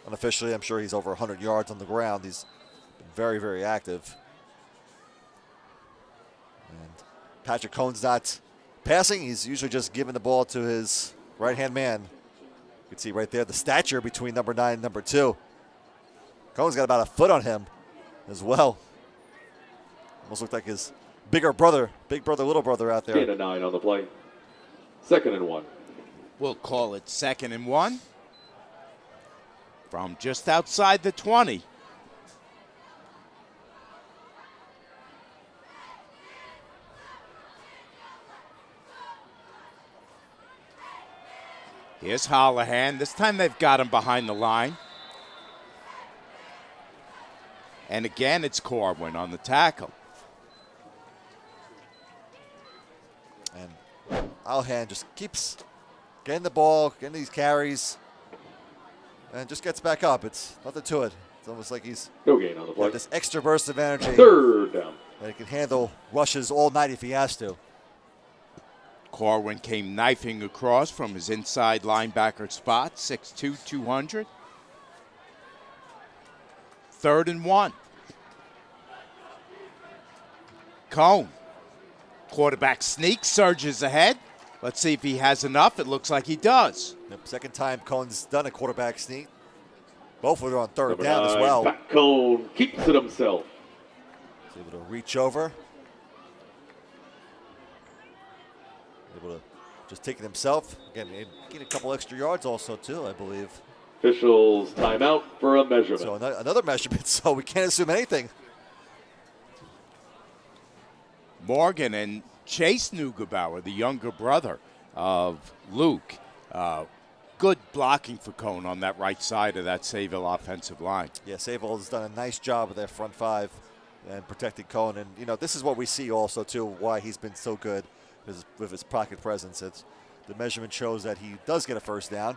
Unofficially, I'm sure he's over 100 yards on the ground. He's been very, very active. And Patrick Cohen's not passing. He's usually just giving the ball to his right-hand man. You can see right there the stature between number 9 and number 2. Cohen's got about a foot on him as well. Almost looked like his bigger brother, big brother, little brother out there. Gain of 9 on the play. 2nd and 1. We'll call it 2nd and 1. From just outside the 20. Here's Holohan. This time they've got him behind the line. And again, it's Corwin on the tackle. And Holohan just keeps getting the ball, getting these carries, and just gets back up. It's nothing to it. It's almost like he's No gain on the play. got this extra burst of energy. 3rd down. And he can handle rushes all night if he has to. Corwin came knifing across from his inside linebacker spot, 6'2", 200. 3rd and 1. Cohen. Quarterback sneak, surges ahead. Let's see if he has enough. It looks like he does. Yep, second time Cohen's done a quarterback sneak. Both of them on 3rd Number down 9, as well. Pat Cohen keeps it himself. He's able to reach over. Able to just take it himself. Again, get a couple extra yards also too, I believe. Officials timeout for a measurement. So another measurement, so we can't assume anything. Morgan and Chase Neugebauer, the younger brother of Luke. Good blocking for Cohen on that right side of that Sayville offensive line. Yeah, Sayville has done a nice job with their front 5 and protecting Cohen. And, you know, this is what we see also, too, why he's been so good with his pocket presence. The measurement shows that he does get a first down.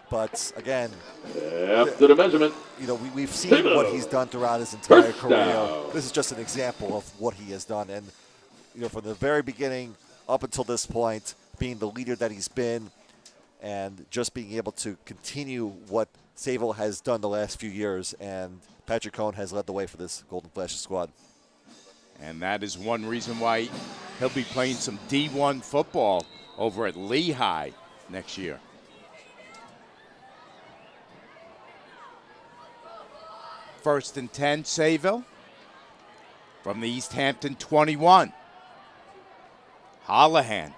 But, again, after the measurement, you know, we've seen what he's done throughout his entire First career. down. This is just an example of what he has done. And, you know, from the very beginning up until this point, being the leader that he's been and just being able to continue what Sayville has done the last few years. And Patrick Cohen has led the way for this Golden Flashes squad. And that is one reason why he'll be playing some D1 football over at Lehigh next year. First and 10, Sayville. From the East Hampton 21. Holohan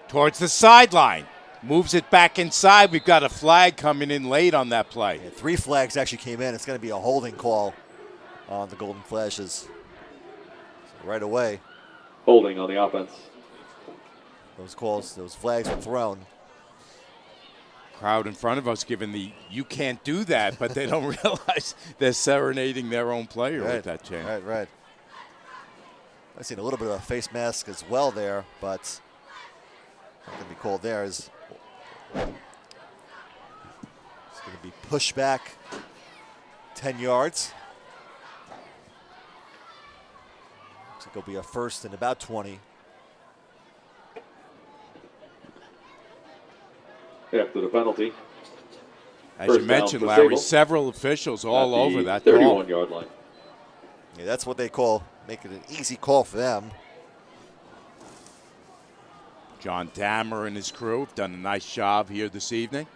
towards the sideline. Moves it back inside. We've got a flag coming in late on that play. Yeah, 3 flags actually came in. It's going to be a holding call on the Golden Flashes. So right away, holding on the offense. those flags were thrown. Crowd in front of us giving the "you can't do that," but they don't realize they're serenading their own player with that chant. Right. I've seen a little bit of a face mask as well there, but not going to be called there. It's going to be pushed back 10 yards. Looks like it'll be a first and about 20. After the penalty. As First you down mentioned, for Larry, Sayville. several officials all At the over that call. 31-yard line. Yeah, that's what they call making an easy call for them. John Dammer and his crew have done a nice job here this evening.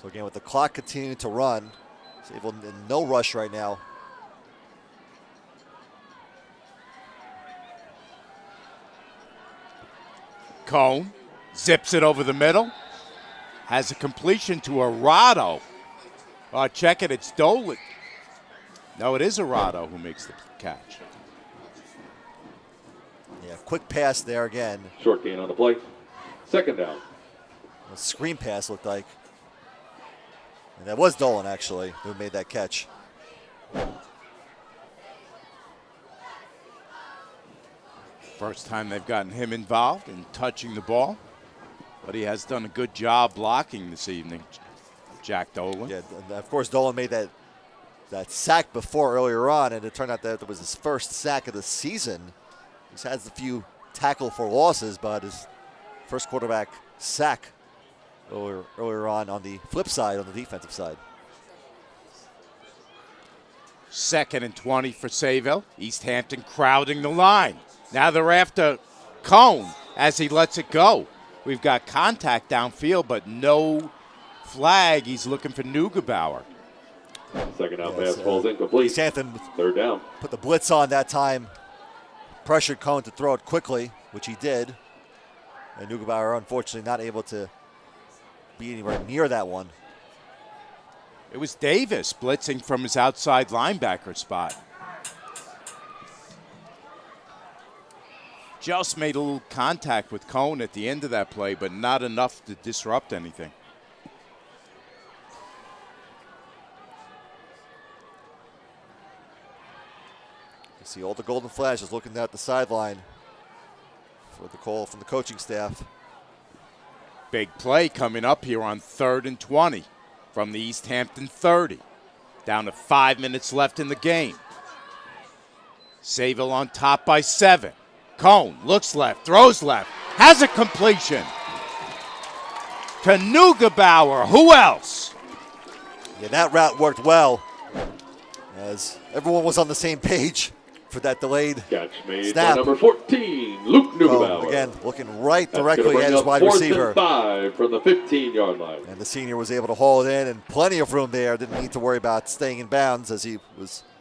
So again, with the clock continuing to run, Sayville in no rush right now. Cohen zips it over the middle. Has a completion to Arado. Oh, check it, it's Dolan. No, it is Arado who makes the catch. Yeah, quick pass there again. Short gain on the play. 2nd down. A screen pass looked like. And that was Dolan, actually, who made that catch. First time they've gotten him involved in touching the ball. But he has done a good job blocking this evening, Jack Dolan. Yeah, and of course, Dolan made that sack before earlier on, and it turned out that it was his first sack of the season. He's had a few tackle for losses, but his first quarterback sack earlier on the flip side, on the defensive side. 2nd and 20 for Sayville. East Hampton crowding the line. Now they're after Cohen as he lets it go. We've got contact downfield, but no flag. He's looking for Neugebauer. Second down pass falls incomplete. East Hampton 3rd down. Put the blitz on that time. Pressured Cohen to throw it quickly, which he did. And Neugebauer, unfortunately, not able to be anywhere near that one. It was Davis blitzing from his outside linebacker spot. Just made a little contact with Cohen at the end of that play, but not enough to disrupt anything. You see all the golden flashes looking at the sideline for the call from the coaching staff. Big play coming up here on 3rd and 20 from the East Hampton 30. Down to 5 minutes left in the game. Sayville on top by 7. Cohen looks left, throws left, has a completion to Neugebauer. Who else? Yeah, that route worked well as everyone was on the same page for that delayed Catch made snap. by number 14, Luke Neugebauer. Again, looking right directly at his wide receiver. 4th and 5 from the 15-yard line. And the senior was able to haul it in, and plenty of room there. Didn't need to worry about staying in bounds as he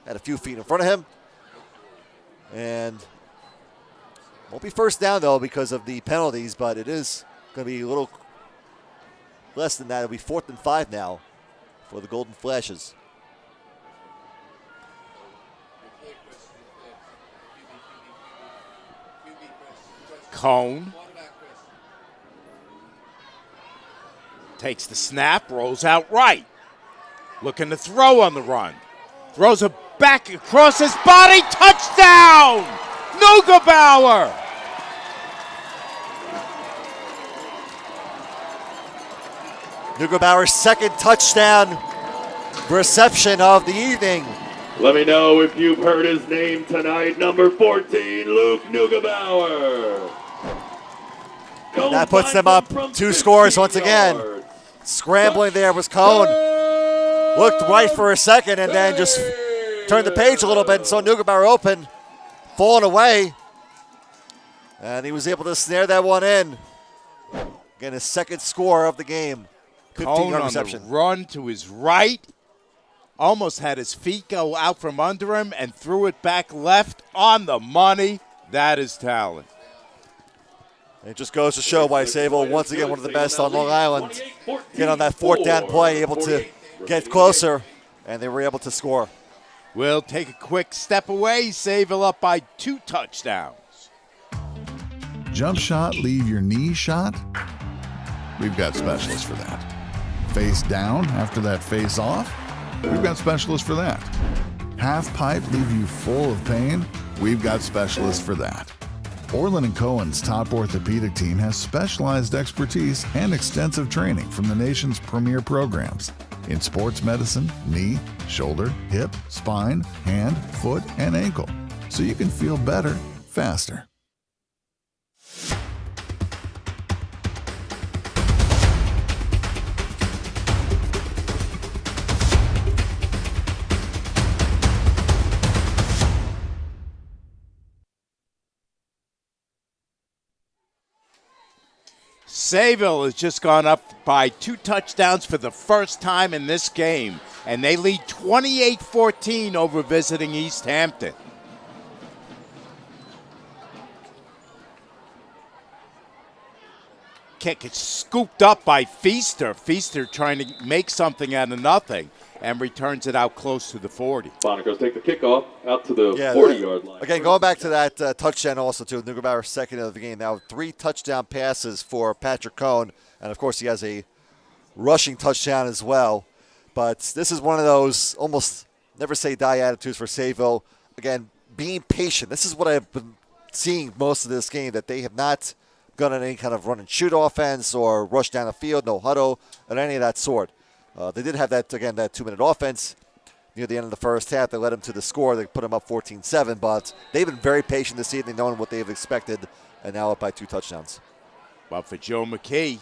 had a few feet in front of him. And won't be first down, though, because of the penalties, but it is going to be a little less than that. It'll be 4th and 5 now for the Golden Flashes. Cohen takes the snap, rolls out right. Looking to throw on the run. Throws it back across his body. Touchdown! Neugebauer! Neugebauer's second touchdown reception of the evening. Let me know if you've heard his name tonight. Number 14, Luke Neugebauer. That puts them up 2 scores once again. Scrambling there was Cohen. Looked right for a second and then just turned the page a little bit and saw Neugebauer open, falling away. And he was able to snare that one in. Again, his second score of the game. 15-yard reception. On the run to his right. Almost had his feet go out from under him and threw it back left on the money. That is talent. It just goes to show why Sayville, once again, one of the best on Long Island. Get on that 4th down play, able to get closer, and they were able to score. We'll take a quick step away. Sayville up by 2 touchdowns. Jump shot, leave your knee shot? We've got specialists for that. Face down after that face off? We've got specialists for that. Half pipe leave you full of pain? We've got specialists for that. Orlin Cohen's top orthopedic team has specialized expertise and extensive training from the nation's premier programs in sports medicine, knee, shoulder, hip, spine, hand, foot, and ankle, so you can feel better faster. Sayville has just gone up by 2 touchdowns for the first time in this game, and they lead 28-14 over visiting East Hampton. Kick is scooped up by Feaster. Feaster trying to make something out of nothing and returns it out close to the 40. Bonicos take the kickoff out to the 40-yard line. Again, going back to that touchdown also, too. Neugebauer's second of the game. Now 3 touchdown passes for Patrick Cohen. And, of course, he has a rushing touchdown as well. But this is one of those almost never say die attitudes for Sayville. Again, being patient. This is what I've been seeing most of this game, that they have not gone on any kind of run and shoot offense or rush down the field, no huddle, or any of that sort. They did have that 2-minute offense near the end of the first half. They led them to the score. They put them up 14-7, but they've been very patient this evening, knowing what they've expected, and now up by 2 touchdowns. Well, for Joe McKee,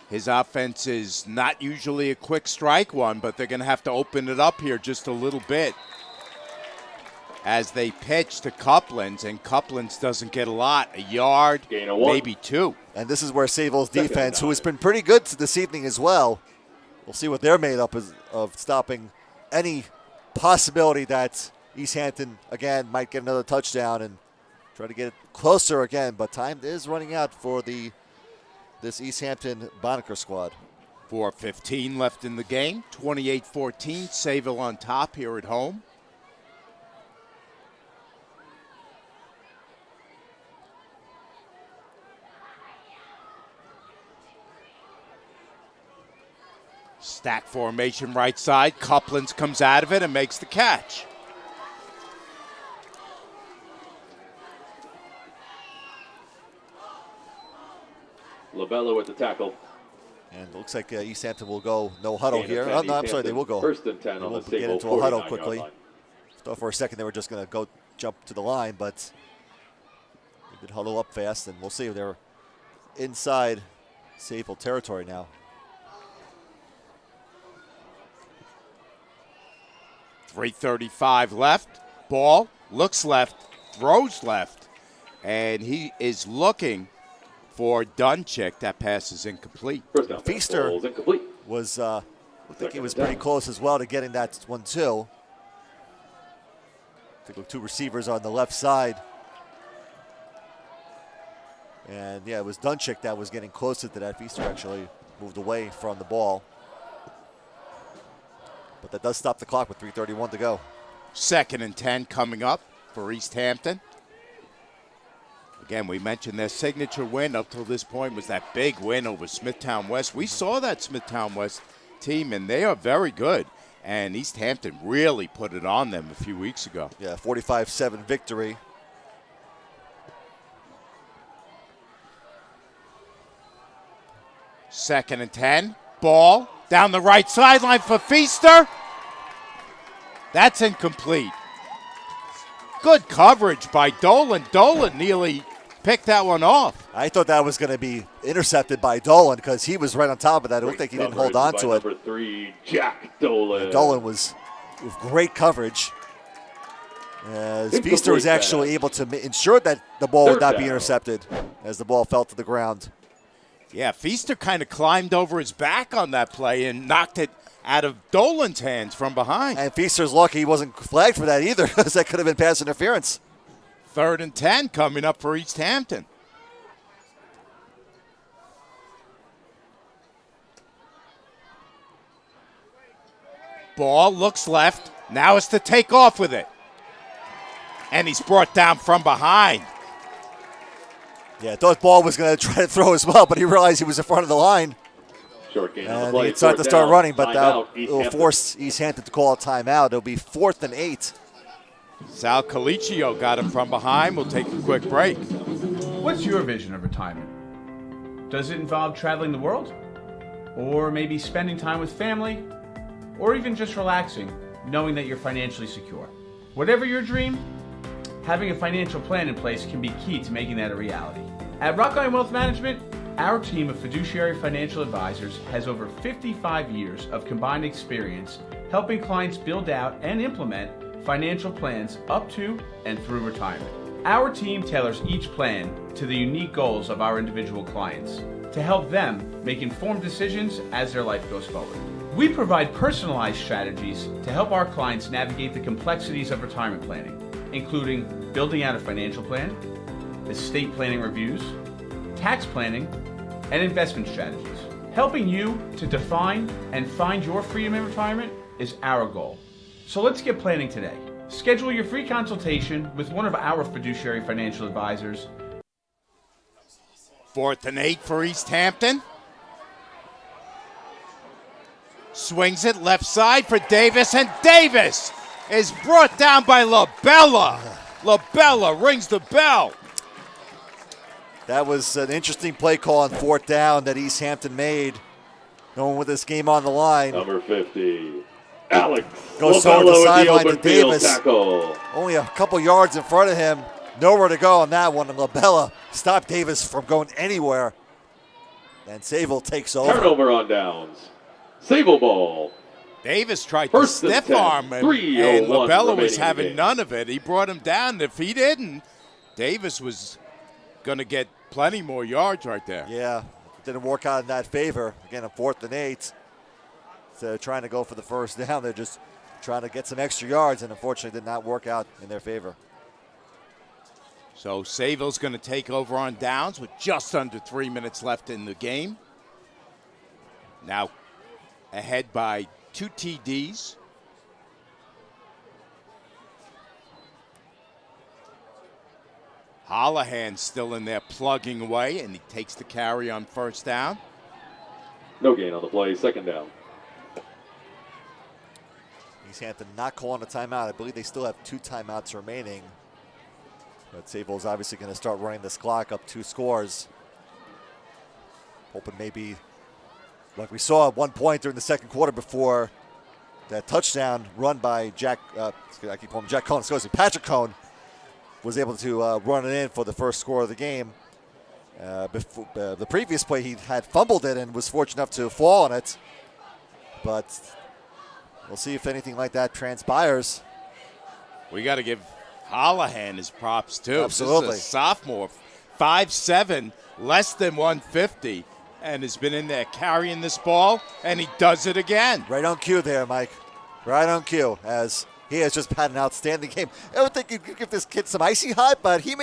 his offense is not usually a quick strike one, but they're going to have to open it up here just a little bit as they pitch to Couplins, and Couplins doesn't get a lot, a yard, maybe 2. And this is where Sayville's defense, who has been pretty good this evening as well, we'll see what they're made up of stopping any possibility that East Hampton, again, might get another touchdown and try to get it closer again. But time is running out for this East Hampton Bonaker squad. 4:15 left in the game, 28-14, Sayville on top here at home. Stack formation right side. Couplins comes out of it and makes the catch. Labello with the tackle. And it looks like East Hampton will go no huddle here. Oh, no, I'm sorry, they will go. First and 10 on the get into a huddle quickly. Thought for a second they were just going to go jump to the line, but they did huddle up fast, and we'll see. They're inside Sayville territory now. 3:35 left. Ball looks left, throws left, and he is looking for Dunchick. That pass is incomplete. Feaster was, I think he was pretty close as well to getting that one too. I think with 2 receivers on the left side. And yeah, it was Dunchick that was getting closer to that. Feaster actually moved away from the ball. But that does stop the clock with 3:31 to go. 2nd and 10 coming up for East Hampton. Again, we mentioned their signature win up till this point was that big win over Smithtown West. We saw that Smithtown West team, and they are very good. And East Hampton really put it on them a few weeks ago. Yeah, 45-7 victory. Second and 10. Ball down the right sideline for Feaster. That's incomplete. Good coverage by Dolan. Dolan nearly picked that one off. I thought that was going to be intercepted by Dolan because he was right on top of that. I don't think he didn't hold on to it. Number 3, Jack Dolan. And Dolan was with great coverage. As Feaster was actually able to ensure that the ball would not be intercepted as the ball fell to the ground. Yeah, Feaster kind of climbed over his back on that play and knocked it out of Dolan's hands from behind. And Feaster's lucky he wasn't flagged for that either, because that could have been pass interference. 3rd and 10 coming up for East Hampton. Ball looks left. Now it's to take off with it. And he's brought down from behind. Yeah, I thought Ball was going to try to throw as well, but he realized he was in front of the line. Short gain on the And play. he started to start running, but that will Hampton. force East Hampton to call a timeout. It'll be 4th and 8. Sal Colicchio got him from behind. We'll take a quick break. What's your vision of retirement? Does it involve traveling the world? Or maybe spending time with family? Or even just relaxing, knowing that you're financially secure? Whatever your dream, having a financial plan in place can be key to making that a reality. At Rockline Wealth Management, our team of fiduciary financial advisors has over 55 years of combined experience helping clients build out and implement financial plans up to and through retirement. Our team tailors each plan to the unique goals of our individual clients to help them make informed decisions as their life goes forward. We provide personalized strategies to help our clients navigate the complexities of retirement planning, including building out a financial plan, estate planning reviews, tax planning, and investment strategies. Helping you to define and find your freedom in retirement is our goal. So let's get planning today. Schedule your free consultation with one of our fiduciary financial advisors. 4th and 8 for East Hampton. Swings it left side for Davis, and Davis is brought down by LaBella. LaBella rings the bell. That was an interesting play call on fourth down that East Hampton made, knowing with this game on the line. Number 50, Alex Goes toward the LaBella sideline with to the open field Davis. tackle. Only a couple yards in front of him. Nowhere to go on that one. And LaBella stopped Davis from going anywhere. And Sayville takes over. Turnover on downs. Sayville ball. Davis tried First to and stiff 10, arm him, 3:01 and LaBella remaining was in the having game. none of it. He brought him down. If he didn't, Davis was going to get plenty more yards right there. Yeah, didn't work out in that favor. Again, a 4th and 8. So trying to go for the first down. They're just trying to get some extra yards, and unfortunately did not work out in their favor. So Sayville's going to take over on downs with just under 3 minutes left in the game. Now ahead by 2 TDs. Holohan still in there plugging away, and he takes the carry on first down. No gain on the play, second down. East Hampton not calling a timeout. I believe they still have 2 timeouts remaining. But Sayville's obviously going to start running this clock up 2 scores. Hoping maybe, like we saw at one point during the second quarter before that touchdown run by Jack, I keep calling him Jack Cohen, Patrick Cohen, was able to run it in for the first score of the game. Before, the previous play, he had fumbled it and was fortunate enough to fall on it. But we'll see if anything like that transpires. We got to give Holohan his props, too. Absolutely. This is a sophomore, 5'7", less than 150, and has been in there carrying this ball, and he does it again. Right on cue there, Mike. Right on cue, as he has just had an outstanding game. I would think you'd give this kid some icy hot, but he may